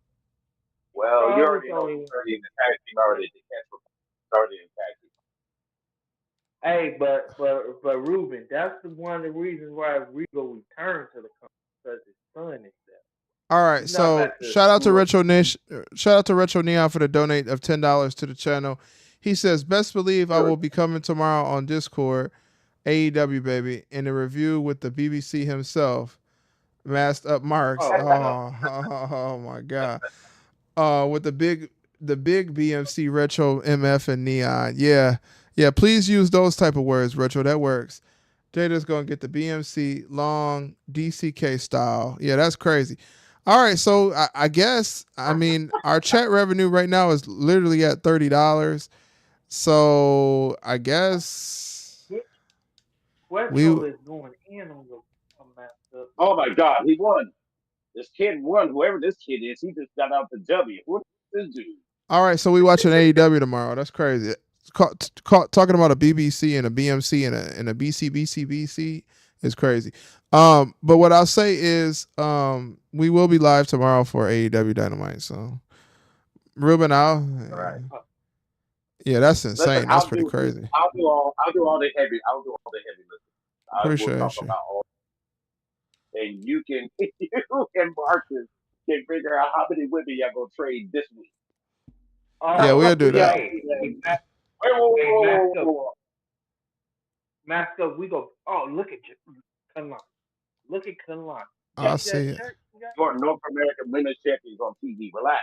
Speaker 6: Well, you
Speaker 3: thought it was
Speaker 6: already know
Speaker 3: only.
Speaker 6: he's already in the tag team already. The catch started in tag team.
Speaker 3: Hey, but Ruben, that's one of the reasons why Regal returned to the company because his son is there.
Speaker 1: All right,
Speaker 3: He's not
Speaker 1: so
Speaker 3: about to
Speaker 1: shout out to
Speaker 3: screw up.
Speaker 1: Retro Nation. Shout out to Retro Neon for the donate of $10 to the channel. He says, "Best believe I
Speaker 6: Sure.
Speaker 1: will be coming tomorrow on Discord, AEW baby, in a review with the BBC himself, masked up Marks.
Speaker 3: Oh no.
Speaker 1: Oh my god. With the big BMC Retro MF and Neon. Yeah, yeah. Please use those type of words, Retro. That works. Jada's gonna get the BMC long DCK style. Yeah, that's crazy. All right, so I guess I mean our chat revenue right now is literally at $30. So I guess we
Speaker 3: Wetzel is going in on the matchup.
Speaker 6: Oh my God, he won. This kid won. Whoever this kid is, he just got out the W. What is this dude?
Speaker 1: all right. So we watching AEW tomorrow. That's crazy. Talking about a BBC and a BMC and a BC is crazy. But what I'll say is we will be live tomorrow for AEW Dynamite. So Ruben,
Speaker 6: All right.
Speaker 1: yeah, that's
Speaker 6: Listen,
Speaker 1: insane. That's pretty crazy.
Speaker 6: I'll do all the heavy. I'll do all the heavy lifting. I will talk
Speaker 1: Appreciate you.
Speaker 6: about all, and you can you and Marcus can figure out how many women y'all gonna trade this week.
Speaker 1: Yeah,
Speaker 3: Oh,
Speaker 1: we'll do that.
Speaker 3: hey,
Speaker 6: Whoa,
Speaker 3: hey, mask up,
Speaker 6: whoa.
Speaker 3: mask up. We go. Oh, look at you, Kunlan. Look at Kunlan. You
Speaker 1: I
Speaker 3: see that
Speaker 1: see it.
Speaker 3: shirt?
Speaker 6: You're North American Women's Champions on TV. Relax.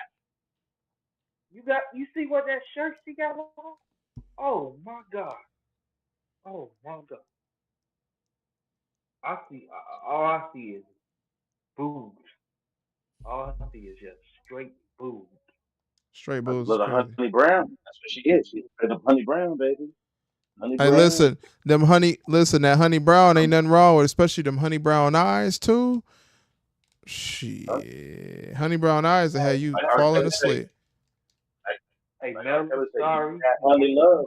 Speaker 3: You see what that shirt she got on? Oh my God. Oh my God. I see. All I see is boobs. All I see is just straight boobs.
Speaker 1: Straight
Speaker 6: That's
Speaker 1: booze is
Speaker 6: little
Speaker 1: crazy.
Speaker 6: Honey Brown. That's what she is. She's straight up Honey Brown, baby. Honey
Speaker 1: Hey,
Speaker 6: Brown.
Speaker 1: listen, that honey brown ain't nothing wrong with, especially them honey brown eyes too. Shit, honey brown eyes that had you
Speaker 6: Like R.
Speaker 1: falling
Speaker 6: Kelly say,
Speaker 1: asleep.
Speaker 3: Hey,
Speaker 6: like R.
Speaker 3: Mel,
Speaker 6: Kelly say,
Speaker 3: sorry.
Speaker 6: that honey love.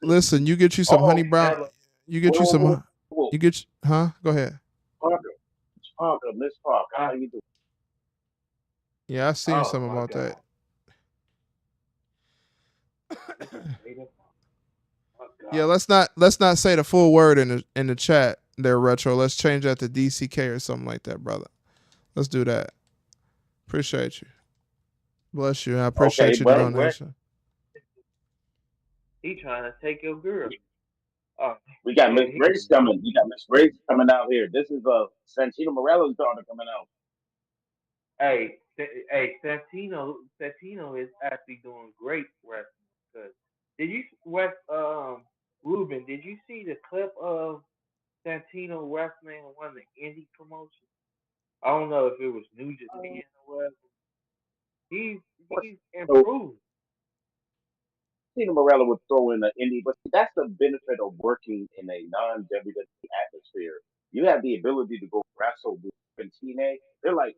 Speaker 1: Listen, you get you some honey
Speaker 6: Oh,
Speaker 1: brown.
Speaker 3: Mel,
Speaker 1: You get you
Speaker 6: whoa, whoa,
Speaker 1: some.
Speaker 6: whoa.
Speaker 1: You get huh? Go ahead.
Speaker 6: Parker, Miss Parker, how you doing?
Speaker 1: Yeah, I seen
Speaker 3: oh
Speaker 1: something
Speaker 3: my
Speaker 1: about
Speaker 3: God.
Speaker 1: that.
Speaker 3: This is straight up. Oh
Speaker 1: Yeah,
Speaker 3: God.
Speaker 1: let's not say the full word in the chat there, Retro. Let's change that to DCK or something like that, brother. Let's do that. Appreciate you. Bless you. I
Speaker 6: Okay,
Speaker 1: appreciate your
Speaker 6: well, we're,
Speaker 1: donation.
Speaker 3: He trying to take your girl. Oh,
Speaker 6: we got Miss
Speaker 3: he,
Speaker 6: Grace coming. We got Miss Grace coming out here. This is Santino Morella's daughter coming out.
Speaker 3: hey, Santino is actually doing great wrestling. Cause did you West Ruben? Did you see the clip of Santino wrestling on one of the indie promotions? I don't know if it was New Japan or whatever. He's
Speaker 6: What?
Speaker 3: he's
Speaker 6: So
Speaker 3: improved.
Speaker 6: Tina Morella would throw in the indie, but that's the benefit of working in a non WWE atmosphere. You have the ability to go wrestle with TNA. They're like,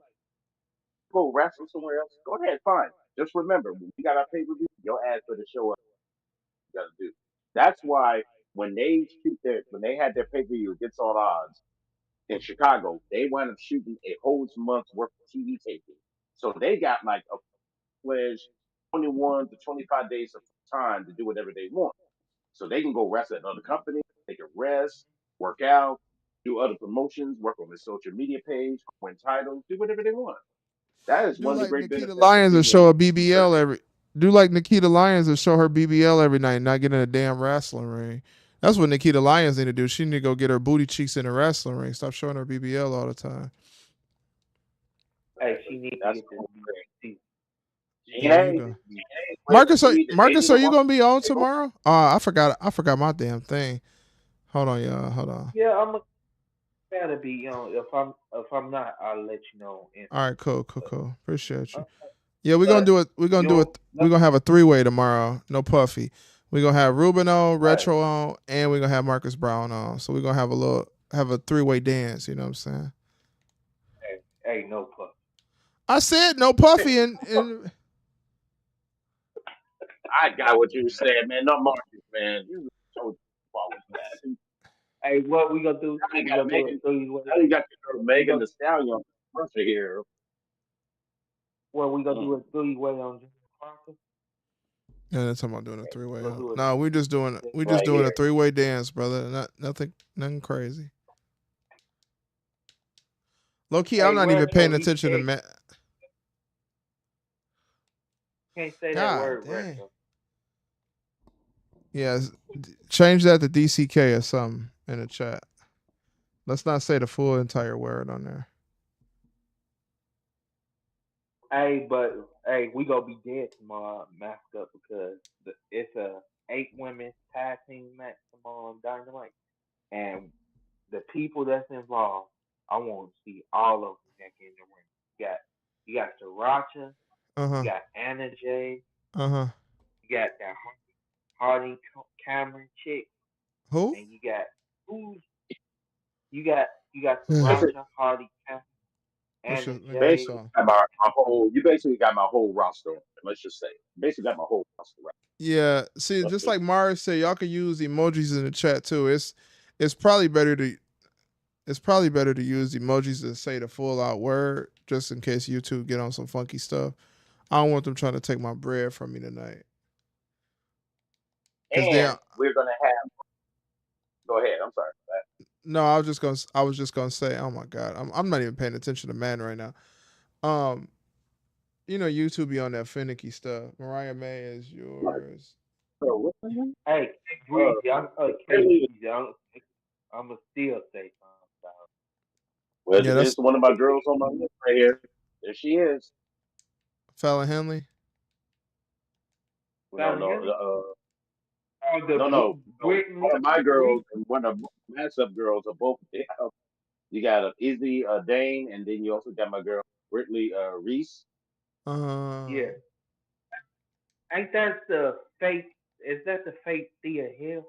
Speaker 6: go wrestle somewhere else. Go ahead, fine. Just remember, when we got our pay per view, your ass better show up. You gotta do. That's why when they had their pay per view against all odds in Chicago, they wound up shooting a whole month's worth of TV taping. So they got like a pledged 21 to 25 days of time to do whatever they want. So they can go wrestle at other companies, they can rest, work out, do other promotions, work on their social media page, win titles, do whatever they want. That is
Speaker 1: Do
Speaker 6: one of the
Speaker 1: like
Speaker 6: great
Speaker 1: Nikita
Speaker 6: benefits of
Speaker 1: Lyons and
Speaker 6: being
Speaker 1: show
Speaker 6: a
Speaker 1: a BBL every. Do like Nikita Lyons and show her BBL every night, not get in a damn wrestling ring. That's what Nikita Lyons need to do. She need to go get her booty cheeks in a wrestling ring. Stop showing her BBL all the time.
Speaker 3: Hey, she needs to
Speaker 6: that's
Speaker 3: get
Speaker 6: the
Speaker 3: this
Speaker 6: whole thing.
Speaker 1: There you
Speaker 6: TNA,
Speaker 1: go.
Speaker 6: where they
Speaker 1: Marcus,
Speaker 6: need
Speaker 1: are
Speaker 6: to
Speaker 1: you
Speaker 6: run.
Speaker 1: gonna be on tomorrow? I forgot my damn thing. Hold on, y'all. Hold on.
Speaker 3: Yeah, I'm gotta be on. If I'm not, I'll let you know.
Speaker 1: All right, cool. Appreciate you. Yeah, we're gonna
Speaker 3: But
Speaker 1: do it.
Speaker 3: you don't.
Speaker 1: We're gonna have a 3-way tomorrow. No Puffy. We're gonna have Ruben on,
Speaker 3: Right.
Speaker 1: Retro on, and we're gonna have Marcus Brown on. So we're gonna have a 3-way dance. You know what I'm saying?
Speaker 3: Hey, no puff.
Speaker 1: I said no Puffy and
Speaker 6: I got what you said, man. No Marcus, man. You so far with that.
Speaker 3: Hey, what we gonna do?
Speaker 6: Now you
Speaker 3: We
Speaker 6: got
Speaker 3: gonna do a
Speaker 6: Megan.
Speaker 3: three-way.
Speaker 6: Now you got your girl
Speaker 3: We
Speaker 6: Megan
Speaker 3: gonna
Speaker 6: the Stallion Russia here.
Speaker 3: we gonna
Speaker 6: Mm.
Speaker 3: do a three-way on Junior Parker.
Speaker 1: yeah, that's talking about doing a
Speaker 3: We
Speaker 1: 3-way.
Speaker 3: gonna do
Speaker 1: No,
Speaker 3: it
Speaker 1: we just
Speaker 6: Right
Speaker 1: doing a
Speaker 6: here.
Speaker 1: 3-way dance, brother. Nothing crazy. Low key, I'm
Speaker 3: Hey,
Speaker 1: not even
Speaker 3: retro.
Speaker 1: paying
Speaker 3: You
Speaker 1: attention to
Speaker 3: can't say that
Speaker 1: God
Speaker 3: word,
Speaker 1: damn.
Speaker 3: retro.
Speaker 1: Yeah, change that to DCK or something in the chat. Let's not say the full entire word on there.
Speaker 3: Hey, but hey, we gonna be dead tomorrow, masked up because it's a 8 women tag team match tomorrow on Dynamite, and the people that's involved, I want to see all of them back in the ring. You got Sriracha,
Speaker 1: Uh
Speaker 3: you
Speaker 1: huh.
Speaker 3: got Anna Jay,
Speaker 1: Uh huh.
Speaker 3: you got that Hardy Cameron chick,
Speaker 1: Who?
Speaker 3: and you got who's you got
Speaker 6: Basically,
Speaker 3: Sriracha, Hardy Cameron,
Speaker 1: What's
Speaker 3: Anna
Speaker 1: your name of the
Speaker 3: Jay.
Speaker 1: song?
Speaker 6: got my whole. You basically got my whole roster. Let's just say, basically got my whole roster. Right.
Speaker 1: Yeah. See,
Speaker 6: Let's
Speaker 1: just
Speaker 6: just
Speaker 1: like Mars said, y'all can use emojis in the chat too. It's probably better to use emojis to say the full out word, just in case YouTube get on some funky stuff. I don't want them trying to take my bread from me tonight. Cause they
Speaker 6: and we're gonna have. Go ahead. I'm sorry.
Speaker 1: no, I was just gonna say, oh my god, I'm not even paying attention to man right now. Um, YouTube be on that finicky stuff. Mariah May is yours.
Speaker 6: So what's the name?
Speaker 3: Hey,
Speaker 6: Uh,
Speaker 3: Breezy, I'm
Speaker 6: really,
Speaker 3: Breezy, I'm gonna still say something about
Speaker 6: well,
Speaker 1: Yeah,
Speaker 6: it's
Speaker 1: that's
Speaker 6: one of my girls on my list right here. There she is.
Speaker 1: Fallon Henley.
Speaker 6: No,
Speaker 3: Fallon
Speaker 6: no,
Speaker 3: Henry.
Speaker 6: no, no, no.
Speaker 3: Brittany
Speaker 6: One of my
Speaker 3: Reed.
Speaker 6: girls and one of my matchup girls are both. You got Izzy Dane, and then you also got my girl Brittany Reese.
Speaker 1: Uh,
Speaker 3: Yeah, ain't that the fake? Is that the fake Thea Hill?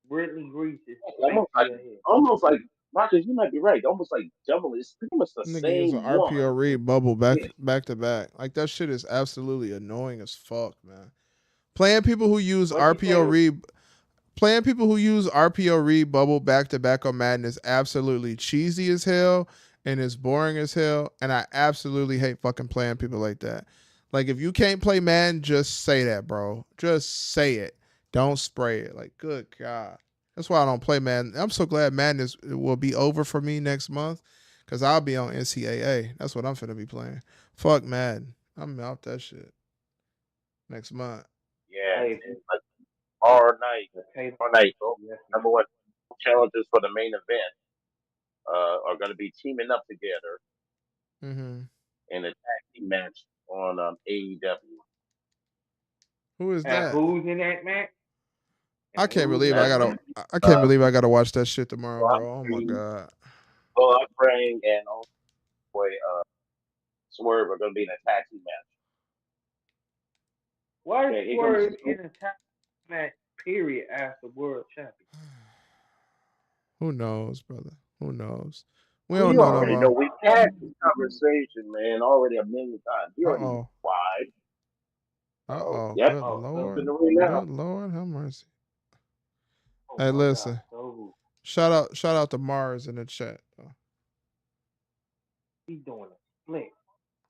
Speaker 3: Brittany Reese is fake
Speaker 6: Almost like,
Speaker 3: Thea Hill.
Speaker 6: almost like Marcus. You might be right. Almost like double. It's pretty much the
Speaker 1: nigga use an
Speaker 6: same
Speaker 1: RPO
Speaker 6: woman.
Speaker 1: read bubble
Speaker 6: Yeah.
Speaker 1: back to back. Like that shit is absolutely annoying as fuck, man. Playing people who use
Speaker 3: What you say?
Speaker 1: RPO read Playing people who use RPO read bubble back to back on Madden is absolutely cheesy as hell and is boring as hell. And I absolutely hate fucking playing people like that. Like if you can't play Madden, just say that, bro. Just say it. Don't spray it. Like, good God. That's why I don't play Madden. I'm so glad Madden will be over for me next month because I'll be on NCAA. That's what I'm finna be playing. Fuck Madden. I'm out that shit next month.
Speaker 6: Yeah,
Speaker 3: Hey,
Speaker 6: and like all night,
Speaker 3: Taylor.
Speaker 6: all night. So
Speaker 3: Yes,
Speaker 6: number one challenges for the main event are going to be teaming up together
Speaker 1: Mm-hmm.
Speaker 6: in a tag team match on AEW.
Speaker 1: Who is
Speaker 3: and
Speaker 1: that?
Speaker 3: who's in that match?
Speaker 1: I
Speaker 3: And
Speaker 1: can't
Speaker 3: who's in
Speaker 1: believe
Speaker 6: That's
Speaker 3: that
Speaker 6: going
Speaker 3: match?
Speaker 6: to be
Speaker 1: I can't
Speaker 6: uh,
Speaker 1: believe I gotta watch that shit tomorrow, bro. Oh my
Speaker 6: Bob
Speaker 1: god.
Speaker 6: Praying and boy Swerve are going to be in a tag team match.
Speaker 3: Why
Speaker 6: Yeah,
Speaker 3: is
Speaker 6: here comes.
Speaker 3: Swerve in a tag match? Period. After world champion.
Speaker 1: Who knows, brother? Who knows? We
Speaker 6: We
Speaker 1: don't know no
Speaker 6: already know.
Speaker 1: more.
Speaker 6: We've had this conversation, man, already a million times. You already know
Speaker 1: Uh-oh.
Speaker 6: why. Oh,
Speaker 1: Uh-oh.
Speaker 6: yep.
Speaker 1: Good
Speaker 3: Oh,
Speaker 1: Lord.
Speaker 3: so,
Speaker 6: In the ring now.
Speaker 1: Good Lord. Have mercy.
Speaker 3: oh
Speaker 1: Hey,
Speaker 3: my
Speaker 1: listen.
Speaker 3: God. So
Speaker 1: Shout out to Mars in the chat.
Speaker 3: he's doing a split.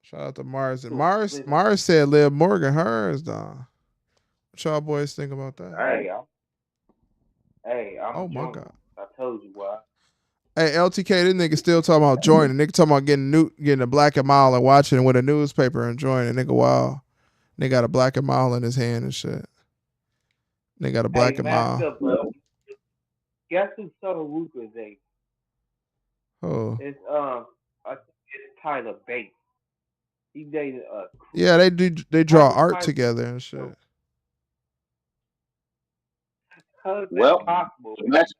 Speaker 1: Shout out to Mars. And
Speaker 3: Do a split.
Speaker 1: Mars said Liv Morgan hers, dog. What y'all boys think about that?
Speaker 3: I'm
Speaker 1: Oh my
Speaker 3: joining.
Speaker 1: God.
Speaker 3: I told you why.
Speaker 1: Hey, LTK, this nigga still talking about joining. Nigga talking about getting a black and mile and watching it with a newspaper and joining. Nigga, wow. Nigga got a black and mile in his hand and shit. Nigga got a black and
Speaker 3: Mask
Speaker 1: mile.
Speaker 3: up, bro. Guess who Soto Ruka is dating?
Speaker 1: Oh.
Speaker 3: It's I think it's Tyler Bates. He dated
Speaker 1: Yeah, they draw art together and shit.
Speaker 3: How is that
Speaker 6: Well,
Speaker 3: possible?
Speaker 6: match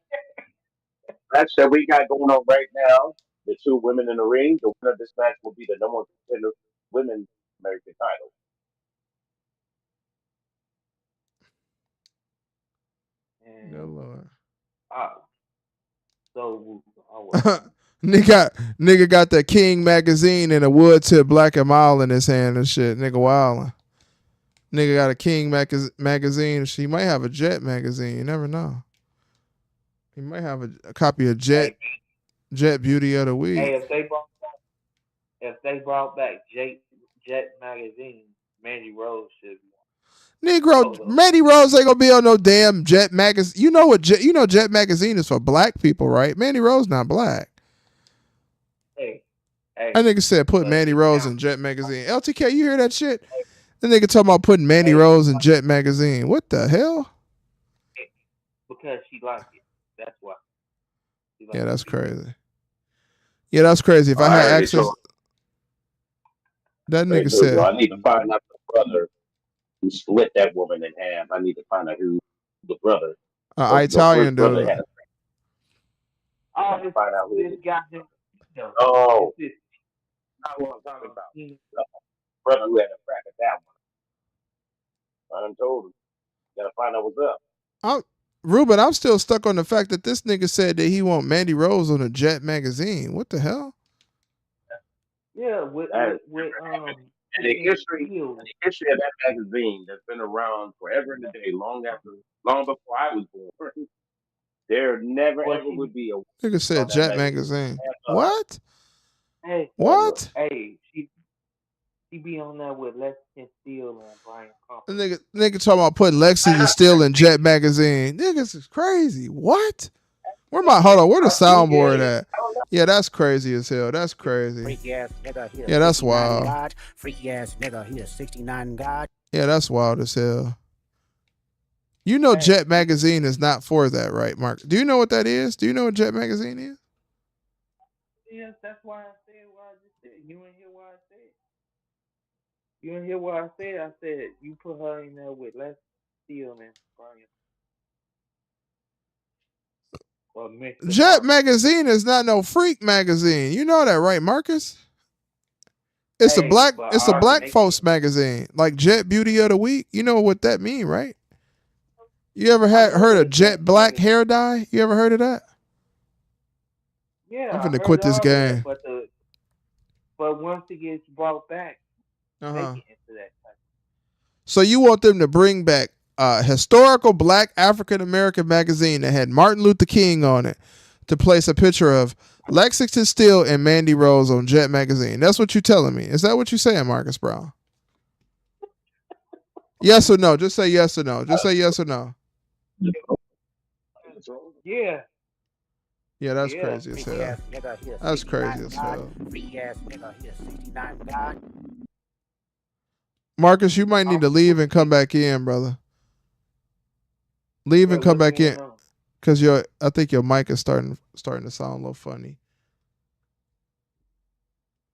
Speaker 6: that we got going on right now. The two women in the ring. The winner of this match will be the number one contender women's American title.
Speaker 3: And
Speaker 1: Good Lord.
Speaker 3: so
Speaker 1: nigga got that King magazine and a wood tip black and mile in his hand and shit. Nigga wildin'. Nigga got a King magazine. She might have a Jet magazine. You never know. He might have a copy of Jet Beauty of the Week.
Speaker 3: Hey, if they brought back Jet magazine, Mandy Rose should be.
Speaker 1: Negro, Mandy Rose ain't gonna be on no damn Jet magazine. You know what? Jet magazine is for black people, right? Mandy Rose not black.
Speaker 3: Hey,
Speaker 1: That nigga said put Mandy Rose in Jet magazine. LTK, you hear that shit? The nigga talking about putting Mandy Rose in Jet magazine. What the hell?
Speaker 3: Because she liked it. That's why.
Speaker 1: Yeah, that's crazy. Yeah, that's crazy. If I had access, that nigga said,
Speaker 6: I need to find out the brother who split that woman in half. I need to find out who the brother.
Speaker 1: Italian dude.
Speaker 3: Oh, find out who this guy.
Speaker 6: Oh, not what I'm talking about. The brother who had a crack at that one. I done told him. Gotta find out what's up.
Speaker 1: Ruben, I'm still stuck on the fact that this nigga said that he want Mandy Rose on a Jet magazine. What the hell?
Speaker 3: Yeah, with
Speaker 6: the history of that magazine that's been around forever and a day, long before I was born. There never ever would be a
Speaker 1: nigga said Jet magazine. What?
Speaker 3: Hey,
Speaker 1: what?
Speaker 3: Hey, she be on there with Lexington Steele and Brian Compton.
Speaker 1: Nigga talking about putting Lexington Steele in Jet magazine. Niggas is crazy. What? Hold on, where the soundboard at? Yeah, that's crazy as hell. That's crazy.
Speaker 2: Freaky ass nigga, he
Speaker 1: yeah, that's wild.
Speaker 2: God. Freaky ass nigga, he a 69 God.
Speaker 1: Yeah, that's wild as hell. You know Jet magazine is not for that, right, Mark? Do you know what that is? Do you know what Jet magazine is?
Speaker 3: Yes, that's why I said what I just said. You didn't hear what I said. You didn't hear what I said. I said you put her in there with Lexington Steele and Brian.
Speaker 1: Jet magazine is not no freak magazine. You know that, right, Marcus? It's a black folks magazine, like Jet Beauty of the Week. You know what that mean, right? You ever heard of Jet Black hair dye? You ever heard of that?
Speaker 3: Yeah,
Speaker 1: I'm finna quit this game.
Speaker 3: But once it gets brought back, make it into that type.
Speaker 1: So you want them to bring back a historical black African American magazine that had Martin Luther King on it to place a picture of Lexington Steele and Mandy Rose on Jet magazine. That's what you're telling me. Is that what you're saying, Marcus Brown? Yes or no? Just say yes or no. Just say yes or no.
Speaker 3: Yeah.
Speaker 1: Yeah, that's crazy as hell. That's crazy as hell. Marcus, you might need to leave and come back in, brother. Leave and come back in, cause I think your mic is starting to sound a little funny.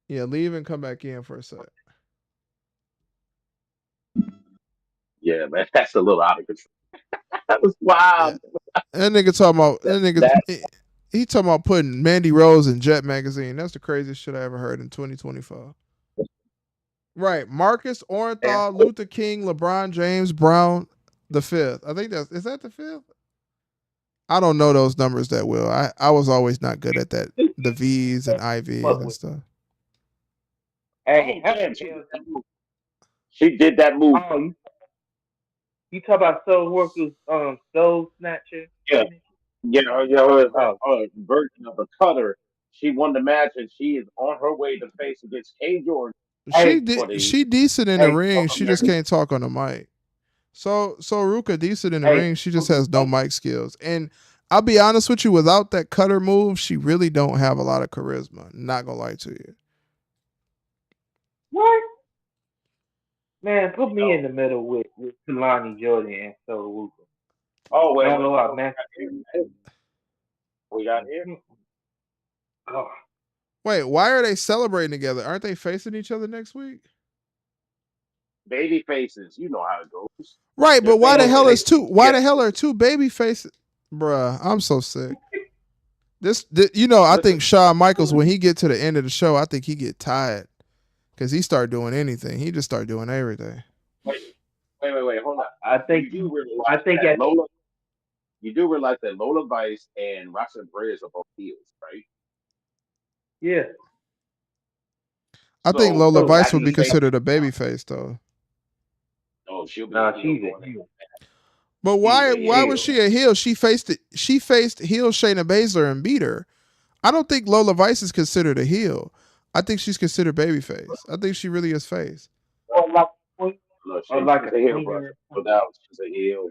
Speaker 1: Yeah, leave and come back in for a sec.
Speaker 6: Yeah, man, that's a little out of control. That was wild.
Speaker 1: That nigga talking about that nigga. He talking about putting Mandy Rose in Jet magazine. That's the craziest shit I ever heard in 2024. Right, Marcus
Speaker 3: And
Speaker 1: Orenthal, Luther King, LeBron James, Brown, the fifth. I think that's is that the fifth? I don't know those numbers that well. I was always not good at that. The V's and IVs
Speaker 3: fuck
Speaker 1: and
Speaker 3: with.
Speaker 1: stuff.
Speaker 3: Hey,
Speaker 6: Oh
Speaker 3: how
Speaker 6: damn,
Speaker 3: the hell?
Speaker 6: she did that move.
Speaker 3: Oh, you talk about soul workers, soul snatcher,
Speaker 6: Yeah,
Speaker 3: finish?
Speaker 6: yeah,
Speaker 3: Oh,
Speaker 6: her version of a cutter. She won the match, and she is on her way to face against Kay Jordan
Speaker 3: hey,
Speaker 6: for the
Speaker 1: She decent in the
Speaker 3: hey,
Speaker 1: ring.
Speaker 6: North
Speaker 1: She just
Speaker 6: American.
Speaker 1: can't talk on the mic. So Ruka decent in the
Speaker 3: hey,
Speaker 1: ring. She just has no mic skills. And I'll be honest with you, without that cutter move, she really don't have a lot of charisma. Not gonna lie to you.
Speaker 3: what? Man, put
Speaker 6: You
Speaker 3: me in
Speaker 6: know.
Speaker 3: the middle with Kalani Jordan and Soul Wooker.
Speaker 6: Oh wait,
Speaker 3: Y'all
Speaker 6: wait,
Speaker 3: know
Speaker 6: hold
Speaker 3: I
Speaker 6: on.
Speaker 3: messed
Speaker 6: We got here.
Speaker 3: God.
Speaker 1: Wait, why are they celebrating together? Aren't they facing each other next week?
Speaker 6: Baby faces. You know how it goes.
Speaker 1: Right,
Speaker 6: They're
Speaker 1: but why the
Speaker 6: facing
Speaker 1: hell
Speaker 6: they
Speaker 1: is two? Why
Speaker 6: yeah.
Speaker 1: the hell are two baby faces? Bruh, I'm so sick. I
Speaker 6: Listen,
Speaker 1: think Shawn Michaels when he get to the end of the show, I think he get tired because he start doing anything. He just start doing everything.
Speaker 6: wait, hold on.
Speaker 3: I think
Speaker 6: You do
Speaker 3: I
Speaker 6: realize
Speaker 3: think
Speaker 6: that
Speaker 3: at
Speaker 6: Lola you do realize that Lola Vice and Roxanne Perez are both heels, right?
Speaker 3: yeah.
Speaker 1: I think
Speaker 6: So
Speaker 1: Lola
Speaker 3: Oh,
Speaker 1: Vice
Speaker 6: that's
Speaker 1: would
Speaker 6: the
Speaker 1: be
Speaker 6: same.
Speaker 1: considered a baby face though.
Speaker 6: Oh, she'll be a
Speaker 3: nah,
Speaker 6: heel
Speaker 3: she's a
Speaker 6: going in.
Speaker 3: heel.
Speaker 1: But
Speaker 3: She's a
Speaker 1: why
Speaker 3: heel.
Speaker 1: was she a heel? She faced heel Shayna Baszler and beat her. I don't think Lola Vice is considered a heel. I think she's considered babyface. I think she really is face.
Speaker 3: Or like,
Speaker 6: Look,
Speaker 3: or like
Speaker 6: she's
Speaker 3: a
Speaker 6: a heel, brother.
Speaker 3: tweener.
Speaker 6: No doubt, she's a heel.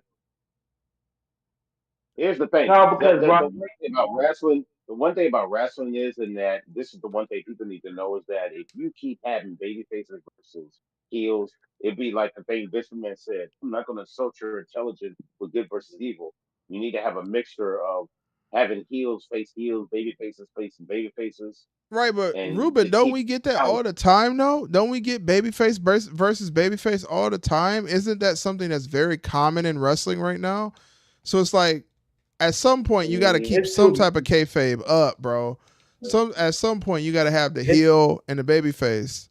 Speaker 6: Here's the thing.
Speaker 3: No,
Speaker 6: The,
Speaker 3: because
Speaker 6: the
Speaker 3: Rock.
Speaker 6: the one thing about wrestling, the one thing about wrestling is, and that this is the one thing people need to know is that if you keep having baby faces versus heels, it'd be like the thing Vince McMahon said. I'm not going to insult your intelligence with good versus evil. You need to have a mixture of having heels face heels, baby faces facing baby faces,
Speaker 1: Right, but
Speaker 6: and
Speaker 1: Ruben,
Speaker 6: to
Speaker 1: don't
Speaker 6: keep
Speaker 1: we get that
Speaker 6: balance.
Speaker 1: all the time though? Don't we get babyface versus babyface all the time? Isn't that something that's very common in wrestling right now? So it's like at some point you got to keep
Speaker 3: It's
Speaker 1: some
Speaker 3: too.
Speaker 1: type of kayfabe up, bro. At some point you got to have the
Speaker 3: It's
Speaker 1: heel and the babyface.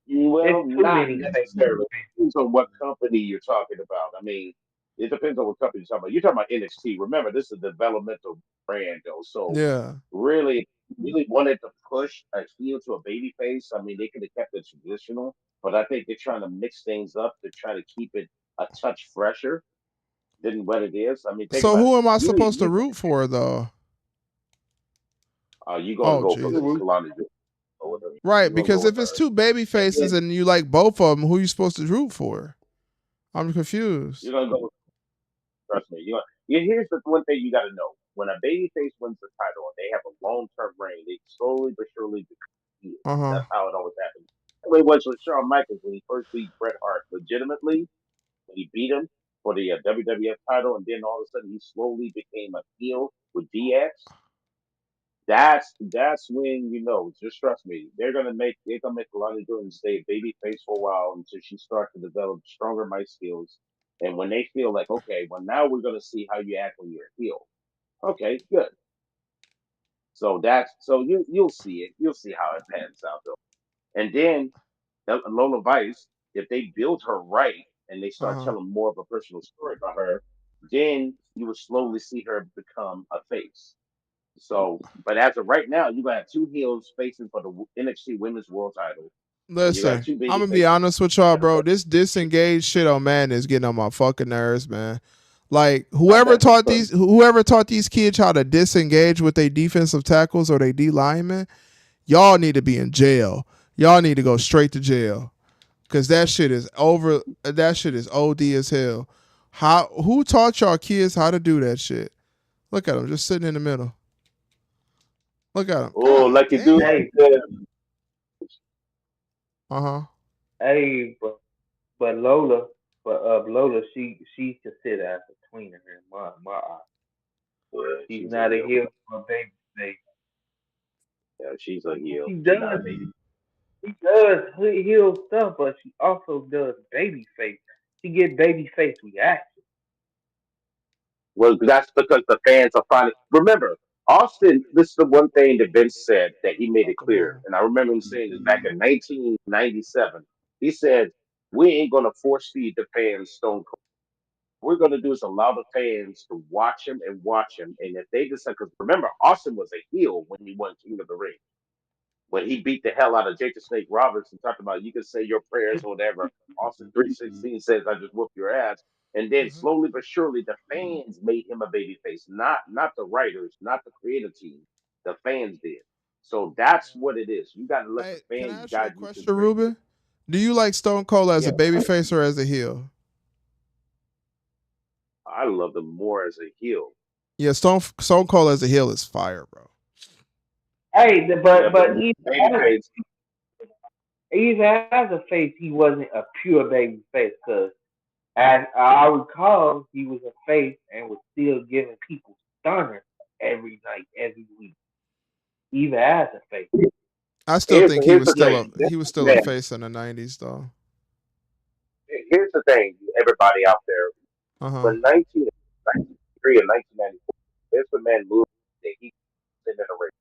Speaker 6: Well,
Speaker 3: it's too
Speaker 6: not
Speaker 3: many fake.
Speaker 6: necessarily. It depends on what company you're talking about. I mean, it depends on what company you're talking about. You're talking about NXT. Remember, this is a developmental brand, though. So,
Speaker 1: Yeah.
Speaker 6: really wanted to push a heel to a baby face. I mean, they could have kept it traditional, but I think they're trying to mix things up to try to keep it a touch fresher than what it is. I mean, think
Speaker 1: So
Speaker 6: about it.
Speaker 1: who am I supposed to root for though?
Speaker 6: You gonna
Speaker 1: Oh
Speaker 6: go for
Speaker 1: Jesus.
Speaker 6: Kalani or whatever.
Speaker 1: Right,
Speaker 6: You're gonna go
Speaker 1: because if
Speaker 6: with
Speaker 1: it's
Speaker 6: her.
Speaker 1: two baby
Speaker 6: And
Speaker 1: faces
Speaker 6: then
Speaker 1: and you like both of them, who are you supposed to root for? I'm confused.
Speaker 6: you're gonna go. Trust me. Here's the one thing you got to know: when a babyface wins the title and they have a long-term reign, they slowly but surely become heels.
Speaker 1: Uh huh.
Speaker 6: That's how it always happens. The way it was with Shawn Michaels when he first beat Bret Hart legitimately, when he beat him for the WWF title, and then all of a sudden he slowly became a heel with DX. That's when you know. Just trust me. They're gonna make a lot of Jordan stay baby face for a while until she starts to develop stronger mic skills. And when they feel like, okay, well now we're gonna see how you act when you're a heel. Okay, good. So you'll see it. You'll see how it pans out though. And then Lola Vice, if they build her right and they
Speaker 1: Uh
Speaker 6: start
Speaker 1: huh.
Speaker 6: telling more of a personal story about her, then you will slowly see her become a face. So, but as of right now, you got to have two heels facing for the NXT Women's World Title, and you got
Speaker 1: Listen,
Speaker 6: two
Speaker 1: I'm
Speaker 6: baby
Speaker 1: gonna be
Speaker 6: faces.
Speaker 1: honest with y'all, bro. This disengaged shit on man is getting on my fucking nerves, man. Like
Speaker 6: That's because
Speaker 1: whoever taught these kids how to disengage with their defensive tackles or their D linemen, y'all need to be in jail. Y'all need to go straight to jail. Cause that shit is over. That shit is OD as hell. Who taught y'all kids how to do that shit? Look at them just sitting in the middle. Look at them.
Speaker 6: oh,
Speaker 1: God
Speaker 6: like you do
Speaker 1: damn.
Speaker 3: Hey,
Speaker 6: like the
Speaker 1: Uh huh.
Speaker 3: hey, but Lola, Lola, she's considered as a tweener in my eyes.
Speaker 6: yeah,
Speaker 3: She's
Speaker 6: she's a
Speaker 3: not a
Speaker 6: heel.
Speaker 3: heel or a baby face.
Speaker 6: Yeah, she's a heel.
Speaker 3: She
Speaker 6: She's not a
Speaker 3: does
Speaker 6: baby.
Speaker 3: she does heel stuff, but she also does baby face. She get baby face reaction.
Speaker 6: Well, that's because the fans are finally remember. Austin, this is the one thing that Vince said that he made
Speaker 1: Drop
Speaker 6: it
Speaker 1: the
Speaker 6: clear,
Speaker 1: ball.
Speaker 6: and I remember him saying this back in 1997. He said, "We ain't gonna force feed the fans Stone Cold. What we're gonna do is allow the fans to watch him, and if they decide, because remember, Austin was a heel when he won King of the Ring. When he beat the hell out of Jake the Snake Roberts and talked about you can say your prayers or whatever. Austin 316 says I just whooped your ass. And then
Speaker 1: Uh-huh.
Speaker 6: slowly but surely the fans made him a babyface. Not the writers, not the creative team. The fans did. So that's what it is. You gotta let the
Speaker 1: Hey, can I
Speaker 6: fans
Speaker 1: ask you a
Speaker 6: guide you to the
Speaker 1: question,
Speaker 6: great.
Speaker 1: Ruben? Do you like Stone Cold as
Speaker 6: Yeah,
Speaker 1: a babyface or as a heel?
Speaker 6: I love him more as a heel.
Speaker 1: Yeah, Stone Cold as a heel is fire, bro.
Speaker 3: Hey,
Speaker 6: Yeah, but
Speaker 3: but
Speaker 6: babyface,
Speaker 3: even as a face, he wasn't a pure baby face. Cause as I recall, he was a face and was still giving people stunner every night, every week, even as a face.
Speaker 1: I still think
Speaker 6: here's the thing. This
Speaker 1: he was still a
Speaker 6: man,
Speaker 1: face in the '90s though.
Speaker 6: here's the thing, everybody out there.
Speaker 1: Uh huh.
Speaker 6: When 1993 and 1994, there's a man moved that he was in a race.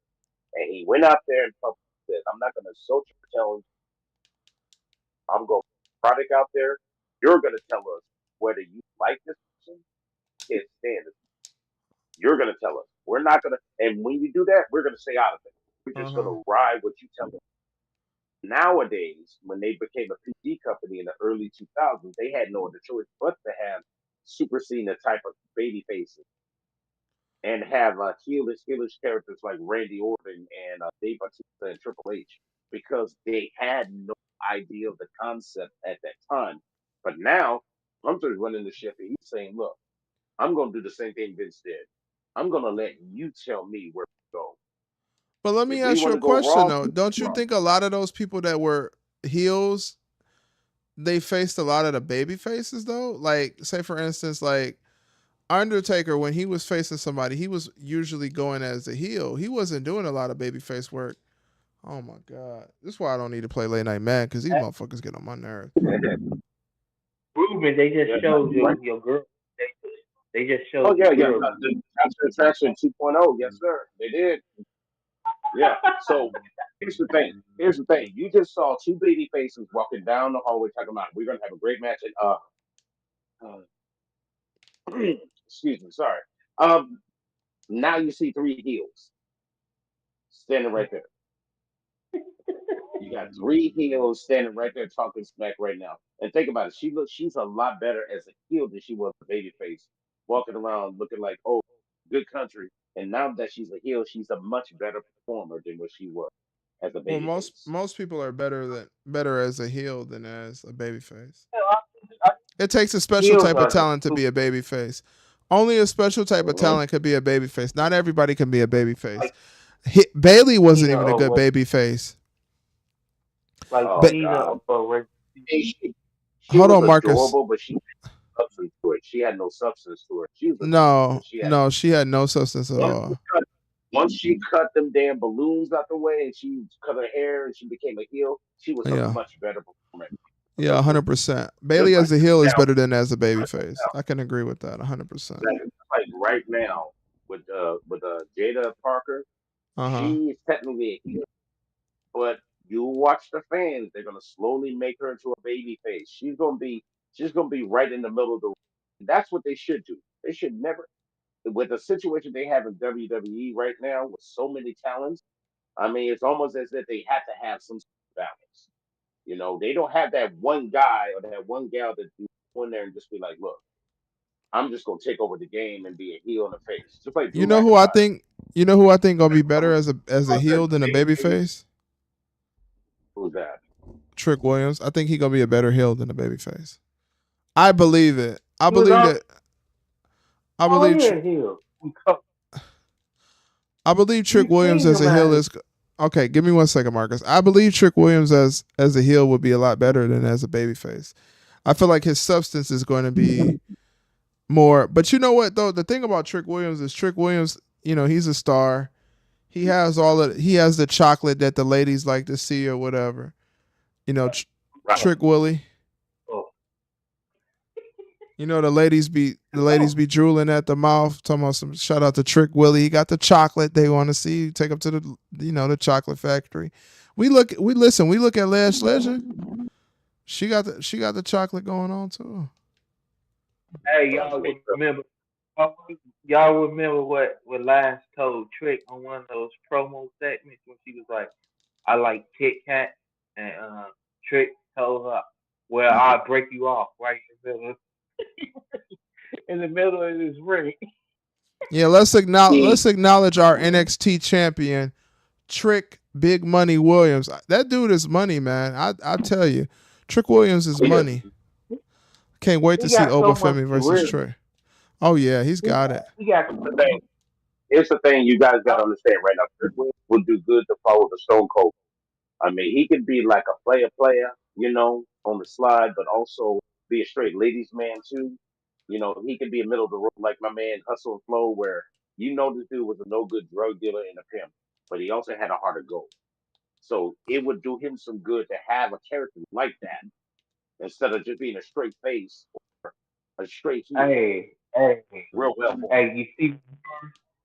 Speaker 6: And he went out there and public said, I'm not going to social challenge. I'm going to put product out there. You're going to tell us whether you like this person, can't stand it. You're going to tell us. We're not going to, and when you do that, we're going to stay out of it. We're
Speaker 1: Uh
Speaker 6: just going
Speaker 1: huh.
Speaker 6: to ride what you tell us. Nowadays, when they became a PG company in the early 2000s, they had no other choice but to have super the type of baby faces and have heelish characters like Randy Orton and Dave Bautista and Triple H because they had no idea of the concept at that time. But now, I'm just running the ship and he's saying, look, I'm going to do the same thing Vince did. I'm going to let you tell me where to go.
Speaker 1: But let
Speaker 6: If
Speaker 1: me
Speaker 6: we
Speaker 1: ask you
Speaker 6: want
Speaker 1: a
Speaker 6: to go
Speaker 1: question
Speaker 6: Raw,
Speaker 1: though. Don't you think a lot of those people that were heels, they faced a lot of the baby faces though? Like, say for instance, like Undertaker, when he was facing somebody, he was usually going as a heel. He wasn't doing a lot of baby face work. Oh my god, this is why I don't need to play late night man because these motherfuckers get on my nerves.
Speaker 3: Ruben, they
Speaker 6: yeah,
Speaker 3: just showed
Speaker 6: right?
Speaker 3: your girl. They just
Speaker 6: Oh,
Speaker 3: showed your
Speaker 6: yeah, yeah.
Speaker 3: girl.
Speaker 6: The Transfer Attraction 2.0. Yes, sir. They did. Yeah. So here's the thing. Here's the thing. You just saw two baby faces walking down the hallway talking about we're gonna have a great match. And excuse me, sorry. Um, now you see three heels standing right there. You got three heels standing right there talking smack right now. And think about it. She's a lot better as a heel than she was a baby face, walking around looking like, oh, good country. And now that she's a heel, she's a much better performer than what she was as a
Speaker 1: Well,
Speaker 6: baby face.
Speaker 1: most people are better as a heel than as a baby face.
Speaker 3: I,
Speaker 1: It takes a special
Speaker 3: heels
Speaker 1: type of
Speaker 3: are the
Speaker 1: talent to
Speaker 3: truth.
Speaker 1: be a baby face. Only a special type of
Speaker 6: Mhm.
Speaker 1: talent could be a baby face. Not everybody can be a baby face.
Speaker 3: Like
Speaker 1: Bailey wasn't
Speaker 3: Cena
Speaker 1: even a good
Speaker 3: over,
Speaker 1: baby face.
Speaker 3: like
Speaker 6: Oh
Speaker 1: But
Speaker 3: Cena
Speaker 6: God.
Speaker 3: over.
Speaker 6: She
Speaker 1: hold
Speaker 6: was
Speaker 1: on, Marcus.
Speaker 6: adorable, but she had no substance to it. She had no substance to her. She was adorable,
Speaker 1: No,
Speaker 6: but she had
Speaker 1: no, she had no substance at
Speaker 6: once she
Speaker 1: all.
Speaker 6: cut once she cut them damn balloons out the way and she cut her hair and she became a heel, she was a
Speaker 1: Yeah,
Speaker 6: much better performer.
Speaker 1: yeah, 100%.
Speaker 6: Just
Speaker 1: Bailey
Speaker 6: like
Speaker 1: as a heel is
Speaker 6: now,
Speaker 1: better than as a baby face. I can agree with that 100%.
Speaker 6: just like right now with Jada Parker,
Speaker 1: Uh huh.
Speaker 6: she is technically a heel, but you watch the fans, they're gonna slowly make her into a baby face. She's gonna be right in the middle of the. That's what they should do. They should never, with the situation they have in WWE right now with so many talents. I mean, it's almost as if they have to have some sort of balance. They don't have that one guy or that one gal that go in there and just be like, look, I'm just gonna take over the game and be a heel in the face, just like
Speaker 1: You
Speaker 6: Drew
Speaker 1: know who I
Speaker 6: McIntyre.
Speaker 1: think? You know who I think gonna be better as a heel than a baby
Speaker 6: Babyface,
Speaker 1: face?
Speaker 6: who's that?
Speaker 1: Trick Williams. I think he gonna be a better heel than a baby face. I believe it. I
Speaker 3: He was
Speaker 1: believe that. I believe.
Speaker 3: already a heel.
Speaker 1: I believe Trick
Speaker 3: We
Speaker 1: Williams
Speaker 3: seen
Speaker 1: as
Speaker 3: him
Speaker 1: a heel
Speaker 3: as
Speaker 1: is okay. Give me 1 second, Marcus. I believe Trick Williams as a heel would be a lot better than as a babyface. I feel like his substance is going to be more. But you know what though? The thing about Trick Williams is Trick Williams. He's a star. He has he has the chocolate that the ladies like to see or whatever.
Speaker 6: Right.
Speaker 1: Trick Willie.
Speaker 3: oh,
Speaker 1: You know the ladies be drooling at the mouth. Talking about some shout out to Trick Willie. He got the chocolate they want to see. Take them to the chocolate factory. We look at Lash Legend. She got the chocolate going on too.
Speaker 3: Hey, y'all remember what Lash told Trick on one of those promo segments when she was like, "I like Kit Kat," and Trick told her, "Well, I'll break you off right in the middle of this ring."
Speaker 1: Yeah, let's acknowledge our NXT champion, Trick Big Money Williams. That dude is money, man. I tell you, Trick Williams is money. Can't wait to
Speaker 3: He
Speaker 1: see
Speaker 3: got so much
Speaker 1: Obafemi versus
Speaker 3: charisma.
Speaker 1: Trick. Oh yeah, he's got it.
Speaker 3: He got
Speaker 6: The thing. Here's the thing you guys got to understand right now. Trick Williams would do good to follow the Stone Cold. I mean, he could be like a player, on the slide, but also be a straight ladies man too. He could be a middle of the road like my man Hustle and Flow, where this dude was a no good drug dealer and a pimp, but he also had a heart of gold. So it would do him some good to have a character like that instead of just being a straight face or a straight heel.
Speaker 3: hey,
Speaker 6: Real well.
Speaker 3: hey.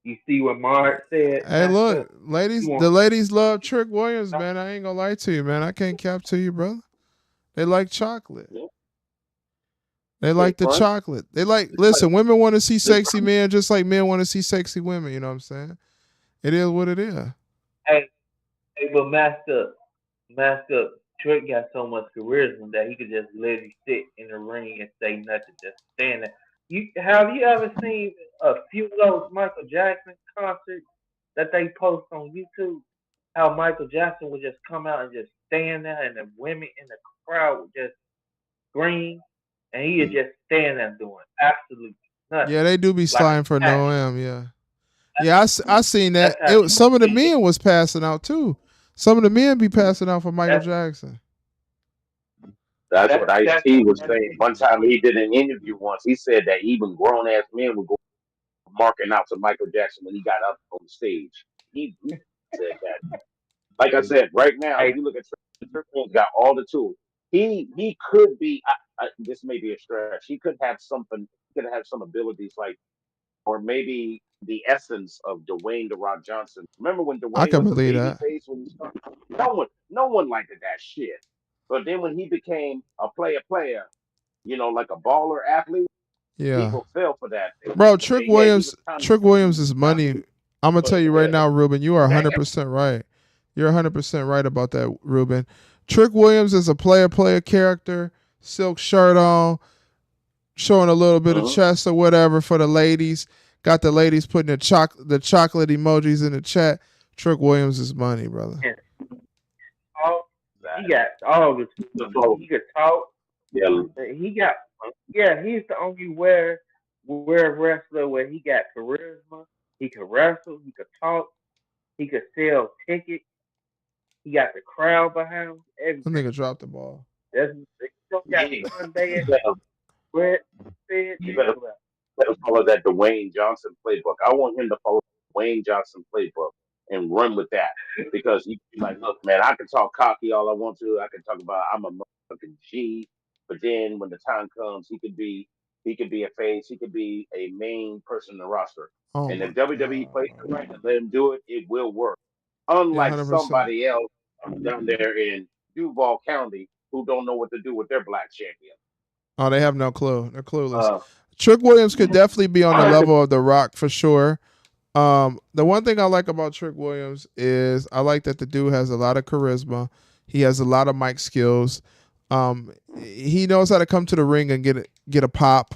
Speaker 3: You see what Mark said?
Speaker 1: Hey, look, ladies, the ladies love Trick Williams, man. I ain't gonna lie to you, man. I can't cap to you, brother. They like chocolate.
Speaker 6: Yeah.
Speaker 1: They like the chocolate. They listen, women want to see sexy men just like men want to see sexy women. You know what I'm saying? It is what it is.
Speaker 3: Hey, but Master, Trick got so much charisma that he could just literally sit in the ring and say nothing, just stand there. Have you ever seen a few of those Michael Jackson concerts that they post on YouTube? How Michael Jackson would just come out and just stand there, and the women in the crowd would just scream, and he would just stand there doing absolutely nothing.
Speaker 1: Yeah, they do be sliding for no M. Yeah. Yeah, I seen that.
Speaker 3: That's
Speaker 1: Some of the men was passing out too. Some of the men be passing out for Michael Jackson.
Speaker 6: That's what Ice-T was saying. One time he did an interview once. He said that even grown ass men would go marking out to Michael Jackson when he got up on the stage. He said that. Like I said, right now, if you look at Trick Williams, got all the tools. He could be. This may be a stretch. He could have something. He could have some abilities like, or maybe the essence of Dwayne the Rock Johnson. Remember when
Speaker 1: I
Speaker 6: Dwayne
Speaker 1: can
Speaker 6: was a
Speaker 1: believe
Speaker 6: baby
Speaker 1: that.
Speaker 6: face when he started? No one liked that shit. But then when he became a player, like a baller athlete,
Speaker 1: Yeah.
Speaker 6: people fell for that.
Speaker 1: Bro, Trick Williams is money. I'm gonna tell you right now, Ruben, you are 100% right. You're 100% right about that, Ruben. Trick Williams is a player character, silk shirt on, showing a little bit of chest or whatever for the ladies. Got the ladies putting the chocolate emojis in the chat. Trick Williams is money, brother.
Speaker 3: He got all the tools. He could talk.
Speaker 6: Yeah.
Speaker 3: He's the only where wrestler where he got charisma. He could wrestle. He could talk. He could sell tickets. He got the crowd behind him.
Speaker 1: That nigga dropped the ball.
Speaker 3: You
Speaker 6: better follow that Dwayne Johnson playbook. I want him to follow the Dwayne Johnson playbook and run with that because he's like, look, man, I can talk cocky all I want to. I can talk about I'm a motherfucking G, but then when the time comes, he could be a face. He could be a main person in the roster. And if WWE plays it right and let him do it, it will work. Unlike somebody else down there in Duval County who don't know what to do with their black champion.
Speaker 1: Oh, they have no clue. They're clueless. Trick Williams could definitely be on the level of The Rock for sure. The one thing I like about Trick Williams is I like that the dude has a lot of charisma. He has a lot of mic skills. He knows how to come to the ring and get a pop,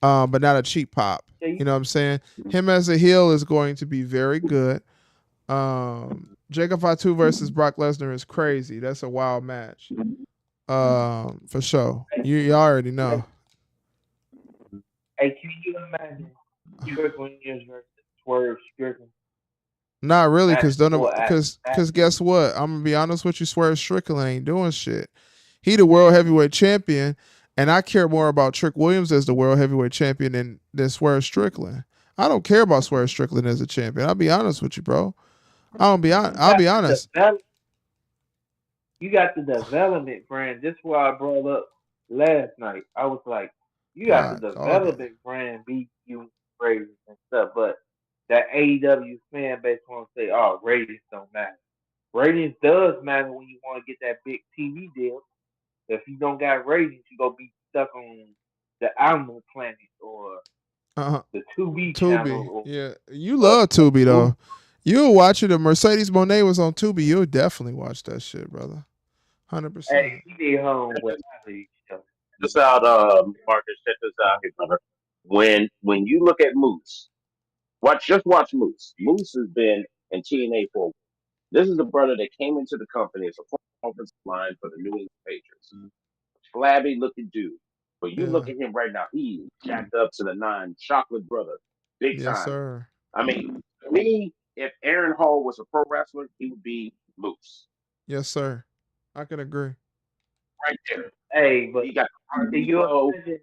Speaker 1: but not a cheap pop. You know what I'm saying? Him as a heel is going to be very good. Jacob Fatu versus Brock Lesnar is crazy. That's a wild match. For sure. You already know.
Speaker 3: Hey, can you imagine Trick Williams versus Swerve Strickland?
Speaker 1: Not really, because guess what? I'm gonna be honest with you, Swerve Strickland ain't doing shit. He the world heavyweight champion, and I care more about Trick Williams as the world heavyweight champion than Swerve Strickland. I don't care about Swerve Strickland as a champion. I'll be honest with you, bro. I'll be honest.
Speaker 3: You got the development, friend. This is why I brought up last night. I was like, You got the
Speaker 1: God, dog it.
Speaker 3: development brand BQ ratings and stuff, but that AEW fan base want to say, "Oh, ratings don't matter." Ratings does matter when you want to get that big TV deal. If you don't got ratings, you gonna be stuck on the Animal Planet or
Speaker 1: Uh-huh.
Speaker 3: the 2B
Speaker 1: Tubi.
Speaker 3: channel
Speaker 1: Yeah. You
Speaker 3: or
Speaker 1: love Tubi
Speaker 3: Blue.
Speaker 1: though. You'll watch it. If Mercedes Monet was on Tubi, you'll definitely watch that shit, brother.
Speaker 3: Hey,
Speaker 1: 100%.
Speaker 3: he did home with each other.
Speaker 6: This out, Marcus. Check this out here, brother. When you look at Moose, watch Moose. Moose has been in TNA for a while. This is a brother that came into the company as a former offensive line for the New England Patriots. Flabby looking dude. But you look
Speaker 1: Yeah.
Speaker 6: at him right now, he's jacked up to the nine, chocolate brother, big
Speaker 1: Yes,
Speaker 6: time.
Speaker 1: sir.
Speaker 6: I mean, to me, if Aaron Hall was a pro wrestler, he would be Moose.
Speaker 1: Yes, sir. I can agree.
Speaker 6: Right there.
Speaker 3: Hey, but
Speaker 6: He got the
Speaker 3: can you
Speaker 6: flow,
Speaker 3: imagine?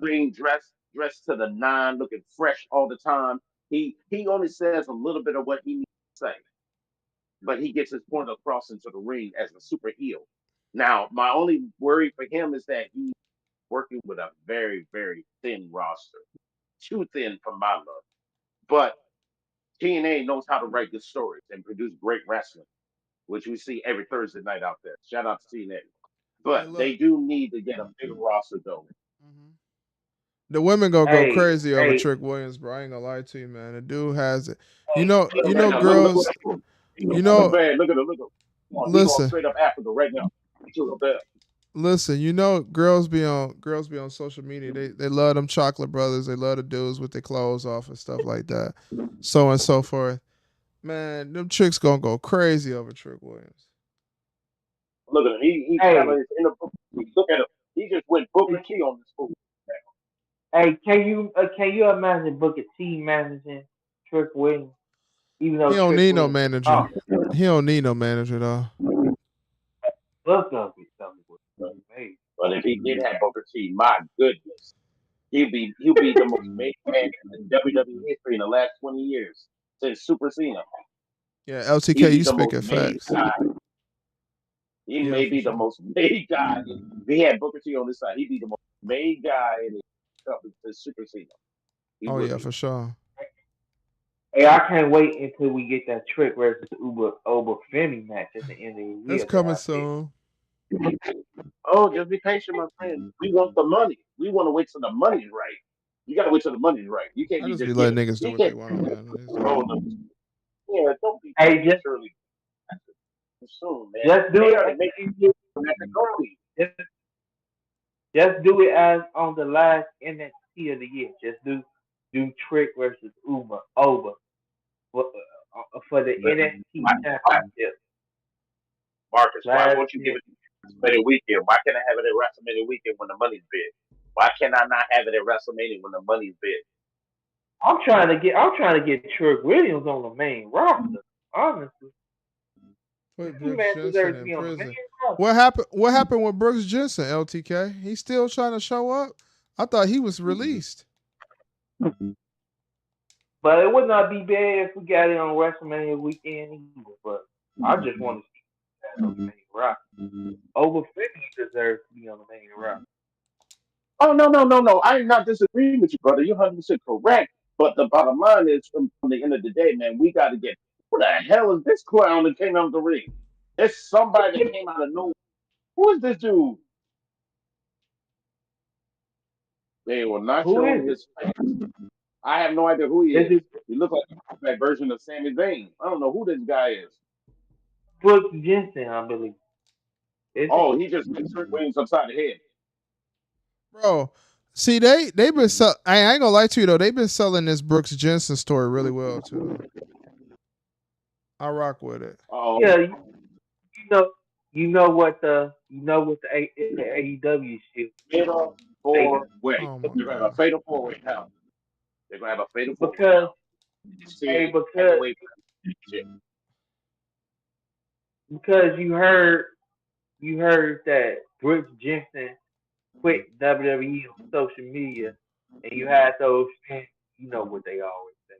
Speaker 6: ring dressed to the nine, looking fresh all the time. He only says a little bit of what he needs to say, but he gets his point across into the ring as a super heel. Now, my only worry for him is that he's working with a very, very thin roster. Too thin for my love. But TNA knows how to write good stories and produce great wrestling, which we see every Thursday night out there. Shout out to TNA.
Speaker 1: Hey,
Speaker 6: But they
Speaker 1: look.
Speaker 6: do need to get a bigger roster, though.
Speaker 1: Mhm. The women gonna go
Speaker 3: Hey,
Speaker 1: crazy over
Speaker 3: hey,
Speaker 1: Trick Williams, bro. I ain't gonna lie to you, man. The dude has it. You
Speaker 3: hey,
Speaker 1: know,
Speaker 6: Look
Speaker 1: you
Speaker 6: right
Speaker 1: know,
Speaker 6: now.
Speaker 1: girls.
Speaker 6: Look.
Speaker 1: You
Speaker 6: Look
Speaker 1: know,
Speaker 6: bad. Look at him. Look at him. He going
Speaker 1: listen,
Speaker 6: straight up Africa right now. He took up there.
Speaker 1: listen. You know, girls be on social media. They love them chocolate brothers. They love the dudes with their clothes off and stuff like that, so on and so forth. Man, them chicks gonna go crazy over Trick Williams.
Speaker 6: Look at him. He's
Speaker 3: hey,
Speaker 6: telling us in the book. Look at him. He just went Booker T on this fool.
Speaker 3: hey, can you imagine Booker T managing Trick Williams? Even
Speaker 1: He
Speaker 3: though
Speaker 1: don't
Speaker 3: Trick
Speaker 1: need no
Speaker 3: Williams, oh,
Speaker 1: manager. He don't need no manager though.
Speaker 3: look of it, something was amazing.
Speaker 6: But if he did have Booker T, my goodness, he'll be the most made man in WWE history in the last 20 years since Super Cena.
Speaker 1: Yeah,
Speaker 6: He'll
Speaker 1: LTK,
Speaker 6: be
Speaker 1: you
Speaker 6: the most
Speaker 1: speaking
Speaker 6: made
Speaker 1: facts.
Speaker 6: guy. He
Speaker 1: Yeah,
Speaker 6: may
Speaker 1: for
Speaker 6: be the
Speaker 1: sure.
Speaker 6: most made guy. If he had Booker T on this side, he'd be the most made guy in the company since Super Cena. He
Speaker 1: Oh
Speaker 6: would
Speaker 1: yeah,
Speaker 6: be.
Speaker 1: for sure.
Speaker 3: Hey, I can't wait until we get that Trick versus Uber Oba Femi match at the end of the
Speaker 1: That's
Speaker 3: year. That
Speaker 1: coming
Speaker 3: I said.
Speaker 1: soon.
Speaker 6: Oh, just be patient, my friend. We want the money. We want to wait till the money's right. You got to wait till the money's right. You can't
Speaker 1: I
Speaker 6: be
Speaker 1: just be
Speaker 6: just
Speaker 1: letting
Speaker 6: giving.
Speaker 1: niggas do
Speaker 6: You
Speaker 1: what they
Speaker 6: can't.
Speaker 1: want on the end of this.
Speaker 6: Oh, no. Yeah, don't be
Speaker 3: Hey,
Speaker 6: prematurely soon, man.
Speaker 3: just do
Speaker 6: They
Speaker 3: it.
Speaker 6: got to make you get at the early.
Speaker 3: Just do it as on the last NXT of the year. Just do Trick versus Oba for the
Speaker 6: Listen,
Speaker 3: NXT championship.
Speaker 6: Marcus, why
Speaker 3: Last
Speaker 6: won't you give
Speaker 3: year.
Speaker 6: it WrestleMania weekend? Why can't I have it at WrestleMania weekend when the money's big? Why can I not have it at WrestleMania when the money's big?
Speaker 3: I'm trying to get Trick Williams on the main roster. Honestly, this
Speaker 1: Put Brooks
Speaker 3: man
Speaker 1: Jensen
Speaker 3: deserves to
Speaker 1: in
Speaker 3: be on the main
Speaker 1: prison.
Speaker 3: roster.
Speaker 1: What happened with Brooks Jensen, LTK? He's still trying to show up? I thought he was released.
Speaker 3: But it would not be bad if we got it on WrestleMania weekend either. But I just want to see that on the main roster. Over 50 deserves to be on the main roster.
Speaker 6: Oh, no. I am not disagreeing with you, brother. You're 100% correct. But the bottom line is, from the end of the day, man, we got to get. Who the hell is this clown that came out of the ring? It's somebody that came out of nowhere. Who is this dude? They will not
Speaker 3: Who
Speaker 6: show
Speaker 3: is it?
Speaker 6: his face. I have no idea who he
Speaker 3: Is
Speaker 6: is.
Speaker 3: it
Speaker 6: He looks like that version of Sami Zayn. I don't know who this guy is.
Speaker 3: Brooks Jensen, I believe? Is it?
Speaker 6: Oh, he just hit Trick Williams upside the head.
Speaker 1: Bro, see, they've been I ain't gonna lie to you though, they've been selling this Brooks Jensen story really well too though. I rock with it.
Speaker 6: Oh,
Speaker 3: Yeah, you know, the AEW shit.
Speaker 6: fatal
Speaker 3: They,
Speaker 6: four way.
Speaker 1: Oh my
Speaker 6: They're gonna have a
Speaker 1: god.
Speaker 6: fatal four way now. They're gonna have a fatal four way
Speaker 3: because
Speaker 6: now.
Speaker 3: hey,
Speaker 6: See,
Speaker 3: because
Speaker 6: heavyweight shit.
Speaker 3: because you heard that Brooks Jensen quit WWE on social media, and you had those fans. You know what they always say.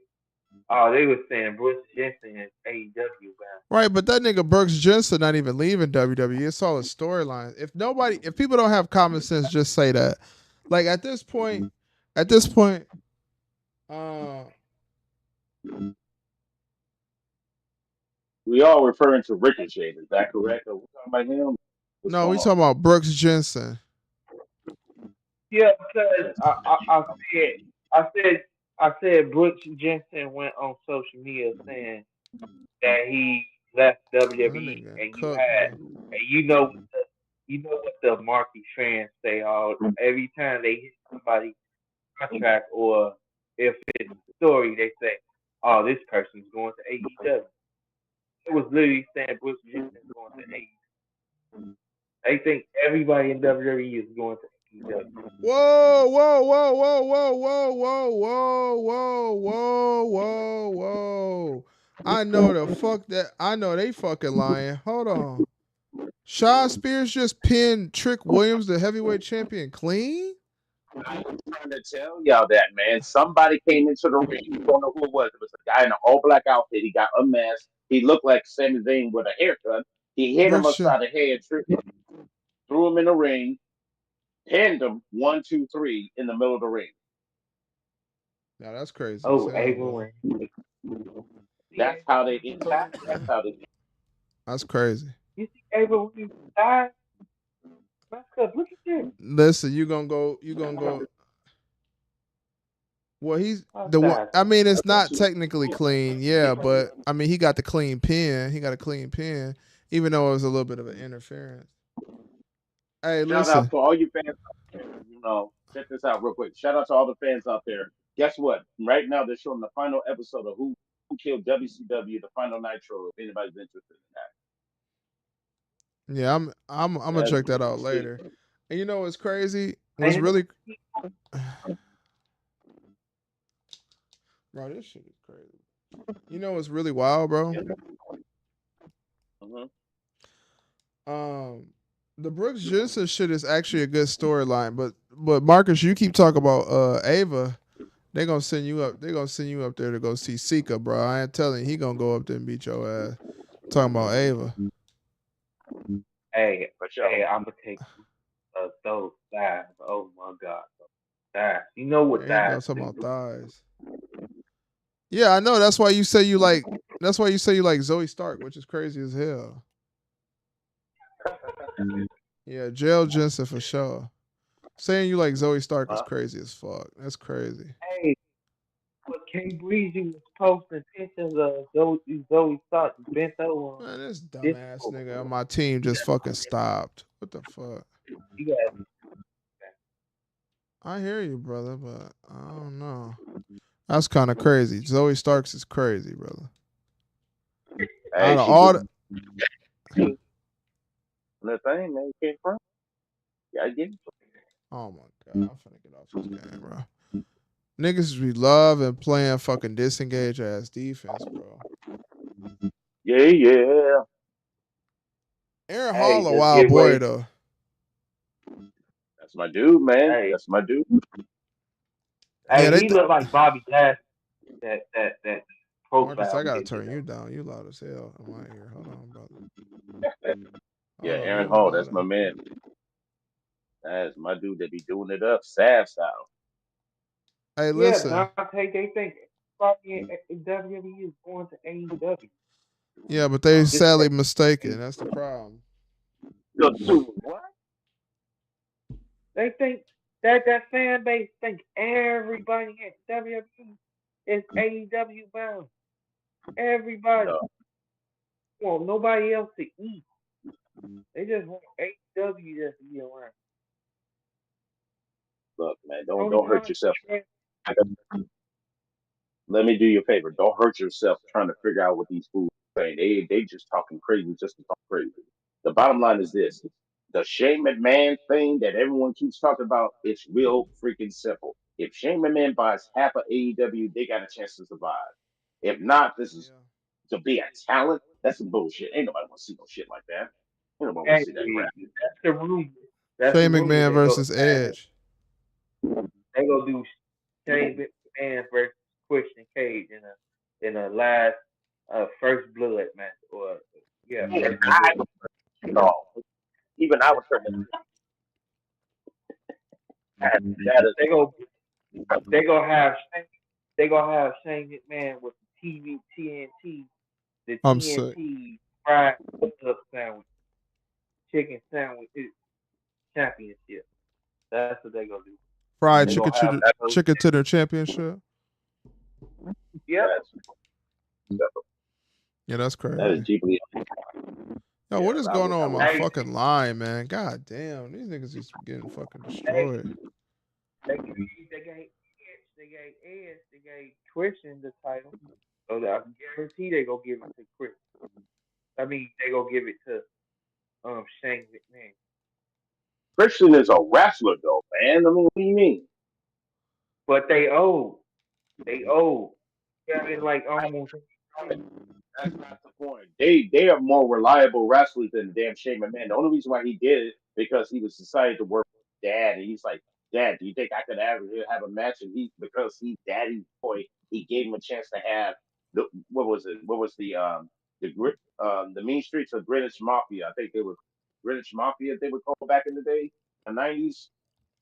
Speaker 3: Oh, they were saying Brooks Jensen is AEW bound.
Speaker 1: Right, but that nigga Brooks Jensen not even leaving WWE. It's all a storyline. If people don't have common sense, just say that. Like at this point,
Speaker 6: We all referring to Ricochet. Is that correct? Are we talking about him? What's
Speaker 1: no, we
Speaker 6: going on?
Speaker 1: talking about Brooks Jensen.
Speaker 3: Yeah, because I said Brooks Jensen went on social media saying that he left
Speaker 1: That
Speaker 3: WWE,
Speaker 1: nigga
Speaker 3: and
Speaker 1: cooked, bro.
Speaker 3: you know what the marquee fans say all every time they hit somebody contract, or if it's a story, they say, "Oh, this person's going to AEW." It was literally saying Brooks Jensen's going to AEW. They think everybody in WWE is going to AEW.
Speaker 1: Whoa, whoa, whoa, whoa, whoa, whoa, whoa, whoa, whoa, whoa, whoa, whoa. I know the fuck that. I know they fucking lying. Hold on. Shaw Spears just pinned Trick Williams, the heavyweight champion, clean?
Speaker 6: I was trying to tell y'all that, man. Somebody came into the ring. You don't know who it was. It was a guy in an all black outfit. He got unmasked. He looked like Sami Zayn with a haircut. He hit him
Speaker 1: Brooks,
Speaker 6: upside the head, tripped him, threw him in the ring, pinned him 1, 2, 3 in the middle of the ring.
Speaker 1: now that's crazy as
Speaker 3: Oh,
Speaker 1: hell, bro.
Speaker 3: Ava
Speaker 6: That's how they impact. That's how they.
Speaker 1: That's crazy.
Speaker 3: You see Ava Williams died? Look at this.
Speaker 1: Listen, you gonna go. Well, he's the one.
Speaker 3: Outside.
Speaker 1: I mean, it's not technically clean, yeah, but I mean, he got the clean pin. He got a clean pin, even though it was a little bit of an interference. Hey,
Speaker 6: Shout out
Speaker 1: listen.
Speaker 6: to all you fans out there. Check this out real quick. Shout out to all the fans out there. Guess what? Right now they're showing the final episode of Who Killed WCW, the final Nitro. If anybody's interested
Speaker 1: Yeah, I'm
Speaker 6: in
Speaker 1: gonna
Speaker 6: that,
Speaker 1: check that out later. And you know what's crazy? What's
Speaker 3: And
Speaker 1: really, bro? This shit is crazy. You know what's really wild, bro?
Speaker 6: Mhm.
Speaker 1: The Brooks Jensen shit is actually a good storyline, but Marcus, you keep talking about Ava. They gonna send you up. They gonna send you up there to go see Sika, bro. I ain't telling you, he gonna go up there and beat your ass. Talking about Ava.
Speaker 3: hey,
Speaker 6: For sure.
Speaker 3: I'm gonna take those thighs. Oh my God, thighs. You know what
Speaker 1: There you go,
Speaker 3: thighs
Speaker 1: talking
Speaker 3: do?
Speaker 1: about thighs. Yeah, I know. That's why you say you like. That's why you say you like Zoe Stark, which is crazy as hell. Yeah, Jail Jensen for sure. Saying you like Zoe Stark is crazy as fuck. That's crazy.
Speaker 3: Hey, but K Breezy was posting pictures of Zoe Stark bent over.
Speaker 1: Man, this
Speaker 3: This
Speaker 1: dumbass nigga on my team just fucking stopped. What the fuck?
Speaker 3: you got
Speaker 1: I hear you, brother, but I don't know. That's kind of crazy. Zoe Starks is crazy, brother.
Speaker 6: Hey,
Speaker 1: Out of
Speaker 6: she
Speaker 1: all
Speaker 6: doing the thing, man. You can't front. Yeah, I get it.
Speaker 1: oh my god, I'm finna get off this game, bro. Niggas be loving playing fucking disengage ass defense, bro.
Speaker 6: Yeah.
Speaker 1: Aaron
Speaker 3: hey,
Speaker 1: Hall a
Speaker 3: just
Speaker 1: wild
Speaker 3: get
Speaker 1: boy
Speaker 3: ready.
Speaker 1: though.
Speaker 6: That's my dude, man.
Speaker 3: Hey,
Speaker 6: That's my dude.
Speaker 1: Yeah,
Speaker 3: hey, he looked like Bobby Lashley. That
Speaker 1: Marcus, I
Speaker 3: profile
Speaker 1: gotta
Speaker 3: picture
Speaker 1: turn you
Speaker 3: though.
Speaker 1: down. You loud as hell in my ear. Hold on, brother.
Speaker 6: Yeah,
Speaker 1: Hold on,
Speaker 6: Aaron
Speaker 1: you
Speaker 6: Hall.
Speaker 1: loud.
Speaker 6: That's my man. That's my dude that be doing it up, Sav style.
Speaker 1: Hey,
Speaker 3: Yeah,
Speaker 1: listen.
Speaker 3: Dante. They think everybody in WWE is going to AEW.
Speaker 1: Yeah, but they
Speaker 3: This
Speaker 1: sadly
Speaker 3: person,
Speaker 1: mistaken. That's the problem.
Speaker 6: Yo, dude, what?
Speaker 3: they think that fan base think everybody at WWE is AEW bound. Everybody
Speaker 6: No,
Speaker 3: want nobody else to eat. They just want AEW just to be around.
Speaker 6: look, man, don't
Speaker 3: Tony
Speaker 6: hurt
Speaker 3: Khan,
Speaker 6: yourself. Let me do you a favor. Don't hurt yourself trying to figure out what these fools are saying. They just talking crazy just to talk crazy. The bottom line is this: the Shane McMahon thing that everyone keeps talking about. It's real freaking simple. If Shane McMahon buys half of AEW, they got a chance to survive. If not, this is
Speaker 1: Yeah.
Speaker 6: to be a talent. That's some bullshit. Ain't nobody want to see no shit like that. Ain't nobody want to
Speaker 3: hey,
Speaker 6: see that crap.
Speaker 3: that's the rumor. That's the
Speaker 1: Shane
Speaker 3: rumor.
Speaker 1: McMahon versus Edge.
Speaker 3: They go do Shane McMahon versus Christian Cage in a last first blood match, or yeah,
Speaker 6: Even
Speaker 3: first
Speaker 6: I,
Speaker 3: blood.
Speaker 6: no, even I was trying to. That is
Speaker 3: They go they gonna have Shane McMahon with the the
Speaker 1: I'm sick.
Speaker 3: TNT fried up sandwich, chicken sandwich championship. That's what they gonna do.
Speaker 1: Fried
Speaker 3: They gonna have those.
Speaker 1: chicken to the championship.
Speaker 3: Yep.
Speaker 1: Yeah, that's
Speaker 6: that is
Speaker 1: crazy.
Speaker 6: deeply.
Speaker 1: Yo,
Speaker 6: Yeah,
Speaker 1: what is going on with my
Speaker 3: Hey,
Speaker 1: fucking line, man? God damn, these niggas just getting fucking
Speaker 3: hey,
Speaker 1: destroyed.
Speaker 3: they gave Christian the title. So I guarantee they gonna give it to Chris. I mean, they gonna give it to Shane McMahon.
Speaker 6: Christian is a wrestler, though, man. I mean, what do you mean?
Speaker 3: But they old. They old. Yeah, it's like almost.
Speaker 6: That's not the point. They are more reliable wrestlers than damn Shane McMahon. The only reason why he did it because he was decided to work with Dad, and he's like, Dad, do you think I could have a match? And he because he's Daddy's boy, he gave him a chance to have the what was it? What was the Mean Streets of Greenwich Mafia? I think they were Greenwich Mafia. They were called back in the day, the 90s,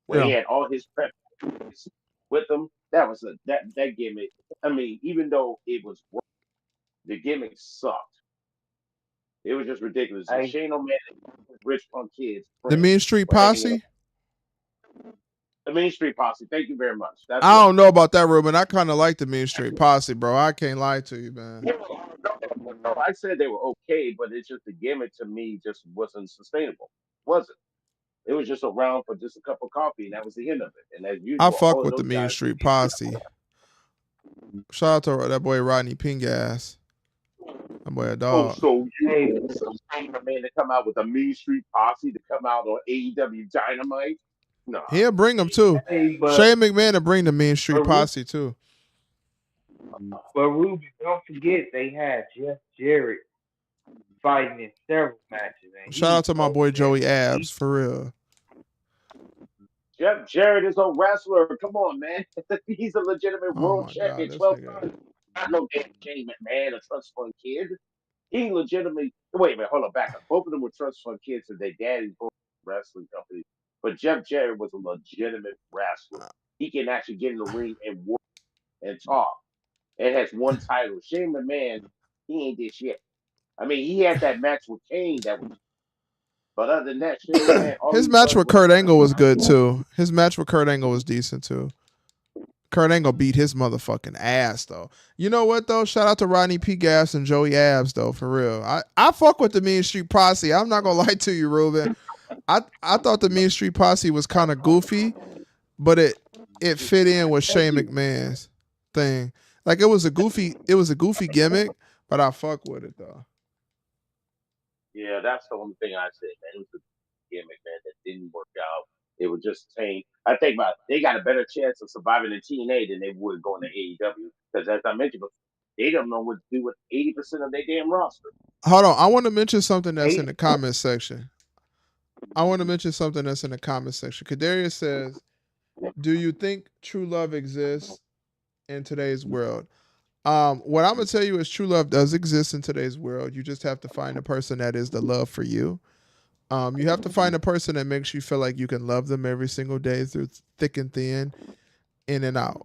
Speaker 6: where he
Speaker 1: Yeah.
Speaker 6: had all his prep with him. That was that gimmick. I mean, even though it was the gimmick sucked. It was just ridiculous. And
Speaker 3: Hey,
Speaker 6: Shane O'Mac and rich punk kids
Speaker 1: The
Speaker 6: friends
Speaker 1: Mean Street
Speaker 6: were hanging out.
Speaker 1: Posse?
Speaker 6: The Main Street Posse. Thank you very much. That's
Speaker 1: I
Speaker 6: what.
Speaker 1: don't know about that, Ruben. I kind of like the Mean Street Posse, bro. I can't lie to you, man.
Speaker 6: No, I said they were okay, but it's just the gimmick to me just wasn't sustainable. Wasn't. It was just around for just a cup of coffee, and that was the end of it. And as
Speaker 1: I
Speaker 6: usual,
Speaker 1: fuck
Speaker 6: all of
Speaker 1: with the
Speaker 6: those
Speaker 1: Mean
Speaker 6: guys.
Speaker 1: Street Posse. Shout out to that boy Rodney Pingas. That boy a
Speaker 6: Oh,
Speaker 1: dog.
Speaker 6: so
Speaker 3: hey,
Speaker 6: you Shane McMahon to come out with a Mean Street Posse to come out on AEW Dynamite? No.
Speaker 1: He'll bring them too.
Speaker 3: hey,
Speaker 1: Shane McMahon will bring the Mean Street Posse too.
Speaker 3: Ruby, don't forget they had Jeff Jarrett fighting in several matches, and
Speaker 1: Shout
Speaker 3: he
Speaker 1: out to my
Speaker 3: over
Speaker 1: boy
Speaker 3: there.
Speaker 1: Joey Abs, for real.
Speaker 6: Jeff Jarrett is a wrestler. Come on, man. He's a legitimate
Speaker 1: Oh
Speaker 6: world
Speaker 1: my God,
Speaker 6: champion
Speaker 1: this
Speaker 6: 12
Speaker 1: nigga.
Speaker 6: times. Not no damn Shane McMahon, a trust fund kid. He legitimately. Wait a minute, hold on, back up. Both of them were trust fund kids, and their daddies both wrestling companies. But Jeff Jarrett was a legitimate wrestler. He can actually get in the ring and work and talk, and has one title. Shane McMahon, he ain't did shit. I mean, he had that match with Kane that was. But other than that, Shane McMahon, all
Speaker 1: His
Speaker 6: he
Speaker 1: match
Speaker 6: was
Speaker 1: with Kurt Angle was good too. His match with Kurt Angle was decent too. Kurt Angle beat his motherfucking ass though. You know what though? Shout out to Rodney P. Gas and Joey Abs though, for real. I fuck with the Mean Street Posse. I'm not gonna lie to you, Ruben. I thought the Mean Street Posse was kind of goofy, but it fit in with Shane McMahon's thing. Like it was a goofy gimmick, but I fuck with it though.
Speaker 6: Yeah, that's the only thing I said, man. It was a gimmick, man, that didn't work out. It was just saying, I think about they got a better chance of surviving in TNA than they would going to AEW. Because as I mentioned before, they don't know what to do with 80% of their damn roster.
Speaker 1: Hold on, I want to mention something that's in
Speaker 3: Hey,
Speaker 1: the comment section. Kadarius says, "Do you think true love exists in today's world?" What I'm gonna tell you is true love does exist in today's world. You just have to find a person that is the love for you. You have to find a person that makes you feel like you can love them every single day through thick and thin, in and out.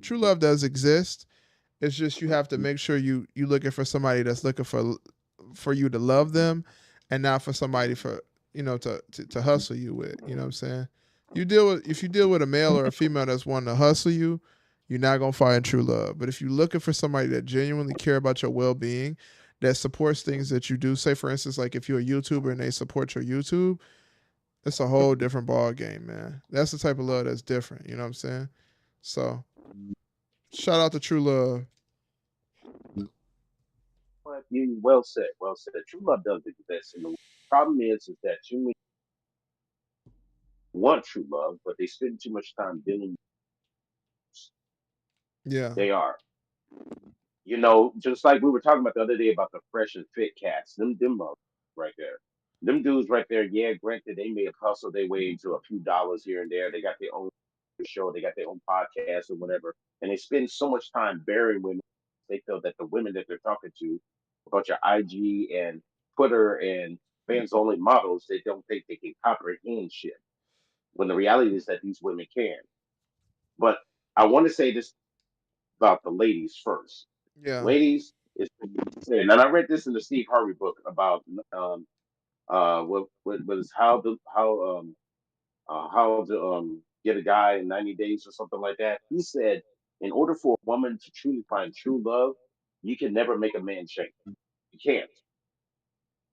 Speaker 1: True love does exist. It's just you have to make sure you looking for somebody that's looking for you to love them, and not for somebody for to hustle you with. You know what I'm saying? If you deal with a male or a female that's wanting to hustle you, you're not gonna find true love. But if you're looking for somebody that genuinely care about your well being, that supports things that you do, say for instance, like if you're a YouTuber and they support your YouTube, it's a whole different ball game, man. That's the type of love that's different. You know what I'm saying? So shout out to true love.
Speaker 6: But you well said, well said. True love does exist. And the problem is that too many want true love, but they spend too much time dealing.
Speaker 1: Yeah.
Speaker 6: They are. Just like we were talking about the other day about the fresh and fit cats, them right there. Them dudes right there, yeah, granted, they may have hustled their way into a few dollars here and there. They got their own show, they got their own podcast or whatever, and they spend so much time burying women. They feel that the women that they're talking to, a bunch of IG and Twitter and fans only models, they don't think they can comprehend shit. when the reality is that these women can. But I want to say this about the ladies first.
Speaker 1: Yeah.
Speaker 6: Ladies, is and I read this in the Steve Harvey book about what was how to get a guy in 90 days or something like that. He said, in order for a woman to truly find true love, you can never make a man change. You can't,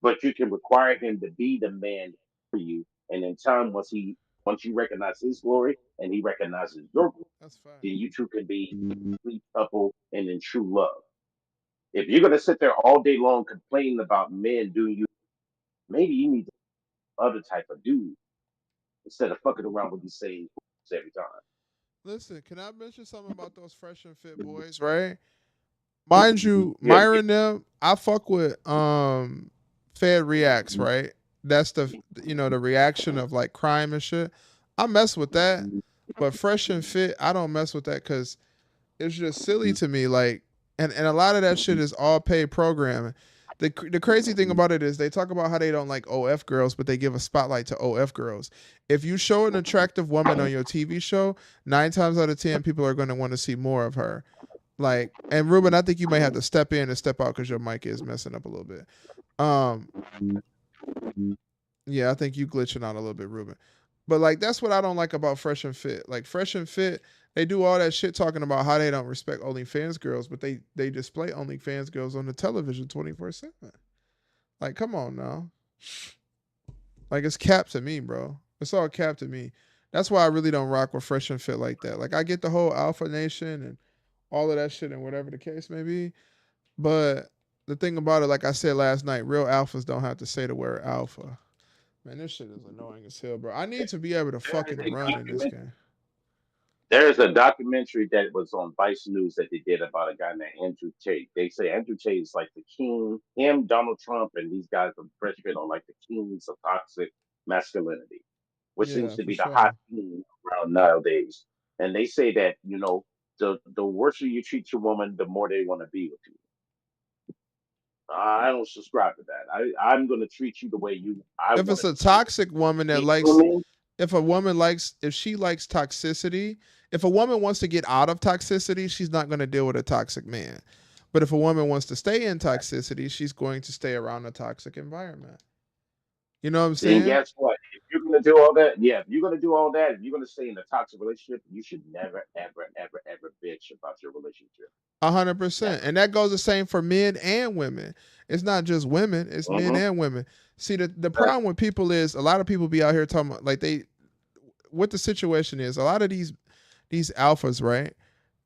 Speaker 6: but you can require him to be the man for you. And in time, once you recognize his glory and he recognizes your glory,
Speaker 1: That's fine.
Speaker 6: then you two can be a sweet couple and in true love. If you're gonna sit there all day long complaining about men doing you, maybe you need other type of dude instead of fucking around with these same every time.
Speaker 1: Listen, can I mention something about those fresh and fit boys, right? Mind you,
Speaker 6: Yeah,
Speaker 1: Myron them, I fuck with Fed Reacts, right? That's the reaction of like crime and shit. I mess with that. But fresh and fit, I don't mess with that because it's just silly to me. Like, and a lot of that shit is all paid programming. The crazy thing about it is they talk about how they don't like OF girls, but they give a spotlight to OF girls. If you show an attractive woman on your TV show, 9 times out of 10, people are going to want to see more of her. Like, and Ruben, I think you might have to step in and step out because your mic is messing up a little bit. Um, yeah, I think you glitching out a little bit, Ruben. But like that's what I don't like about Fresh and Fit. Like Fresh and Fit, they do all that shit talking about how they don't respect OnlyFans girls, but they display OnlyFans girls on the television 24/7. Like, come on now. Like it's cap to me, bro. It's all cap to me. That's why I really don't rock with Fresh and Fit like that. Like I get the whole Alpha Nation and all of that shit and whatever the case may be. But the thing about it, like I said last night, real alphas don't have to say the word alpha. Man, this shit is annoying as hell, bro. I need to be able to
Speaker 6: there is
Speaker 1: fucking
Speaker 6: a
Speaker 1: run in this
Speaker 6: document.
Speaker 1: game.
Speaker 6: There's a documentary that was on Vice News that they did about a guy named Andrew Tate. They say Andrew Tate is like the king. Him, Donald Trump, and these guys from Fresh Fit are like the kings of toxic masculinity, which seems
Speaker 1: Yeah,
Speaker 6: to
Speaker 1: for
Speaker 6: be the hot
Speaker 1: sure.
Speaker 6: theme around nowadays. And they say that the worse you treat your woman, the more they want to be with you. I don't subscribe to that. I'm going to treat you the way I
Speaker 1: If
Speaker 6: want
Speaker 1: it's
Speaker 6: to
Speaker 1: a
Speaker 6: be treated.
Speaker 1: toxic woman that
Speaker 6: Keep
Speaker 1: likes,
Speaker 6: me.
Speaker 1: if she likes toxicity, if a woman wants to get out of toxicity, she's not going to deal with a toxic man. But if a woman wants to stay in toxicity, she's going to stay around a toxic environment. You know what I'm
Speaker 6: Then
Speaker 1: saying?
Speaker 6: guess what? If you're gonna do all that, yeah, if you're gonna do all that, if you're gonna stay in a toxic relationship, you should never, ever, ever, ever bitch about your relationship.
Speaker 1: 100%.
Speaker 6: Never.
Speaker 1: And that goes the same for men and women. It's not just women, it's men
Speaker 6: Mm-hmm.
Speaker 1: and women. See, the
Speaker 6: Right.
Speaker 1: problem with people is a lot of people be out here talking about, like, what the situation is, a lot of these alphas, right?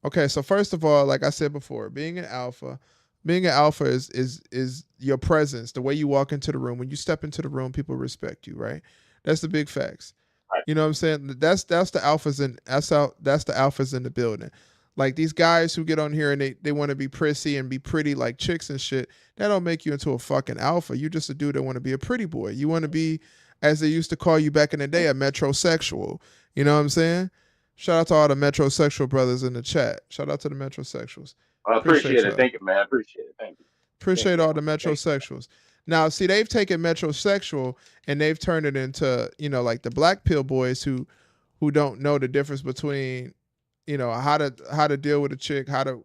Speaker 1: Okay, so first of all, like I said before, being an alpha is your presence, the way you walk into the room. When you step into the room, people respect you, right? That's the big facts.
Speaker 6: Right.
Speaker 1: You know what I'm saying? That's the alphas in that's the alphas in the building. Like these guys who get on here and they want to be prissy and be pretty like chicks and shit, that don't make you into a fucking alpha. You just a dude that want to be a pretty boy. You want to be, as they used to call you back in the day, a metrosexual. You know what I'm saying? Shout out to all the metrosexual brothers in the chat. Shout out to the metrosexuals.
Speaker 6: I
Speaker 1: Appreciate
Speaker 6: appreciate it.
Speaker 1: y'all.
Speaker 6: Thank you, man. I appreciate it. Thank you. Thank
Speaker 1: Appreciate
Speaker 6: you.
Speaker 1: all the
Speaker 6: Thank you.
Speaker 1: metrosexuals. Now, see, they've taken metrosexual and they've turned it into, like the black pill boys who don't know the difference between, how to deal with a chick, how to,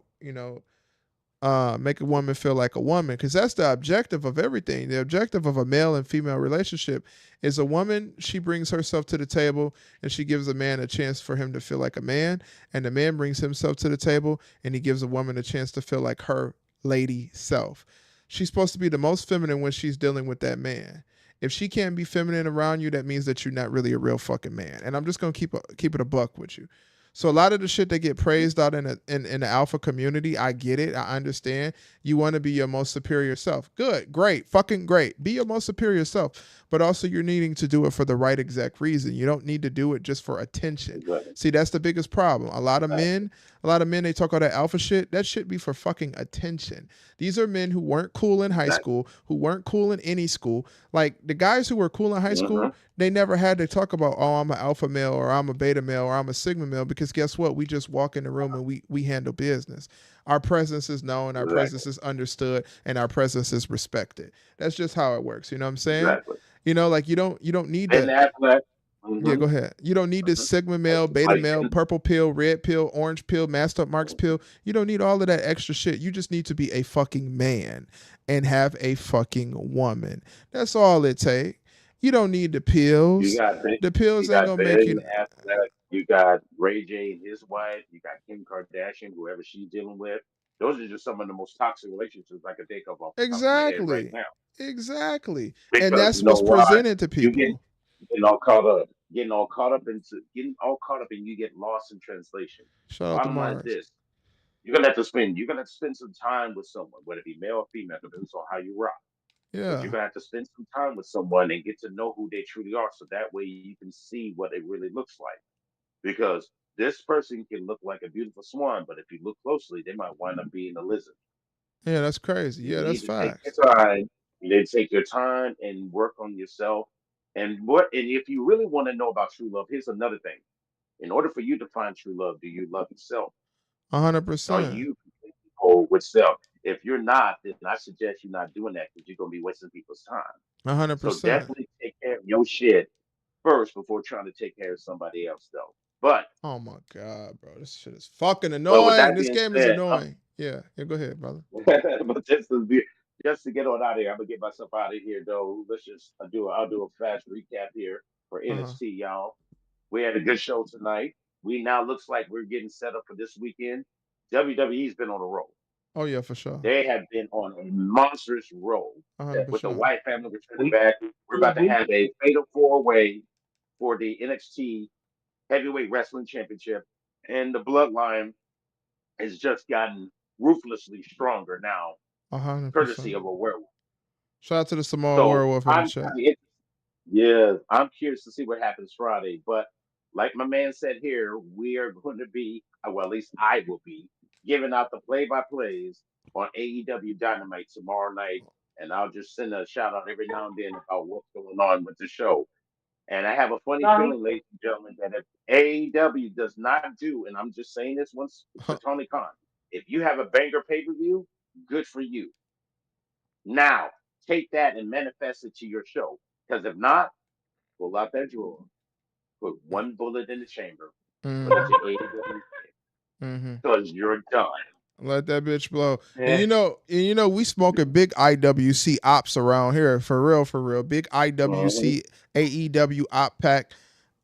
Speaker 1: make a woman feel like a woman, because that's the objective of everything. The objective of a male and female relationship is a woman, she brings herself to the table and she gives a man a chance for him to feel like a man, and the man brings himself to the table and he gives a woman a chance to feel like her lady self. She's supposed to be the most feminine when she's dealing with that man. If she can't be feminine around you, that means that you're not really a real fucking man. And I'm just gonna keep it a buck with you. So a lot of the shit that get praised out in the alpha community, I get it. I understand. You want to be your most superior self. Good, great, fucking great. Be your most superior self. But also you're needing to do it for the right exact reason. You don't need to do it just for attention.
Speaker 6: Exactly.
Speaker 1: See, that's the biggest problem. A lot of men, they talk all that alpha shit. That shit be for fucking attention. These are men who weren't cool in high school, who weren't cool in any school. Like the guys who were cool in high school, they never had to talk about, oh, I'm an alpha male or I'm a beta male or I'm a sigma male, because guess what? We just walk in the room and we handle business. Our presence is known, our presence is understood, and our presence is respected. That's just how it works. You know what I'm saying?
Speaker 6: Exactly.
Speaker 1: Like you don't need
Speaker 6: Ben
Speaker 1: to.
Speaker 6: Affleck.
Speaker 1: Yeah, go ahead. You don't need this Sigma male, beta male, purple pill, red pill, orange pill, masked up Marks pill. You don't need all of that extra shit. You just need to be a fucking man and have a fucking woman. That's all it takes. You don't need the
Speaker 6: You
Speaker 1: pills.
Speaker 6: got
Speaker 1: The
Speaker 6: you
Speaker 1: pills ain't
Speaker 6: got
Speaker 1: gonna make
Speaker 6: Ben
Speaker 1: you.
Speaker 6: Affleck. You got Ray J and his wife. You got Kim Kardashian, whoever she's dealing with. Those are just some of the most toxic relationships I can think of off the top of my head right
Speaker 1: Exactly.
Speaker 6: now.
Speaker 1: Exactly. And
Speaker 6: Because
Speaker 1: that's
Speaker 6: you know
Speaker 1: what's
Speaker 6: why?
Speaker 1: presented to
Speaker 6: You get
Speaker 1: people.
Speaker 6: getting all caught up, and you get lost in translation.
Speaker 1: Shout out to
Speaker 6: Bottom line is
Speaker 1: Mars.
Speaker 6: this: you're gonna have to spend some time with someone, whether it be male or female, depends on how you rock. But you're
Speaker 1: Yeah.
Speaker 6: gonna have to spend some time with someone and get to know who they truly are, so that way you can see what it really looks like. Because this person can look like a beautiful swan, but if you look closely, they might wind up being a lizard.
Speaker 1: Yeah, that's crazy.
Speaker 6: You
Speaker 1: Yeah, that's
Speaker 6: need to take
Speaker 1: facts.
Speaker 6: your time. You need to take your time and work on yourself. And if you really want to know about true love, here's another thing. In order for you to find true love, do you love yourself? Are
Speaker 1: 100%.
Speaker 6: you completely whole with self? If you're not, then I suggest you're not doing that because you're gonna be wasting people's time. So
Speaker 1: 100%.
Speaker 6: definitely take care of your shit first before trying to take care of somebody else, though.
Speaker 1: Oh my God, bro. This shit is fucking
Speaker 6: But with
Speaker 1: annoying.
Speaker 6: that
Speaker 1: This
Speaker 6: being
Speaker 1: game is
Speaker 6: said,
Speaker 1: annoying. Yeah. Yeah, go ahead, brother.
Speaker 6: but just to get on out of here, I'm gonna get myself out of here though. Let's just I'll do a fast recap here for
Speaker 1: Uh-huh.
Speaker 6: NXT, y'all. We had a good show tonight. We now looks like we're getting set up for this weekend. WWE's been on a roll.
Speaker 1: Oh yeah, for sure.
Speaker 6: They have been on a monstrous roll. With the
Speaker 1: 100%.
Speaker 6: White family returning back, we're about to have a fatal four-way for the NXT Heavyweight Wrestling Championship, and the Bloodline has just gotten ruthlessly stronger now, courtesy
Speaker 1: 100%.
Speaker 6: of a werewolf.
Speaker 1: Shout out to the Samoa
Speaker 6: So
Speaker 1: werewolf in the
Speaker 6: I'm
Speaker 1: chat.
Speaker 6: kind of yeah, I'm curious to see what happens Friday. But like my man said here, we are going to be, well, at least I will be, giving out the play-by-plays on AEW Dynamite tomorrow night, and I'll just send a shout out every now and then about what's going on with the show. And I have a funny feeling, ladies and gentlemen, that if AEW does not do, and I'm just saying this once for Tony Khan, if you have a banger pay-per-view, good for you. Now, take that and manifest it to your show. Because if not, pull out that drawer, put one bullet in the chamber, put it
Speaker 1: Mm-hmm.
Speaker 6: to AEW,
Speaker 1: Mm-hmm.
Speaker 6: because you're done.
Speaker 1: Let that bitch blow.
Speaker 3: Yeah.
Speaker 1: And you know, we smoking big IWC ops around here. For real, for real. Big
Speaker 6: Mhm.
Speaker 1: IWC, AEW op pack,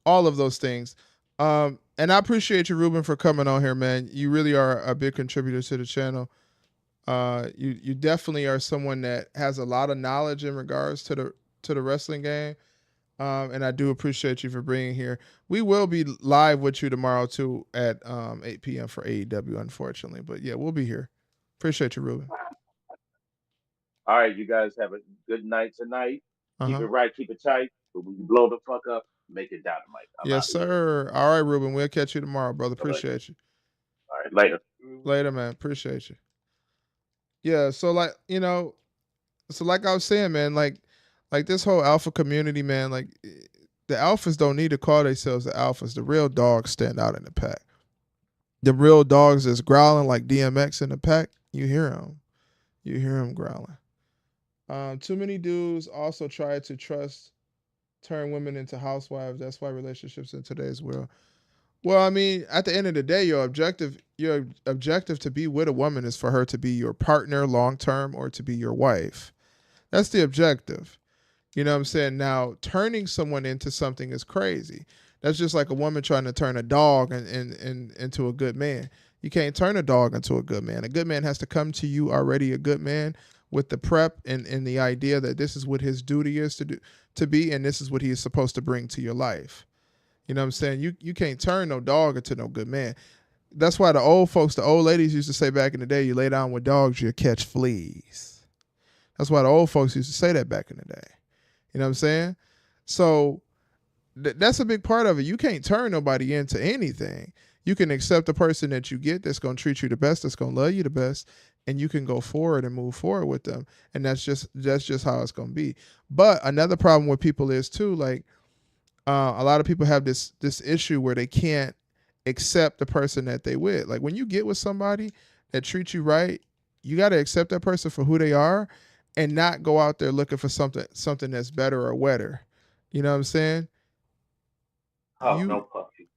Speaker 1: all of those things. And I appreciate you, Ruben, for coming on here, man. You really are a big contributor to the channel. You definitely are someone that has a lot of knowledge in regards to the wrestling game. And I do appreciate you for being here. We will be live with you tomorrow too at 8 p.m. for AEW, unfortunately. But yeah, we'll be here. Appreciate you, Ruben.
Speaker 6: All right, you guys have a good night tonight. Keep
Speaker 1: Uh-huh.
Speaker 6: it right, keep it tight. But when you blow the fuck up, make it dynamite. I'm
Speaker 1: Yes,
Speaker 6: out of here.
Speaker 1: sir. All right, Ruben. We'll catch you tomorrow, brother.
Speaker 6: Bye-bye.
Speaker 1: Appreciate you.
Speaker 6: All right, later.
Speaker 1: Later, man. Appreciate you. Yeah, so like I was saying, man, like this whole alpha community, man, like the alphas don't need to call themselves the alphas. The real dogs stand out in the pack. The real dogs is growling like DMX in the pack. You hear him. You hear him growling. Too many dudes also try to turn women into housewives. That's why relationships in today's world. Well, I mean, at the end of the day, your objective to be with a woman is for her to be your partner long term or to be your wife. That's the objective. You know what I'm saying? Now, turning someone into something is crazy. That's just like a woman trying to turn a dog into a good man. You can't turn a dog into a good man. A good man has to come to you already a good man with the prep and the idea that this is what his duty is to be, and this is what he is supposed to bring to your life. You know what I'm saying? You can't turn no dog into no good man. That's why the old folks, the old ladies used to say back in the day, you lay down with dogs, you'll catch fleas. That's why the old folks used to say that back in the day. You know what I'm saying? So that's a big part of it. You can't turn nobody into anything. You can accept the person that you get that's going to treat you the best, that's going to love you the best, and you can go forward and move forward with them. And that's just how it's going to be. But another problem with people is too, like a lot of people have this issue where they can't accept the person that they with. Like when you get with somebody that treats you right, you got to accept that person for who they are and not go out there looking for something that's better or wetter. You know what I'm saying?
Speaker 3: Oh,
Speaker 1: You
Speaker 3: no puffy.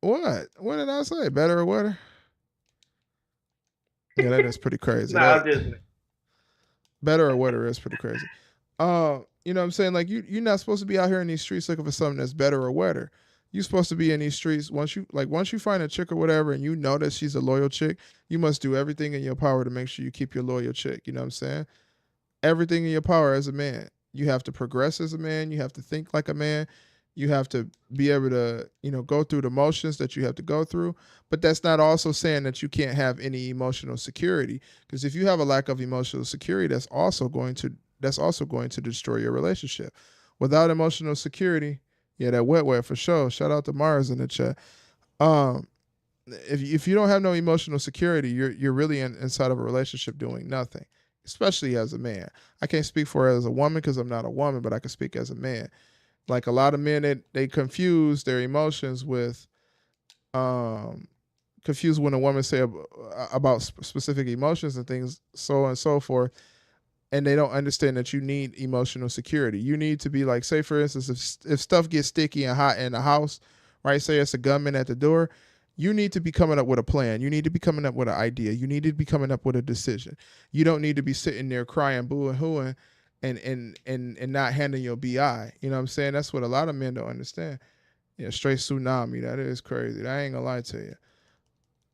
Speaker 1: what? What did I say? Better or wetter? Yeah, that is pretty crazy.
Speaker 3: Nah,
Speaker 1: That
Speaker 3: I'm just
Speaker 1: better or wetter is pretty crazy. You know what I'm saying? Like you're not supposed to be out here in these streets looking for something that's better or wetter. You're supposed to be in these streets once you find a chick or whatever and you know that she's a loyal chick, you must do everything in your power to make sure you keep your loyal chick. You know what I'm saying? Everything in your power as a man. You have to progress as a man. You have to think like a man. You have to be able to, go through the motions that you have to go through. But that's not also saying that you can't have any emotional security. Because if you have a lack of emotional security, that's also going to destroy your relationship. Without emotional security, yeah, that wet for sure. Shout out to Mars in the chat. Um, if you don't have no emotional security, you're really inside of a relationship doing nothing, especially as a man. I can't speak for it as a woman because I'm not a woman, but I can speak as a man. Like a lot of men, they confuse their emotions with um confuse when a woman say about specific emotions and things so on and so forth, and they don't understand that you need emotional security. You need to be like, say for instance, if stuff gets sticky and hot in the house, right? Say it's a gunman at the door, you need to be coming up with a plan. You need to be coming up with an idea. You need to be coming up with a decision. You don't need to be sitting there crying, boo and hooing, and not handling your BI. You know what I'm saying? That's what a lot of men don't understand. Yeah, straight tsunami. That is crazy. I ain't gonna lie to you.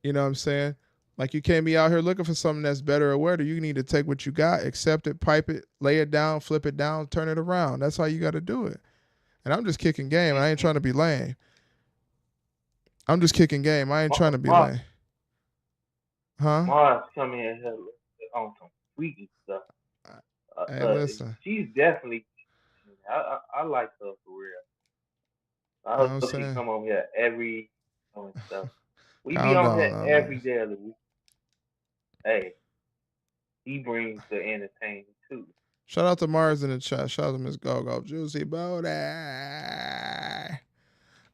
Speaker 1: You know what I'm saying? Like you can't be out here looking for something that's better or wetter. You need to take what you got, accept it, pipe it, lay it down, flip it down, turn it around. That's how you got to do it. And I'm just kicking game. I ain't trying to be lame. I'm just kicking game. I ain't trying to be lame. Huh?
Speaker 3: Mars coming in here on some freaky stuff.
Speaker 1: Hey, listen.
Speaker 3: She's definitely. I like her for real. I
Speaker 1: You know what I'm
Speaker 3: hope she
Speaker 1: saying?
Speaker 3: come on here every and stuff. We be
Speaker 1: Calm
Speaker 3: on
Speaker 1: down
Speaker 3: here
Speaker 1: now,
Speaker 3: every
Speaker 1: man.
Speaker 3: day of the week. Hey, he brings the entertainment too.
Speaker 1: Shout out to Mars in the chat. Shout out to Miss Gogo. Juicy Booty.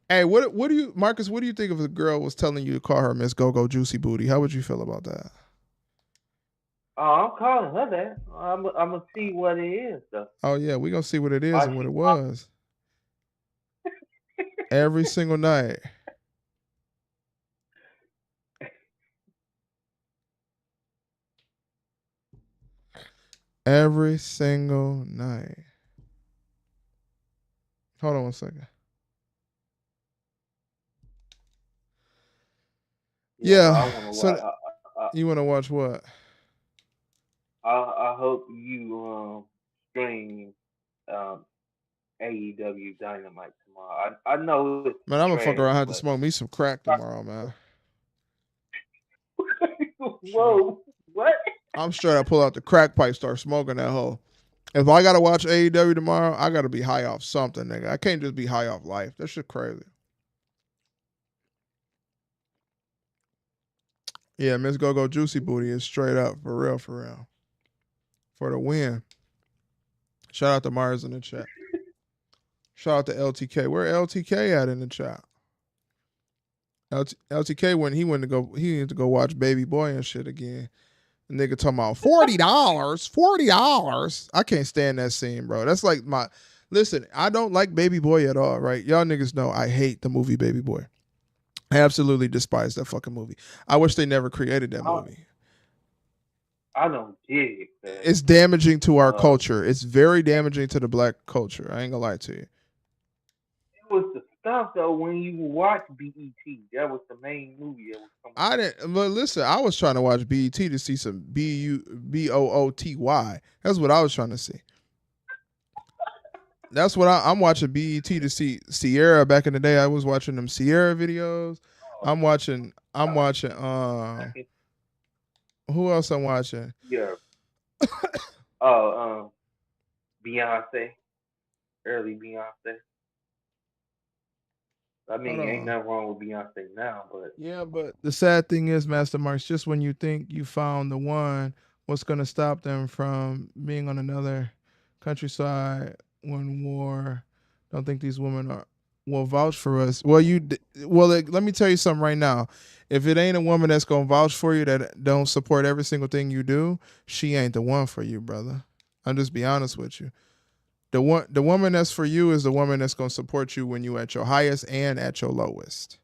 Speaker 1: Hey, what do you, Marcus, what do you think if a girl was telling you to call her Miss Gogo Juicy Booty? How would you feel about that?
Speaker 3: Oh, I'm calling her that. I'm gonna see what it is though.
Speaker 1: Oh, yeah, we going to see what it is
Speaker 3: Why
Speaker 1: and what
Speaker 3: she
Speaker 1: it was. Every single night. Every single night. Hold on one second.
Speaker 3: Yeah, I
Speaker 1: Yeah.
Speaker 3: want to
Speaker 1: So
Speaker 3: watch.
Speaker 1: you want to watch what?
Speaker 3: I hope you stream um AEW Dynamite tomorrow. I know it's
Speaker 1: Man, I'm gonna fuck
Speaker 3: trash,
Speaker 1: around. Have to
Speaker 3: but
Speaker 1: smoke me some crack tomorrow, man.
Speaker 3: whoa, what?
Speaker 1: I'm straight up pull out the crack pipe, start smoking that hole. If I gotta watch AEW tomorrow, I gotta be high off something, nigga. I can't just be high off life. That shit crazy. Yeah, Miss Go Juicy Booty is straight up for real, for the win. Shout out to Mars in the chat. Shout out to LTK. Where LTK at in the chat? LTK when he needed to go watch Baby Boy and shit again. The nigga talking about $40. I can't stand that scene, bro. That's like listen, I don't like Baby Boy at all, right? Y'all niggas know I hate the movie Baby Boy. I absolutely despise that fucking movie. I wish they never created that movie.
Speaker 3: I don't dig it.
Speaker 1: It's damaging to our culture. It's very damaging to the black culture. I ain't gonna lie to you.
Speaker 3: It was the stuff though when you watch BET. That was the main movie that was coming.
Speaker 1: I didn't. But listen, I was trying to watch BET to see some BOOTY. That's what I was trying to see. That's what I'm watching BET to see Sierra. Back in the day, I was watching them Sierra videos. I'm watching. Who else I'm watching?
Speaker 3: Yeah. Beyonce. Early Beyonce. I mean, ain't nothing wrong with Beyonce now, but
Speaker 1: yeah. But the sad thing is, Master Marks, just when you think you found the one, what's gonna stop them from being on another countryside, one war? Don't think these women will vouch for us. Well, let me tell you something right now. If it ain't a woman that's gonna vouch for you that don't support every single thing you do, she ain't the one for you, brother. I'm just be honest with you. The woman that's for you is the woman that's gonna support you when you at your highest and at your lowest.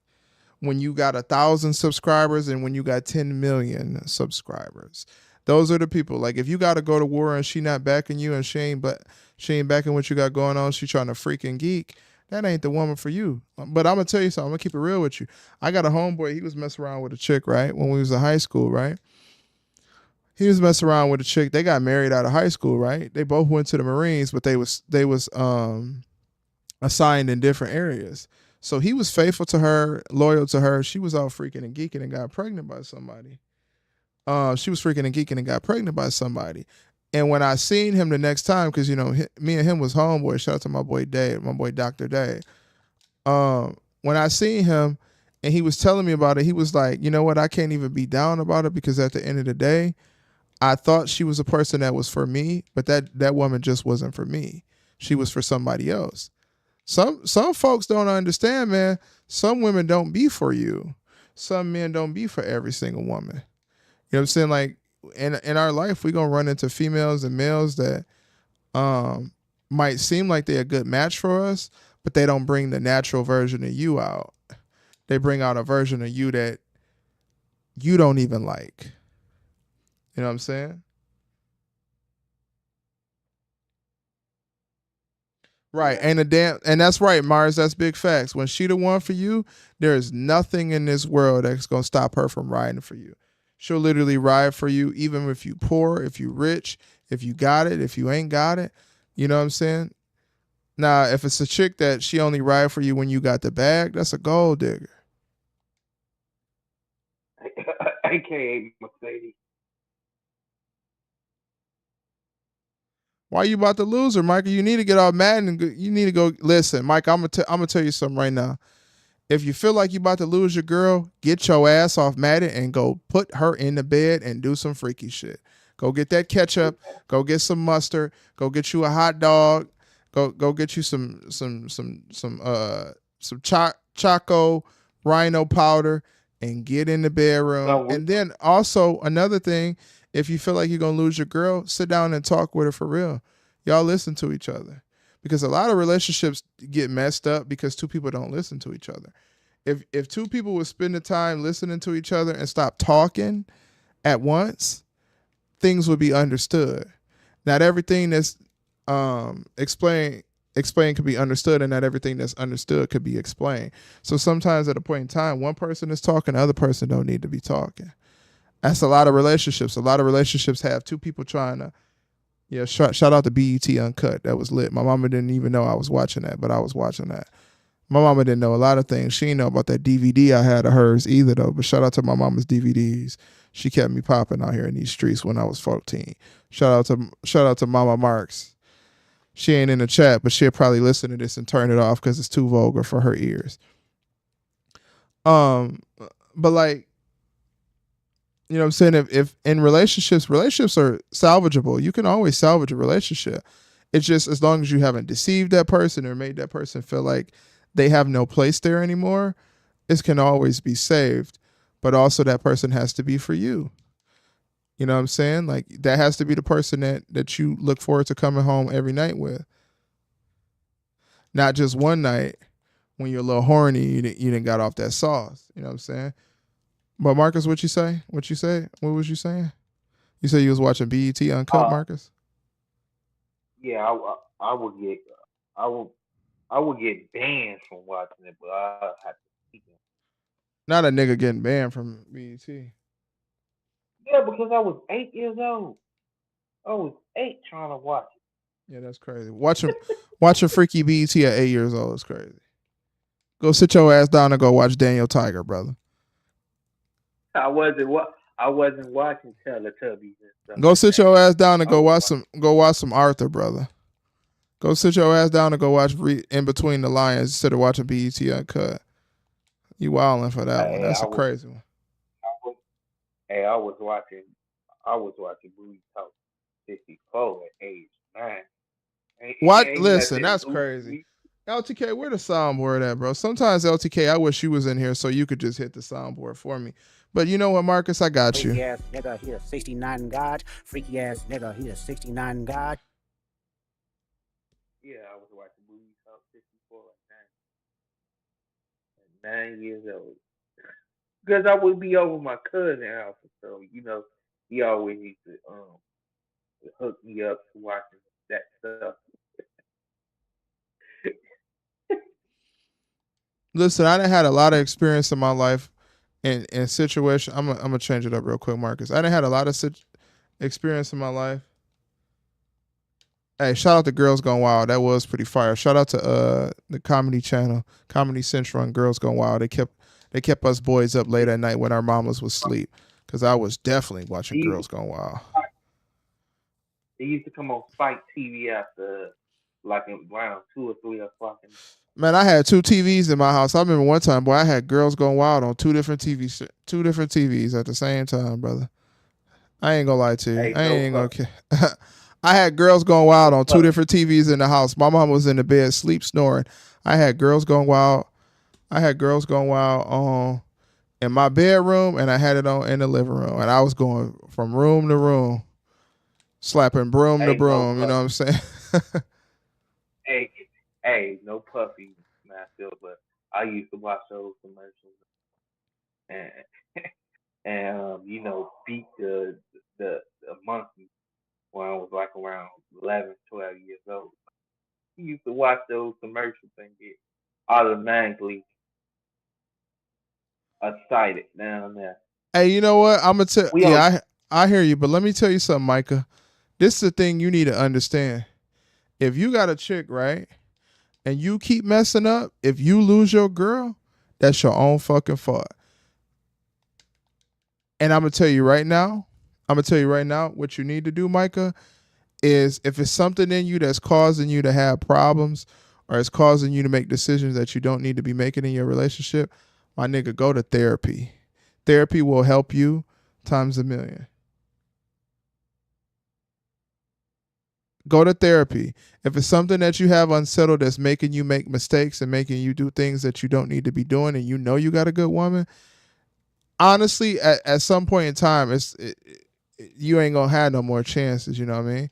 Speaker 1: When you got 1,000 subscribers and when you got 10 million subscribers. Those are the people. Like if you got to go to war and she not backing you and she ain't backing what you got going on, she trying to freaking geek. That ain't the woman for you. But I'm gonna tell you something. I'm gonna keep it real with you. I got a homeboy. He was messing around with a chick, right? When we was in high school, right? He was messing around with a chick. They got married out of high school, right? They both went to the Marines, but they was assigned in different areas. So he was faithful to her, loyal to her. She was all freaking and geeking and got pregnant by somebody. She was freaking and geeking and got pregnant by somebody. And when I seen him the next time, because me and him was homeboy. Shout out to my boy Dave, my boy Dr. Dave. When I seen him and he was telling me about it, he was like, you know what? I can't even be down about it because at the end of the day, I thought she was a person that was for me, but that woman just wasn't for me. She was for somebody else. Some folks don't understand, man. Some women don't be for you. Some men don't be for every single woman. You know what I'm saying? Like in our life, we're gonna run into females and males that might seem like they're a good match for us, but they don't bring the natural version of you out. They bring out a version of you that you don't even like. You know what I'm saying? Right. And that's right, Mars. That's big facts. When she the one for you, there is nothing in this world that's gonna stop her from riding for you. She'll literally ride for you, even if you poor, if you rich, if you got it, if you ain't got it. You know what I'm saying? Now, if it's a chick that she only ride for you when you got the bag, that's a gold digger.
Speaker 3: AKA Mercedes.
Speaker 1: Why you about to lose her, Michael? You need to get all mad and you need to go. Listen, Mike, I'm gonna tell you something right now. If you feel like you about to lose your girl, get your ass off Madden and go put her in the bed and do some freaky shit. Go get that ketchup. Go get some mustard. Go get you a hot dog. Go get you some choco rhino powder and get in the bedroom. And then also another thing, if you feel like you're gonna lose your girl, sit down and talk with her for real. Y'all listen to each other. Because a lot of relationships get messed up because two people don't listen to each other. If two people would spend the time listening to each other and stop talking at once, things would be understood. Not everything that's explained could be understood, and not everything that's understood could be explained. So sometimes at a point in time, one person is talking, the other person don't need to be talking. That's a lot of relationships. A lot of relationships have two people trying to. Yeah, shout out to BET Uncut. That was lit. My mama didn't even know I was watching that, but I was watching that. My mama didn't know a lot of things. She didn't know about that DVD I had of hers either, though. But shout out to my mama's DVDs. She kept me popping out here in these streets when I was 14. Shout out to Mama Marks. She ain't in the chat, but she'll probably listen to this and turn it off because it's too vulgar for her ears. But like, you know what I'm saying? If in relationships are salvageable. You can always salvage a relationship. It's just as long as you haven't deceived that person or made that person feel like they have no place there anymore, it can always be saved. But also that person has to be for you. You know what I'm saying? Like that has to be the person that you look forward to coming home every night with. Not just one night when you're a little horny, you didn't got off that sauce. You know what I'm saying? But Marcus, what you say? What you say? What was you saying? You said you was watching BET Uncut, Marcus?
Speaker 3: Yeah, I would get banned from watching it, but I have to keep it.
Speaker 1: Not a nigga getting banned from BET.
Speaker 3: Yeah, because I was 8 years old. I was 8 trying to watch it.
Speaker 1: Yeah, that's crazy. Watching freaky BET at 8 years old is crazy. Go sit your ass down and go watch Daniel Tiger, brother.
Speaker 3: I wasn't watching Teletubbies and stuff.
Speaker 1: Go sit your ass down and go watch some Arthur, brother. Go sit your ass down and go watch In Between the Lions instead of watching BET Uncut. You wilding for that one. That's a crazy one.
Speaker 3: I was watching Movie Talk 54 at age 9.
Speaker 1: What? Listen, that's crazy. LTK, where the soundboard at, bro? Sometimes LTK, I wish you was in here so you could just hit the soundboard for me. But you know what, Marcus? I got you.
Speaker 2: Freaky ass nigga, he a 69 God. Freaky ass nigga, he a 69 God.
Speaker 3: Yeah, I was watching movies. I was 54, like 9 years old. Because I would be over my cousin house, so he always used to hook me up to watching that stuff.
Speaker 1: Listen, I done had a lot of experience in my life in situation. I'm gonna change it up real quick, Marcus. I done had a lot of experience in my life. Hey, shout out to Girls Gone Wild. That was pretty fire. Shout out to the comedy channel, Comedy Central, and Girls Gone Wild. They kept us boys up late at night when our mamas was asleep. Cause I was definitely watching
Speaker 3: He,
Speaker 1: Girls Gone Wild.
Speaker 3: he used to come on Spike TV after like around 2 or 3 o'clock.
Speaker 1: Man, I had two TVs in my house. I remember one time, boy, I had Girls Gone Wild on two different TVs at the same time, brother. I ain't gonna lie to you.
Speaker 3: Hey,
Speaker 1: I
Speaker 3: no
Speaker 1: ain't gonna
Speaker 3: puff,
Speaker 1: care. I had Girls Gone Wild
Speaker 3: no
Speaker 1: on two
Speaker 3: puff.
Speaker 1: different TVs in the house. My mom was in the bed, sleep snoring. I had Girls Gone Wild. I had Girls Gone Wild on in my bedroom, and I had it on in the living room, and I was going from room to room, slapping broom to
Speaker 3: Hey, no
Speaker 1: broom. You know
Speaker 3: puff.
Speaker 1: what I'm saying?
Speaker 3: Hey, hey, no puffy, Master. But I used to watch those commercials and beat the monkey when I was like around 11, 12 years old. He used to watch those commercials and get automatically excited down there.
Speaker 1: Hey, you know what? I'm gonna tell.
Speaker 3: We all
Speaker 1: Yeah, I hear you, but let me tell you something, Micah. This is the thing you need to understand. If you got a chick, right, and you keep messing up, if you lose your girl, that's your own fucking fault. And I'm gonna tell you right now, what you need to do, Micah, is if it's something in you that's causing you to have problems or it's causing you to make decisions that you don't need to be making in your relationship, my nigga, go to therapy. Therapy will help you times a million. Go to therapy. If it's something that you have unsettled that's making you make mistakes and making you do things that you don't need to be doing and you know you got a good woman, honestly, at some point in time, you ain't gonna have no more chances. You know what I mean?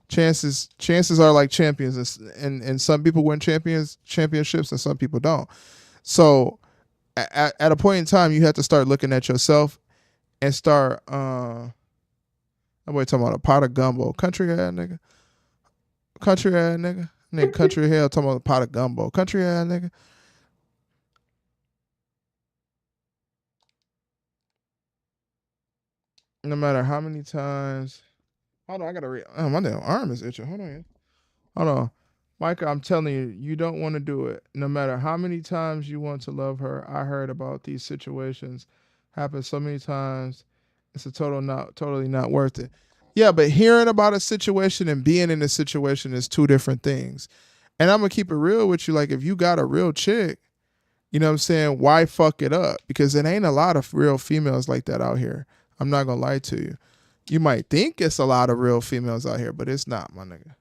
Speaker 1: Chances are like champions, and some people win championships and some people don't. So at a point in time, you have to start looking at yourself and start. I'm talking about a pot of gumbo, country ass nigga, nigga, country hell talking about a pot of gumbo, country ass nigga. No matter how many times. Hold on, I gotta read. Oh, my damn arm is itching. Hold on. Hold on. Micah, I'm telling you, you don't want to do it. No matter how many times you want to love her, I heard about these situations happen so many times. It's totally not worth it. Yeah, but hearing about a situation and being in a situation is two different things. And I'm gonna keep it real with you. Like if you got a real chick, you know what I'm saying, why fuck it up? Because it ain't a lot of real females like that out here. I'm not gonna lie to you. You might think it's a lot of real females out here, but it's not, my nigga.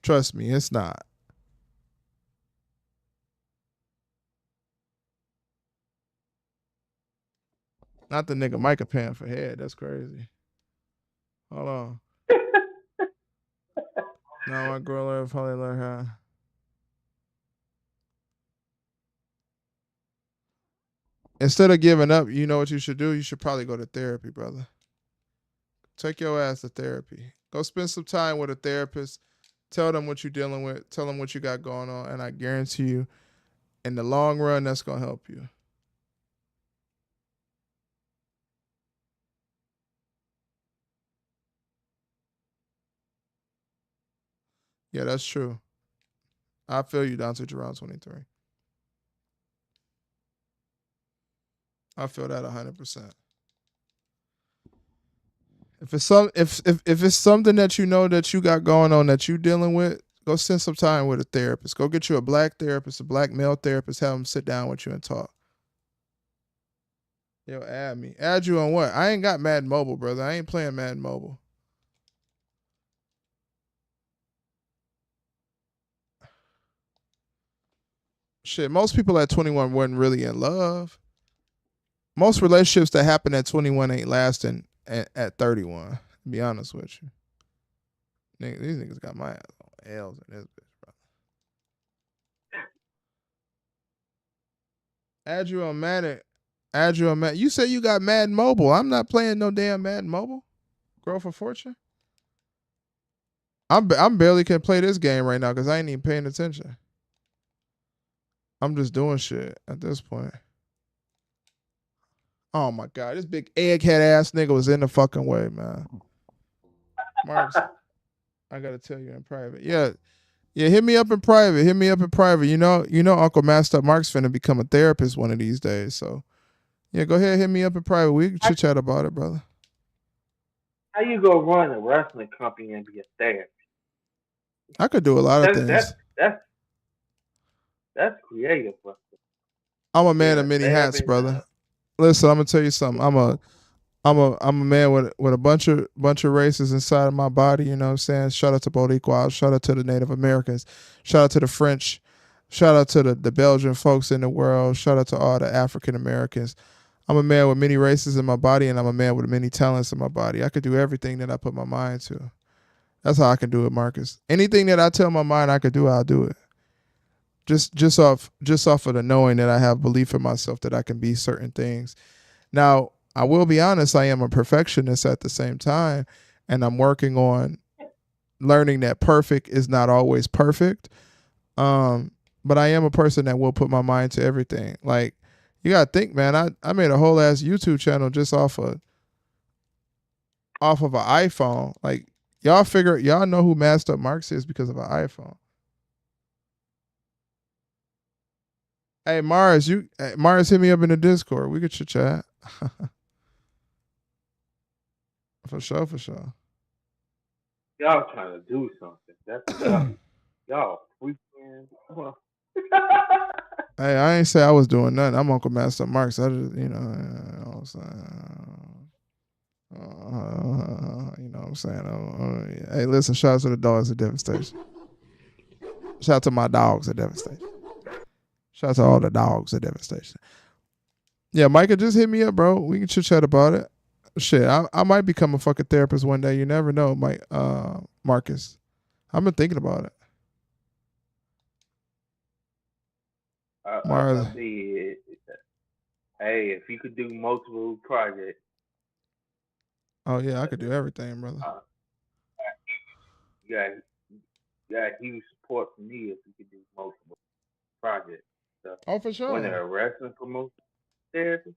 Speaker 1: Trust me, it's not. Not the nigga Micah paying for head. That's crazy. Hold on. No, my girl probably let her. Instead of giving up, you know what you should do? You should probably go to therapy, brother. Take your ass to therapy. Go spend some time with a therapist. Tell them what you're dealing with. Tell them what you got going on. And I guarantee you, in the long run, that's going to help you. Yeah, that's true. I feel you down to around 23. I feel that 100%. If it's something that you know that you got going on that you dealing with, go spend some time with a therapist. Go get you a black therapist, a black male therapist. Have them sit down with you and talk. Yo, add me. Add you on what? I ain't got Madden Mobile, brother. I ain't playing Madden Mobile. Shit, most people at 21 weren't really in love. Most relationships that happen at 21 ain't lasting at 31. To be honest with you. These niggas got my ass on L's in this bitch, bro. Add you on Madden. Add you on Madden. You say you got Madden Mobile. I'm not playing no damn Madden Mobile. Grow for Fortune. I'm barely can play this game right now because I ain't even paying attention. I'm just doing shit at this point. Oh my god, this big egghead ass nigga was in the fucking way, man. Marks, I gotta tell you in private. Yeah, hit me up in private. Hit me up in private. You know, Uncle Master Mark's finna become a therapist one of these days. So, yeah, go ahead, hit me up in private. We can chit chat about it, brother.
Speaker 3: How you go run a wrestling company and be a therapist?
Speaker 1: I could do a lot of things.
Speaker 3: That's creative, bro.
Speaker 1: I'm a man of many hats, brother. Listen, I'm gonna tell you something. I'm a man with a bunch of races inside of my body, you know what I'm saying? Shout out to Boricuas, shout out to the Native Americans, shout out to the French, shout out to the Belgian folks in the world, shout out to all the African Americans. I'm a man with many races in my body, and I'm a man with many talents in my body. I could do everything that I put my mind to. That's how I can do it, Marcus. Anything that I tell my mind I could do, I'll do it. Just off of the knowing that I have belief in myself that I can be certain things. Now, I will be honest, I am a perfectionist at the same time, and I'm working on learning that perfect is not always perfect. But I am a person that will put my mind to everything. Like, you gotta think, man, I made a whole ass YouTube channel just off of an iPhone. Like, y'all know who Master Marks is because of an iPhone. Hey, Mars, hit me up in the Discord. We could chit chat. For sure.
Speaker 3: Y'all trying to do something. That's y'all freaking.
Speaker 1: Hey, I ain't say I was doing nothing. I'm Uncle Master Marks. I just, you know what I'm saying. You know what I'm saying. Hey, listen, shout out to the dogs at Devastation. Shout out to my dogs at Devastation. Shout out to all the dogs at Devastation. Yeah, Micah, just hit me up, bro. We can chit chat about it. Shit, I might become a fucking therapist one day. You never know, Mike. Marcus. I've been thinking about it.
Speaker 3: I'll be. Hey, if you could do multiple projects.
Speaker 1: Oh yeah, I could do everything, brother.
Speaker 3: You got huge support from me if you could do multiple projects. So,
Speaker 1: oh, for sure.
Speaker 3: When they're a wrestling promotion therapy.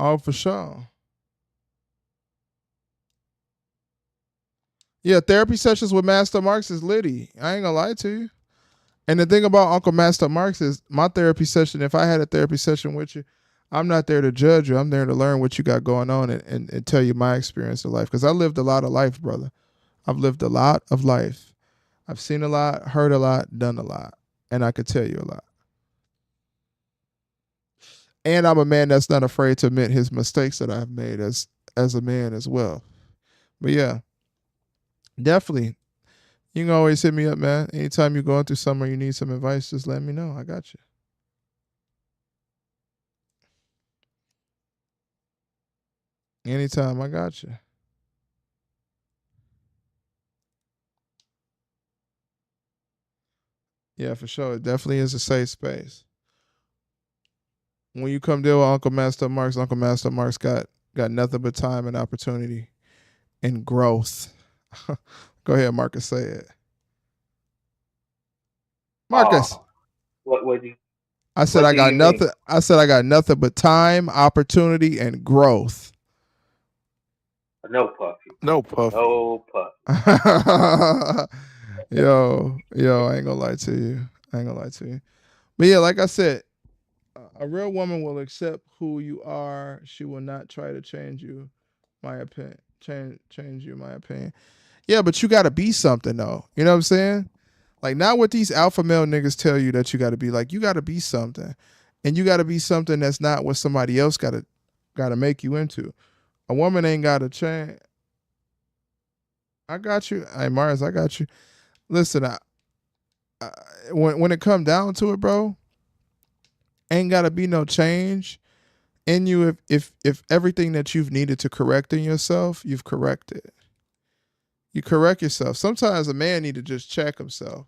Speaker 1: Oh, for sure. Yeah, therapy sessions with Master Marks is litty. I ain't gonna lie to you. And the thing about Uncle Master Marks is my therapy session, if I had a therapy session with you, I'm not there to judge you. I'm there to learn what you got going on and tell you my experience of life. Because I lived a lot of life, brother. I've lived a lot of life. I've seen a lot, heard a lot, done a lot. And I could tell you a lot. And I'm a man that's not afraid to admit his mistakes that I've made as a man as well. But yeah, definitely. You can always hit me up, man. Anytime you're going through something or you need some advice, just let me know. I got you. Anytime, I got you. Yeah, for sure. It definitely is a safe space. When you come deal with Uncle Master Marks got nothing but time and opportunity and growth. Go ahead, Marcus, say it. Marcus.
Speaker 3: What you?
Speaker 1: I said I got nothing. Mean? I said I got nothing but time, opportunity, and growth.
Speaker 3: No puffy.
Speaker 1: No puffy.
Speaker 3: No puffy.
Speaker 1: Yo, I ain't gonna lie to you. But yeah, like I said, a real woman will accept who you are. She will not try to change you. My opinion. Change you, my opinion. Yeah, but you gotta be something though. You know what I'm saying? Like, not what these alpha male niggas tell you that you gotta be. Like, you gotta be something. And you gotta be something that's not what somebody else gotta make you into. A woman ain't gotta change. I got you. Hey, Mars, I got you. Listen, when it come down to it, bro, ain't gotta be no change in you if everything that you've needed to correct in yourself, you've corrected. You correct yourself. Sometimes a man need to just check himself.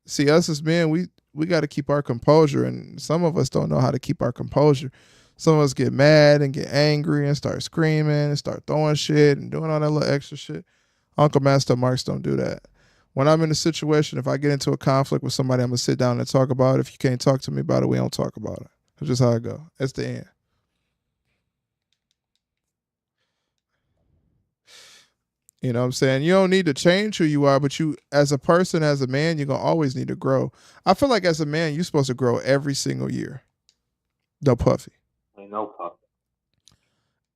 Speaker 1: See, us as men, we got to keep our composure, and some of us don't know how to keep our composure. Some of us get mad and get angry and start screaming and start throwing shit and doing all that little extra shit. Uncle Master Marks don't do that. When I'm in a situation, if I get into a conflict with somebody, I'm gonna sit down and talk about it. If you can't talk to me about it, we don't talk about it. That's just how I go. That's the end. You know what I'm saying? You don't need to change who you are, but you, as a person, as a man, you're going to always need to grow. I feel like as a man, you're supposed to grow every single year. No puffy.
Speaker 3: Ain't no puffy.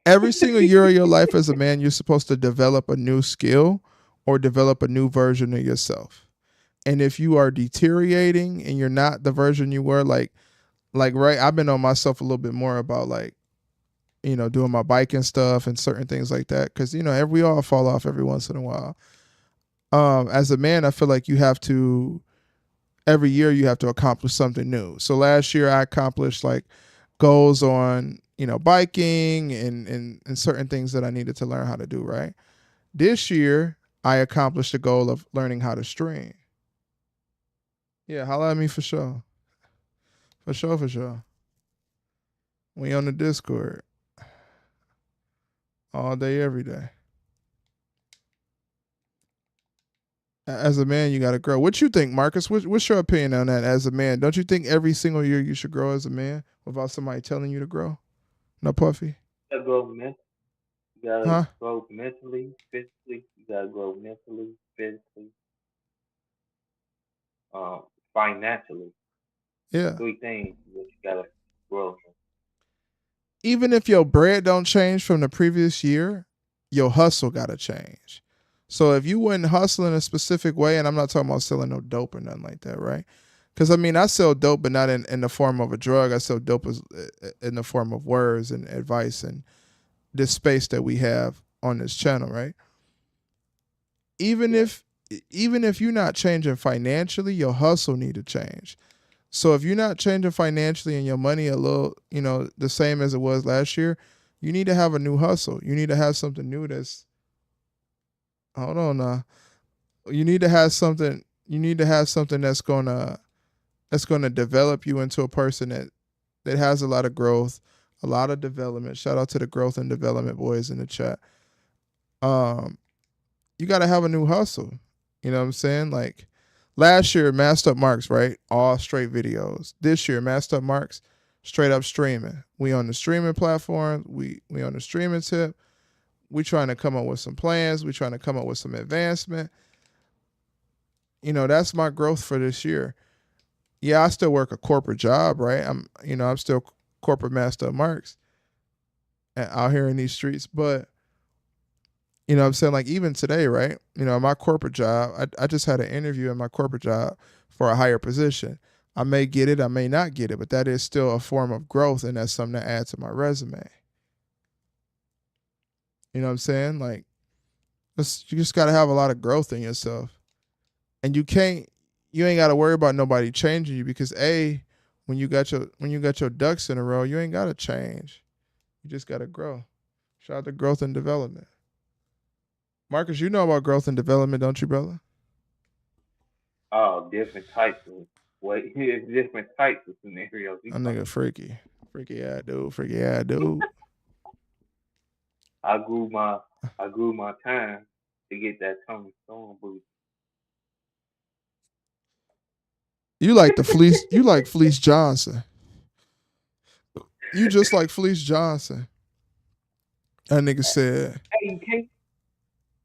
Speaker 1: Every single year of your life as a man, you're supposed to develop a new skill or develop a new version of yourself. And if you are deteriorating and you're not the version you were, like right, I've been on myself a little bit more about like, you know, doing my biking stuff and certain things like that. Cause you know, we all fall off every once in a while. As a man, I feel like you have to, every year you have to accomplish something new. So last year I accomplished like goals on, you know, biking and certain things that I needed to learn how to do, right? This year I accomplished the goal of learning how to stream. Yeah, holla at me for sure. For sure. We on the Discord. All day, every day. As a man, you got to grow. What you think, Marcus? What's your opinion on that as a man? Don't you think every single year you should grow as a man without somebody telling you to grow? No, Puffy?
Speaker 3: You gotta grow mentally. You gotta
Speaker 1: Huh?
Speaker 3: grow mentally, physically. You gotta grow mentally, physically, financially.
Speaker 1: Yeah.
Speaker 3: Three things that you gotta grow in.
Speaker 1: Even if your bread don't change from the previous year, your hustle got to change. So if you wouldn't hustle in a specific way, and I'm not talking about selling no dope or nothing like that, right? Because I mean, I sell dope, but not in the form of a drug. I sell dope in the form of words and advice and this space that we have on this channel, right? Even if you're not changing financially, your hustle need to change. So if you're not changing financially and your money a little, you know, the same as it was last year, you need to have a new hustle. You need to have something new that's, hold on now. You need to have something that's gonna develop you into a person that has a lot of growth, a lot of development. Shout out to the growth and development boys in the chat. You gotta have a new hustle. You know what I'm saying? Like last year, Masked Up Marks, right? All straight videos. This year, Masked Up Marks, straight up streaming. We on the streaming platform. We on the streaming tip. We trying to come up with some plans. We trying to come up with some advancement. You know, that's my growth for this year. Yeah, I still work a corporate job, right? I'm still corporate Masked Up Marks out here in these streets, but you know what I'm saying? Like even today, right? You know, my corporate job, I just had an interview in my corporate job for a higher position. I may get it, I may not get it, but that is still a form of growth and that's something to add to my resume. You know what I'm saying? Like you just gotta have a lot of growth in yourself. And you ain't gotta worry about nobody changing you because when you got your ducks in a row, you ain't gotta change. You just gotta grow. Shout out to growth and development. Marcus, you know about growth and development, don't you, brother?
Speaker 3: Oh, different types of different types of scenarios.
Speaker 1: That nigga freaky. Freaky ass dude.
Speaker 3: I grew my time to get that Tony Storm boost.
Speaker 1: You like Fleece Johnson. You just like Fleece Johnson. That nigga said.
Speaker 3: Hey,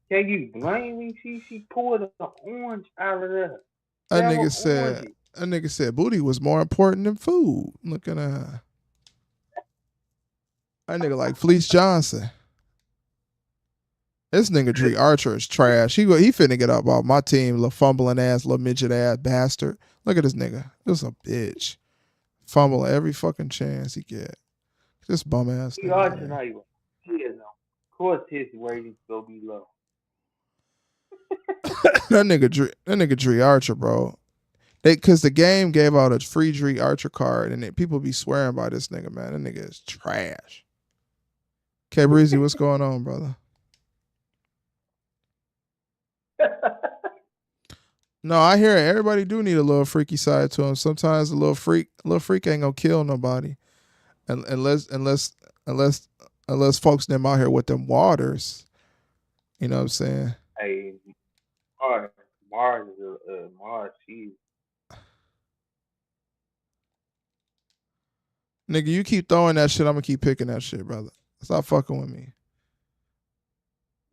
Speaker 3: can you blame me? She pulled an orange out of there.
Speaker 1: That nigga said booty was more important than food. Look at that. That nigga like Fleece Johnson. This nigga Dree Archer is trash. He finna get up off my team, little fumbling ass, little midget ass bastard. Look at this nigga. This a bitch. Fumble every fucking chance he get. This bum ass
Speaker 3: Dree
Speaker 1: nigga.
Speaker 3: Archer, not even. Of course, his ratings gonna be low.
Speaker 1: that nigga Dree Archer, bro. Cause the game gave out a free Dree Archer card, and people be swearing by this nigga, man. That nigga is trash. K Breezy, what's going on, brother? No, I hear it. Everybody do need a little freaky side to him. Sometimes a little freak ain't gonna kill nobody, unless unless folks them out here with them waters. You know what I'm saying?
Speaker 3: Hey, Mars, Mars is Mars.
Speaker 1: Nigga, you keep throwing that shit, I'm gonna keep picking that shit, brother. Stop fucking with me.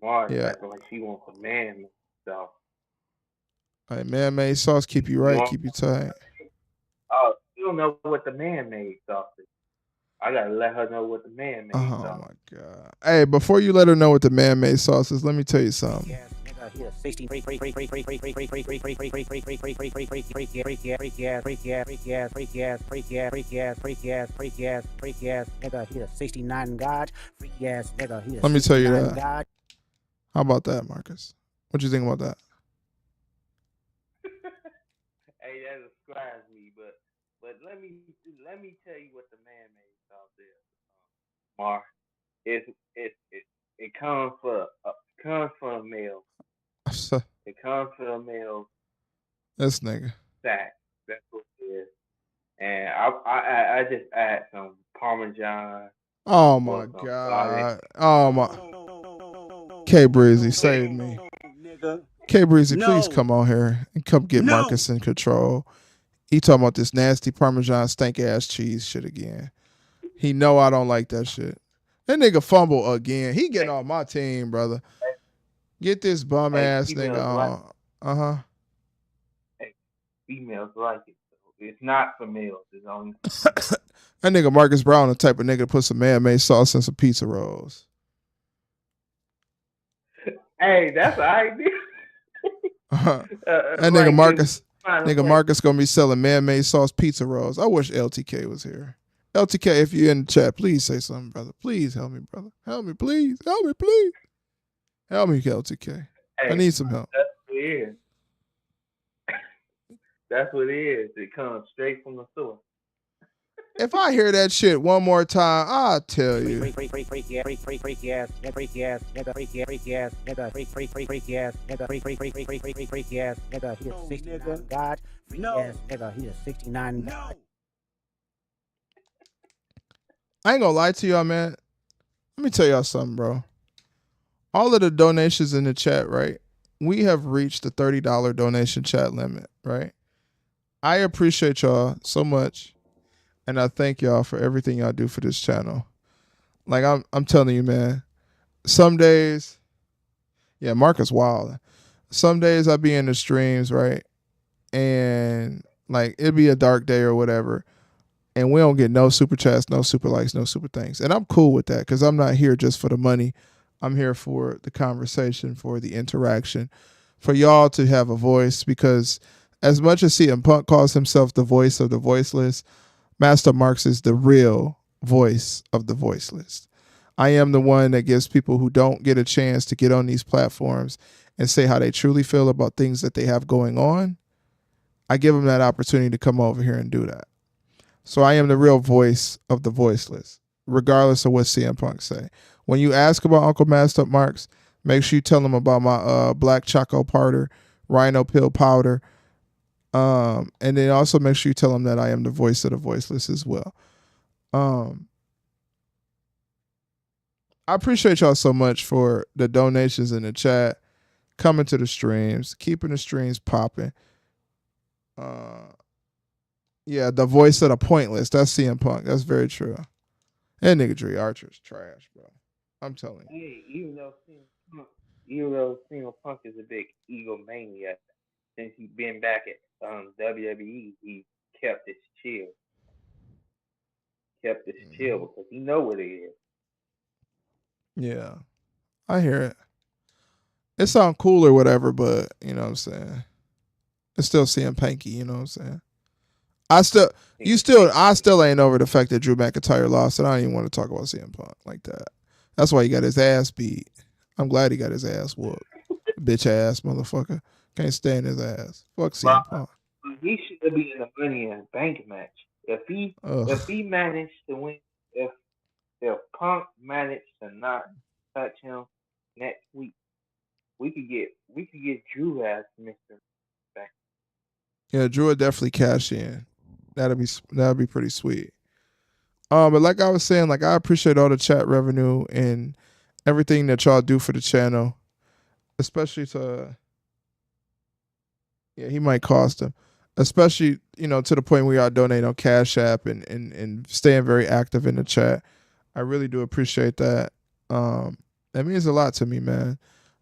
Speaker 3: Mars
Speaker 1: Yeah.
Speaker 3: acting like she wants a man stuff.
Speaker 1: Like man-made sauce keep you
Speaker 3: You
Speaker 1: right,
Speaker 3: want?
Speaker 1: keep you tight.
Speaker 3: Oh, you don't know what the man-made stuff is. I gotta let her know what the man-made
Speaker 1: Oh
Speaker 3: stuff.
Speaker 1: my god. Hey, before you let her know what the man-made sauce is, let me tell you something.
Speaker 2: Yes, nigga, he a 60 freak ass nigga, he a 69 god, freaky ass nigga, he a
Speaker 1: Let me tell you
Speaker 2: 69
Speaker 1: that.
Speaker 2: god.
Speaker 1: How about that, Marcus? What you think about that?
Speaker 3: Hey, that describes me, but let me tell you what the man-made stuff is. Mar, it comes from a male. It comes from a male
Speaker 1: This nigga.
Speaker 3: sack. That's what it is. And I just add some Parmesan
Speaker 1: Oh
Speaker 3: or
Speaker 1: my
Speaker 3: some garlic.
Speaker 1: god. Oh my. K Breezy, save me. K Breezy, please come on here and come get Marcus in control. He talking about this nasty Parmesan stank ass cheese shit again. He know I don't like that shit. That nigga fumble again. He getting on my team, brother. Get this bum
Speaker 3: Hey,
Speaker 1: ass nigga
Speaker 3: females like
Speaker 1: on. Uh-huh.
Speaker 3: hey, females like it. So it's not for males. It's only for females.
Speaker 1: That nigga Marcus Brown, the type of nigga to put some man-made sauce in some pizza rolls.
Speaker 3: Hey, that's an idea.
Speaker 1: That nigga
Speaker 3: Like if
Speaker 1: Marcus,
Speaker 3: find a
Speaker 1: nigga
Speaker 3: way.
Speaker 1: Marcus gonna be selling man-made sauce pizza rolls. I wish LTK was here. LTK, if you're in the chat, please say something, brother. Please help me, brother. Help me, please. Help me, please. Help me, LTK. I
Speaker 3: Hey,
Speaker 1: need some help.
Speaker 3: that's what it is. That's what it is. It comes straight from the source.
Speaker 1: If I hear that shit one more time, I'll tell you.
Speaker 2: Freaky ass nigga, he a 69 god, freaky ass nigga, he a 69 god.
Speaker 1: I ain't gonna lie to y'all, man. Let me tell y'all something, bro. All of the donations in the chat, right? We have reached the $30 donation chat limit, right? I appreciate y'all so much, and I thank y'all for everything y'all do for this channel. Like I'm telling you, man. Some days, yeah, Marcus wild. Some days I be in the streams, right? And like it'd be a dark day or whatever, and we don't get no super chats, no super likes, no super things. And I'm cool with that because I'm not here just for the money. I'm here for the conversation, for the interaction, for y'all to have a voice. Because as much as CM Punk calls himself the voice of the voiceless, Master Marks is the real voice of the voiceless. I am the one that gives people who don't get a chance to get on these platforms and say how they truly feel about things that they have going on. I give them that opportunity to come over here and do that. So I am the real voice of the voiceless, regardless of what CM Punk say. When you ask about Uncle Master Marks, make sure you tell them about my Black Choco Powder, Rhino Pill Powder, and then also make sure you tell them that I am the voice of the voiceless as well. I appreciate y'all so much for the donations in the chat, coming to the streams, keeping the streams popping. Yeah, the voice of the pointless. That's CM Punk. That's very true. And nigga Dre Archer's trash, bro. I'm telling you.
Speaker 3: Hey, even though Punk is a big egomaniac, since he's been back at WWE, he kept his chill. Kept his chill because he know what it is.
Speaker 1: Yeah, I hear it. It sounds cool or whatever, but you know what I'm saying. It's still CM Punky, you know what I'm saying. I still ain't over the fact that Drew McIntyre lost, and I don't even want to talk about CM Punk like that. That's why he got his ass beat. I'm glad he got his ass whooped. Bitch ass motherfucker. Can't stand his ass. Fuck CM Punk.
Speaker 3: He should be in a Money in the Bank match. If he managed to win, if Punk managed to not touch him next week, we could get Drew as Mr. Bank.
Speaker 1: Yeah, Drew would definitely cash in. That'd be pretty sweet. But like I was saying, like I appreciate all the chat revenue and everything that y'all do for the channel, especially to yeah, he might cost him, especially to the point where y'all donate on Cash App and staying very active in the chat. I really do appreciate that. That means a lot to me, man.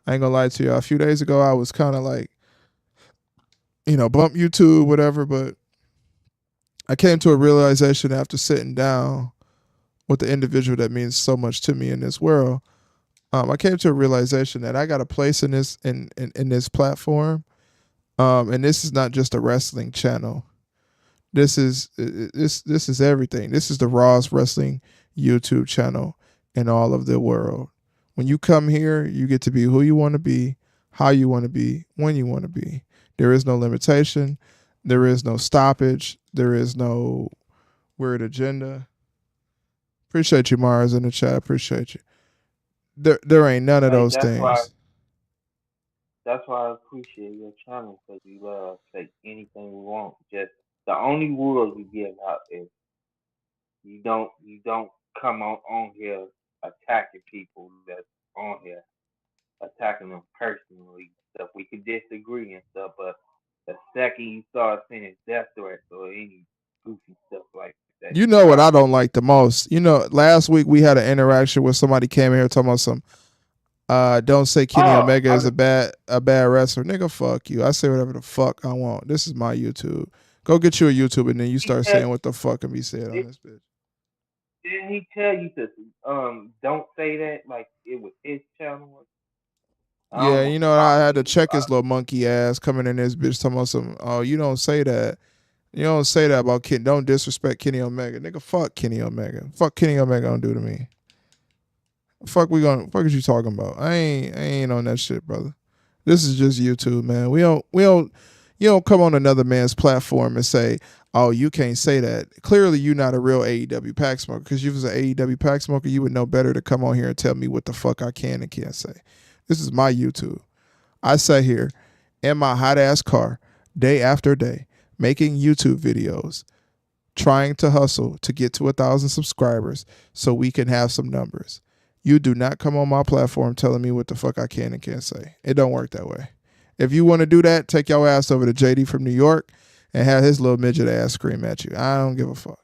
Speaker 1: I ain't gonna lie to you. A few days ago, I was kind of like, bump YouTube, whatever, but I came to a realization after sitting down with the individual that means so much to me in this world. I came to a realization that I got a place in this platform, and this is not just a wrestling channel. This is everything. This is the Raw's Wrestling YouTube channel in all of the world. When you come here, you get to be who you want to be, how you want to be, when you want to be. There is no limitation. There is no stoppage. There is no weird agenda. Appreciate you, Mars, in the chat. Appreciate you. There ain't none of those things.
Speaker 3: That's why I appreciate your channel, because you let us say anything we want. Just the only rule you give out is you don't come on here attacking people that's on here, attacking them personally. Stuff we could disagree and stuff, but the second you start sending death threats or any goofy stuff like that,
Speaker 1: You know what I don't like the most? Last week we had an interaction where somebody came here talking about some don't say Kenny Omega is a bad wrestler. Nigga, fuck you. I say whatever the fuck I want. This is my YouTube. Go get you a YouTube and then you start saying what the fuck can be said on this bitch.
Speaker 3: Didn't he tell you to don't say that like it was his channel?
Speaker 1: Yeah, I had to check his little monkey ass coming in this bitch talking about some, oh, you don't say that. You don't say that about Kenny. Don't disrespect Kenny Omega. Nigga, fuck Kenny Omega. Fuck Kenny Omega gonna do to me. Fuck is you talking about? I ain't on that shit, brother. This is just YouTube, man. You don't come on another man's platform and say, oh, you can't say that. Clearly you're not a real AEW pack smoker, because if you was an AEW pack smoker, you would know better to come on here and tell me what the fuck I can and can't say. This is my YouTube. I sat here in my hot ass car day after day making YouTube videos, trying to hustle to get to 1,000 subscribers so we can have some numbers. You do not come on my platform telling me what the fuck I can and can't say. It don't work that way. If you want to do that, take your ass over to JD from New York and have his little midget ass scream at you. I don't give a fuck.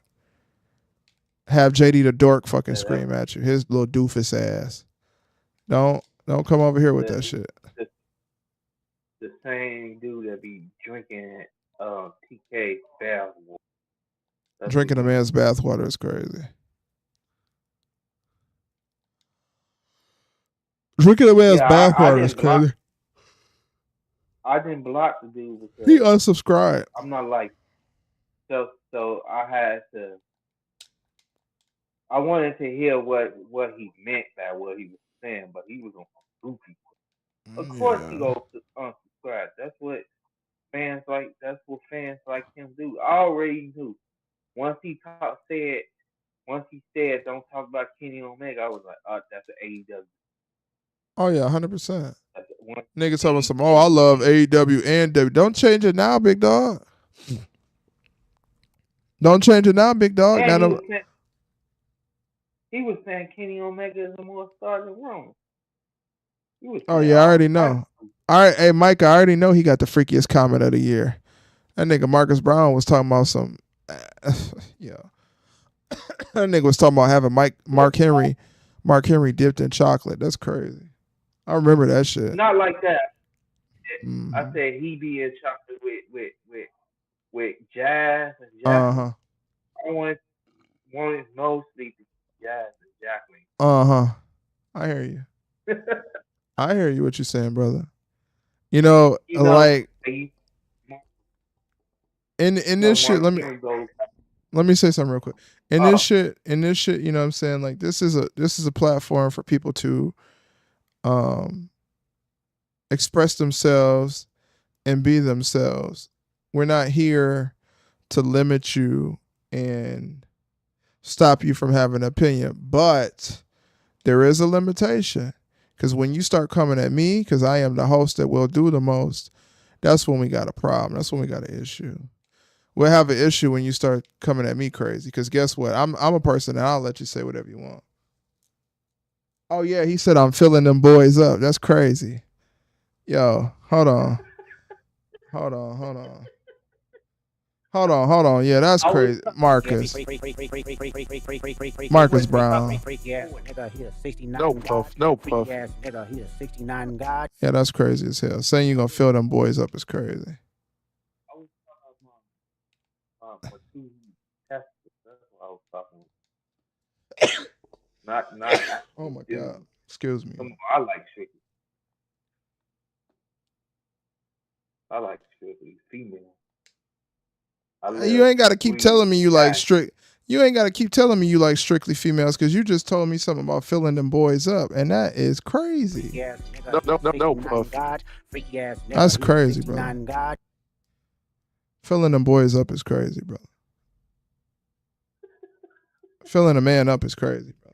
Speaker 1: Have JD the dork fucking scream at you. His little doofus ass. Don't come over here with that shit.
Speaker 3: The same dude that be drinking TK bathwater.
Speaker 1: Drinking a man's bathwater is crazy. Drinking a man's bathwater is crazy.
Speaker 3: I didn't block the dude because
Speaker 1: he unsubscribed.
Speaker 3: I'm not like so I had to. I wanted to hear what he meant by what he was saying, but he was on goofy. Of course, he goes to unsubscribe. That's what fans like him do. I already knew. Once he said don't talk about Kenny Omega, I was like, oh, that's an AEW.
Speaker 1: Oh yeah, 100%. Niggas talking about some, oh, I love AEW and W. Don't change it now, big dog. Don't change it now, big dog.
Speaker 3: He was saying Kenny Omega is a more star than Roman.
Speaker 1: Oh yeah, I already know. All right, hey Mike, I already know he got the freakiest comment of the year. That nigga Marcus Brown was talking about some, yeah. That nigga was talking about having Mark Henry dipped in chocolate. That's crazy. I remember that shit.
Speaker 3: Not like that. Mm-hmm. I said he be in chocolate with Jazz and Jacqueline. I wanted mostly Jazz and Jacqueline.
Speaker 1: I hear you. I hear you. What you're saying, brother? Like in this shit. Let me say something real quick. In this shit, you know what I'm saying? Like this is a platform for people to express themselves and be themselves. We're not here to limit you and stop you from having an opinion, but there is a limitation, because when you start coming at me, because I am the host that will do the most, That's when we got a problem. That's when we got an issue. We'll have an issue when you start coming at me crazy. Because guess what? I'm a person that I'll let you say whatever you want. Oh yeah, he said I'm filling them boys up. That's crazy. Yo, hold on. Hold on, hold on. Hold on, hold on. Yeah, that's crazy. Marcus. Marcus Brown.
Speaker 4: No puff, no puff.
Speaker 2: Nigga, he a 69 God.
Speaker 1: Yeah, that's crazy as hell. Saying you're gonna fill them boys up is crazy.
Speaker 3: I was talking about two tests. That's what I was talking about. Not
Speaker 1: Oh
Speaker 3: actual
Speaker 1: my
Speaker 3: dudes.
Speaker 1: god. Excuse me.
Speaker 3: I like strictly. I like strictly female.
Speaker 1: You ain't gotta keep telling me you like
Speaker 3: guys.
Speaker 1: strict. You ain't gotta keep telling me you like strictly females because you just told me something about filling them boys up, and that is crazy.
Speaker 4: No puff.
Speaker 1: That's crazy, bro. Filling them boys up is crazy, bro. Filling a man up is crazy, bro.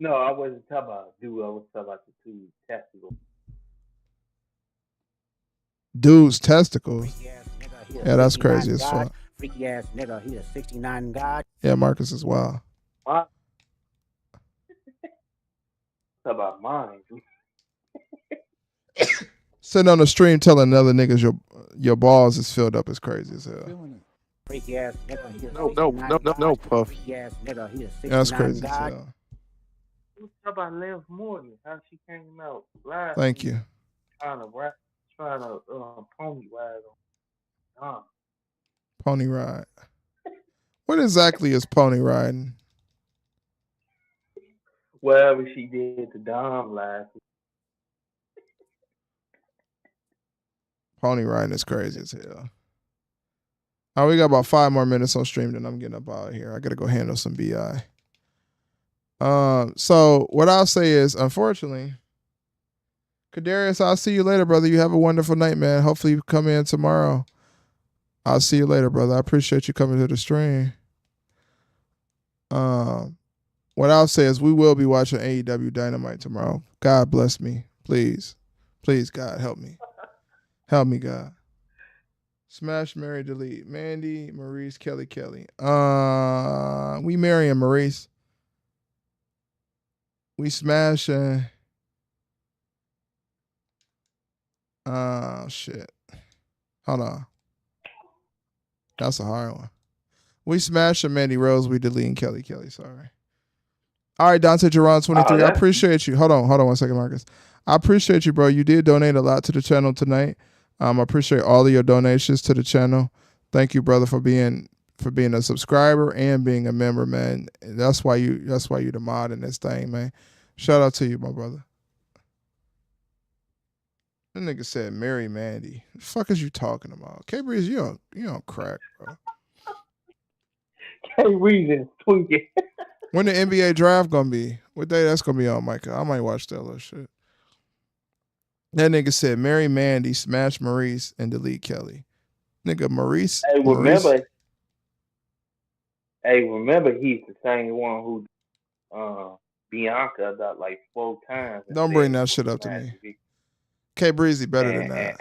Speaker 3: No, I wasn't talking about dude. I was talking about the two testicles.
Speaker 1: Dude's testicles. Yeah, that's crazy as fuck.
Speaker 2: Freaky ass nigga, he a 69 God.
Speaker 1: Yeah, Marcus is wild.
Speaker 3: What? Talk about mine.
Speaker 1: Sitting on the stream telling other niggas your balls is filled up is crazy as hell.
Speaker 2: Freaky ass nigga, he a
Speaker 4: No puff.
Speaker 2: Freaky ass nigga, he a 69
Speaker 1: Yeah, that's crazy as
Speaker 2: God.
Speaker 1: hell.
Speaker 3: We talk about Liv Morgan, how she came out last.
Speaker 1: Thank you.
Speaker 3: Trying to pony ride on.
Speaker 1: Pony ride. What exactly is pony riding?
Speaker 3: Whatever she did to Dom last.
Speaker 1: Pony riding is crazy as hell. All right, we got about 5 more minutes on stream, then I'm getting up out of here. I gotta go handle some BI. So what I'll say is, unfortunately, Kadarius, I'll see you later, brother. You have a wonderful night, man. Hopefully you come in tomorrow. I'll see you later, brother. I appreciate you coming to the stream. What I'll say is we will be watching AEW Dynamite tomorrow. God bless me. Please. Please, God, help me. Help me, God. Smash, marry, delete. Mandy, Maurice, Kelly. We marrying Maurice. We smashing. Shit. Hold on. That's a hard one. We smashing Mandy Rose. We deleting Kelly. Sorry. All right, Dante Jerron 23. I appreciate you. Hold on 1 second, Marcus. I appreciate you, bro. You did donate a lot to the channel tonight. I appreciate all of your donations to the channel. Thank you, brother, for being a subscriber and being a member, man. That's why you the mod in this thing, man. Shout out to you, my brother. That nigga said marry Mandy. The fuck is you talking about? K-Breeze, you on crack, bro.
Speaker 3: K-Breeze is tweaking.
Speaker 1: When the NBA draft gonna be? What day that's gonna be on, Micah? I might watch that little shit. That nigga said marry Mandy, smash Maurice, and delete Kelly. Nigga, Maurice.
Speaker 3: Hey, remember he's the same one who Bianca got like 4 times.
Speaker 1: Don't bring that shit up to me. K Breezy better than that.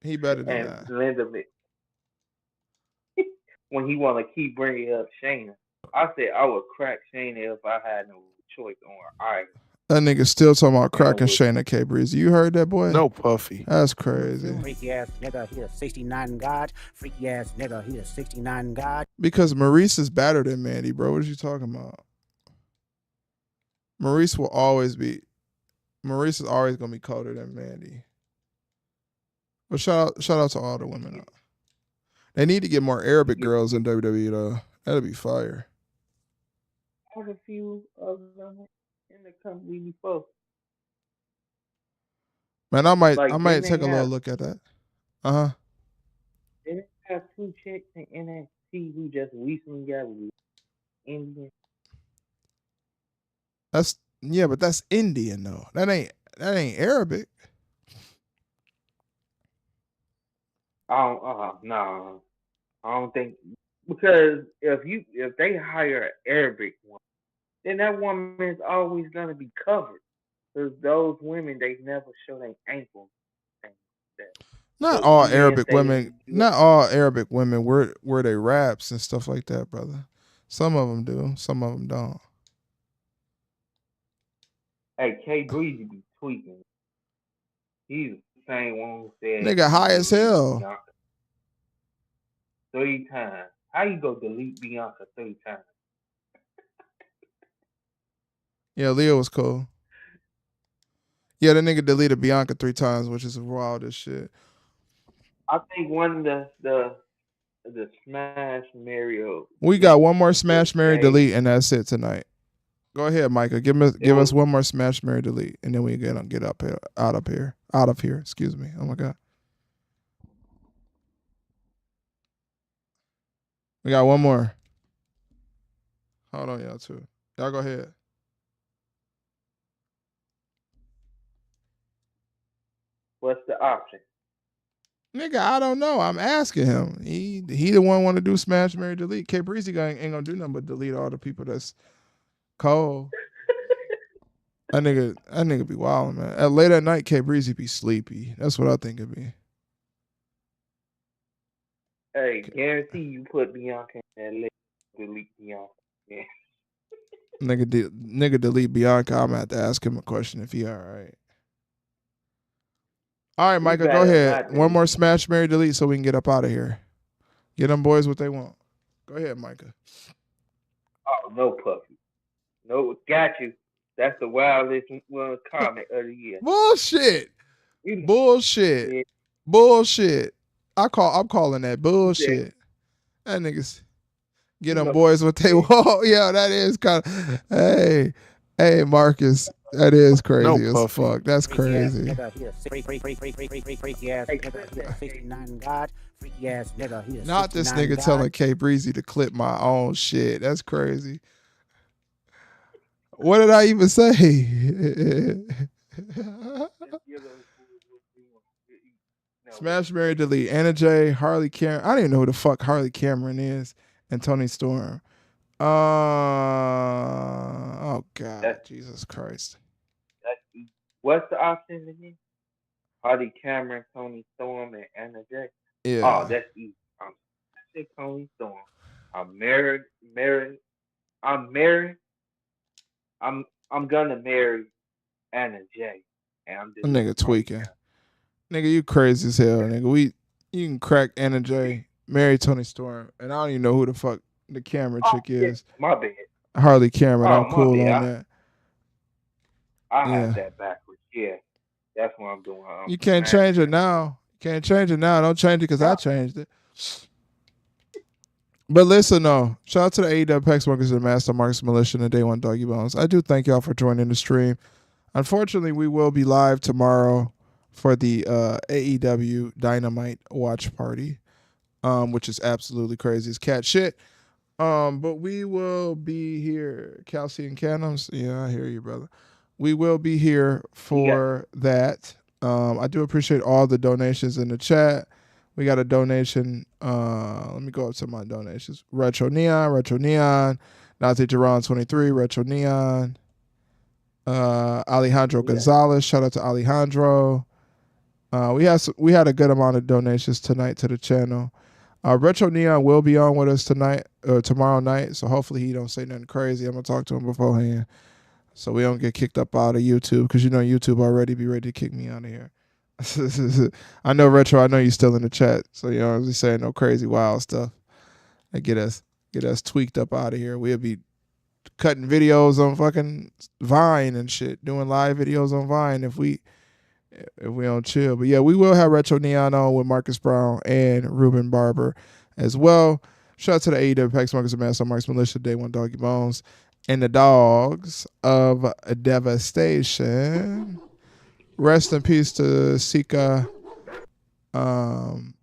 Speaker 1: He better than that.
Speaker 3: Linda, when he want to keep bringing up Shayna, I said I would crack Shayna if I had no choice on her. All right.
Speaker 1: That nigga still talking about cracking Shayna, K Breezy. You heard that, boy?
Speaker 4: No puffy.
Speaker 1: That's crazy.
Speaker 2: Freaky ass nigga, he a 69 God. Freaky ass nigga, he a 69 God.
Speaker 1: Because Maurice is better than Mandy, bro. What are you talking about? Maurice is always gonna be colder than Mandy. But shout out to all the women. They need to get more Arabic girls in WWE though. That'd be fire.
Speaker 3: I have a few of them in the company before.
Speaker 1: Man, I might take a little look at that.
Speaker 3: They have 2 chicks in NXT who just recently got with Indian.
Speaker 1: But that's Indian though. That ain't Arabic.
Speaker 3: No, I don't think, because if they hire an Arabic one, then that woman is always gonna be covered. Cause those women, they never show their ankles. And that.
Speaker 1: Not
Speaker 3: But
Speaker 1: all
Speaker 3: them men
Speaker 1: Arabic
Speaker 3: say,
Speaker 1: women. Not all Arabic women wear they wraps and stuff like that, brother. Some of them do. Some of them don't.
Speaker 3: hey, K Breezy be tweaking. He's the same one who said
Speaker 1: Nigga
Speaker 3: he
Speaker 1: high as
Speaker 3: deleted
Speaker 1: hell.
Speaker 3: Bianca 3 times. How you go delete Bianca 3 times?
Speaker 1: Yeah, Leo was cool. Yeah, the nigga deleted Bianca 3 times, which is wild as shit.
Speaker 3: I think one of the Smash Mario
Speaker 1: We
Speaker 3: tweets
Speaker 1: got one more
Speaker 3: was
Speaker 1: smash Mary
Speaker 3: gay.
Speaker 1: delete, and that's it tonight. Go ahead, Micah. Give
Speaker 3: It
Speaker 1: us
Speaker 3: was
Speaker 1: one more smash Mary delete, and then we get up here, out of here. Excuse me. Oh my god. We got one more. Hold on, y'all too. Y'all go ahead.
Speaker 3: what's the option?
Speaker 1: Nigga, I don't know. I'm asking him. He the one want to do smash Mary delete. K Breezy guy ain't gonna do nothing but delete all the people that's cold. That nigga be wild, man. At late at night, K Breezy be sleepy. That's what I think it be.
Speaker 3: Hey, guarantee you put Bianca in that list. Delete Bianca. Yeah.
Speaker 1: Nigga delete Bianca. I'm gonna have to ask him a question if he all right. All right,
Speaker 3: You
Speaker 1: Micah, go
Speaker 3: better
Speaker 1: ahead.
Speaker 3: not
Speaker 1: One
Speaker 3: delete.
Speaker 1: more smash Mary delete so we can get up out of here. Get them boys what they want. Go ahead, Micah.
Speaker 3: Oh no, puppy. No, got you. That's the wildest one comment of the year.
Speaker 1: Bullshit.
Speaker 3: You know,
Speaker 1: Bullshit.
Speaker 3: yeah,
Speaker 1: Bullshit. I'm calling that
Speaker 3: you said,
Speaker 1: bullshit. That niggas get
Speaker 3: you
Speaker 1: them
Speaker 3: know,
Speaker 1: boys what they
Speaker 3: yeah.
Speaker 1: want. Yo, that is kind of hey, Marcus. That is
Speaker 5: No,
Speaker 1: crazy as
Speaker 5: Puffy.
Speaker 1: fuck. That's
Speaker 2: Freaky ass
Speaker 1: crazy.
Speaker 2: nigga, he a freaky ass
Speaker 3: Hey,
Speaker 2: nigga, he a
Speaker 3: that,
Speaker 2: 69 God. Freaky ass nigga, he a
Speaker 1: Not this
Speaker 2: 69
Speaker 1: nigga
Speaker 2: God.
Speaker 1: telling K Breezy to clip my own shit. That's crazy. What did I even say?
Speaker 3: just give us what we want. No, what
Speaker 1: Smash
Speaker 3: you
Speaker 1: Mary
Speaker 3: say.
Speaker 1: delete. Anna J, Harley Cameron. I don't even know who the fuck Harley Cameron is. And Tony Storm. Oh God,
Speaker 3: That's
Speaker 1: Jesus Christ.
Speaker 3: easy. What's the options again? Hardy Cameron, Tony Storm, and Anna J. Oh,
Speaker 1: Yeah.
Speaker 3: that's easy. I say Tony Storm. I'm married. Married. I'm married. I'm gonna marry Anna J. And I'm
Speaker 1: That
Speaker 3: deleting
Speaker 1: nigga
Speaker 3: Hardy
Speaker 1: tweaking. Nigga, you crazy as hell,
Speaker 3: Cameron.
Speaker 1: nigga. You can crack Anna J, marry Tony Storm, and I don't even know who the fuck the Cameron
Speaker 3: Oh
Speaker 1: chick
Speaker 3: yeah,
Speaker 1: is.
Speaker 3: my bad.
Speaker 1: Harley Cameron,
Speaker 3: Oh
Speaker 1: I'm
Speaker 3: my
Speaker 1: cool on
Speaker 3: bad.
Speaker 1: that.
Speaker 3: I have
Speaker 1: Yeah.
Speaker 3: that backwards. Yeah, that's what I'm doing.
Speaker 1: You can't
Speaker 3: Smash
Speaker 1: change it
Speaker 3: Mary.
Speaker 1: now. You can't change it now. Don't change it because I
Speaker 3: No,
Speaker 1: changed it. But listen, no. Shout out to the AEW Pex Workers and Master Marcus Militia and the Day One Doggy Bones. I do thank y'all for joining the stream. Unfortunately, we will be live tomorrow for the AEW Dynamite Watch Party, which is absolutely crazy. It's cat shit. But we will be here. Calcium Cannons. Yeah, I hear you, brother. We will be here
Speaker 3: he got
Speaker 1: for that. I do appreciate all the donations in the chat. We got a donation. Let me go up to my donations. Retro Neon, Nazi Jerron 23, Retro Neon, Alejandro
Speaker 3: he got
Speaker 1: Gonzalez. Shout out to Alejandro. We had a good amount of donations tonight to the channel. Retro Neon will be on with us tonight or tomorrow night, so hopefully he don't say nothing crazy. I'm gonna talk to him beforehand, so we don't get kicked up out of YouTube, because you know YouTube already be ready to kick me out of here. I know Retro. I know you still in the chat, so you know I'm saying no crazy wild stuff. And get us tweaked up out of here. We'll be cutting videos on fucking Vine and shit, doing live videos on Vine if we don't chill. But yeah, we will have Retro Neon on with Marcus Brown and Ruben Barber as well. Shout out to the AEW Pax Marcus and Master Marcus Militia, Day One Doggy Bones, and the Dogs of Devastation. Rest in peace to Sika. And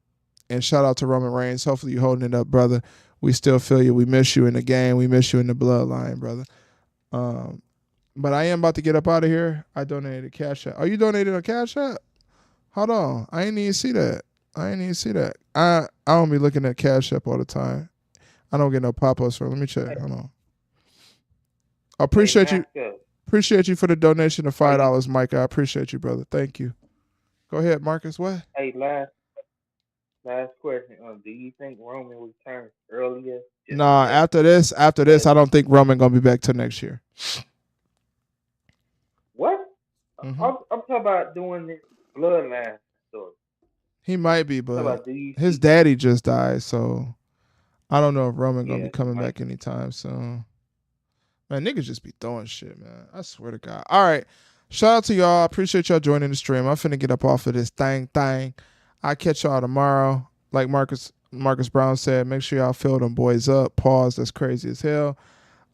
Speaker 1: shout out to Roman Reigns. Hopefully you holding it up, brother. We still feel you. We miss you in the game. We miss you in the bloodline, brother. But I am about to get up out of here. I donated a Cash App. Are you donating a Cash App? Hold on. I ain't even see that. I don't be looking at Cash App all the time. I don't get no pop-ups for it. Let me check. Hold on. I
Speaker 3: hey
Speaker 1: appreciate you.
Speaker 3: Master.
Speaker 1: Appreciate you for the donation of $5, Mike. I appreciate you, brother. Thank you. Go ahead, Marcus. What?
Speaker 3: Hey, last question. Do you think Roman returns earlier? Just
Speaker 1: Nah,
Speaker 3: because
Speaker 1: after this, I don't think Roman gonna be back till next year.
Speaker 3: what?
Speaker 1: Hmm.
Speaker 3: I'm talking about doing this bloodline story.
Speaker 1: He might be,
Speaker 3: I'm talking
Speaker 1: but
Speaker 3: about do you
Speaker 1: his
Speaker 3: see?
Speaker 1: daddy just died, so I don't know if Roman gonna be
Speaker 3: Yeah, he
Speaker 1: coming
Speaker 3: might.
Speaker 1: back anytime soon. Man, niggas just be throwing shit, man. I swear to God. All right. Shout out to y'all. I appreciate y'all joining the stream. I'm finna get up off of this thing. I catch y'all tomorrow. Like Marcus Brown said, make sure y'all fill them boys up. Pause. That's crazy as hell.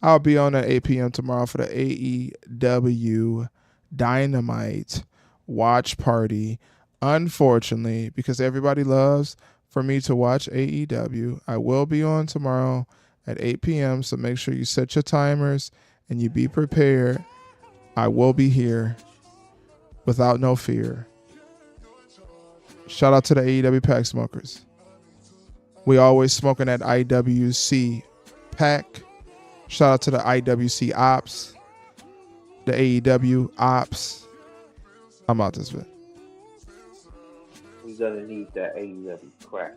Speaker 1: I'll be on at 8 p.m. tomorrow for the AEW Dynamite watch party. Unfortunately, because everybody loves for me to watch AEW, I will be on tomorrow at 8 p.m. So make sure you set your timers and you be prepared. I will be here without no fear. Shout out to the AEW pack smokers. We always smoking at IWC pack. Shout out to the IWC ops, the AEW ops. I'm out this bit.
Speaker 3: We gonna need that AEW crack.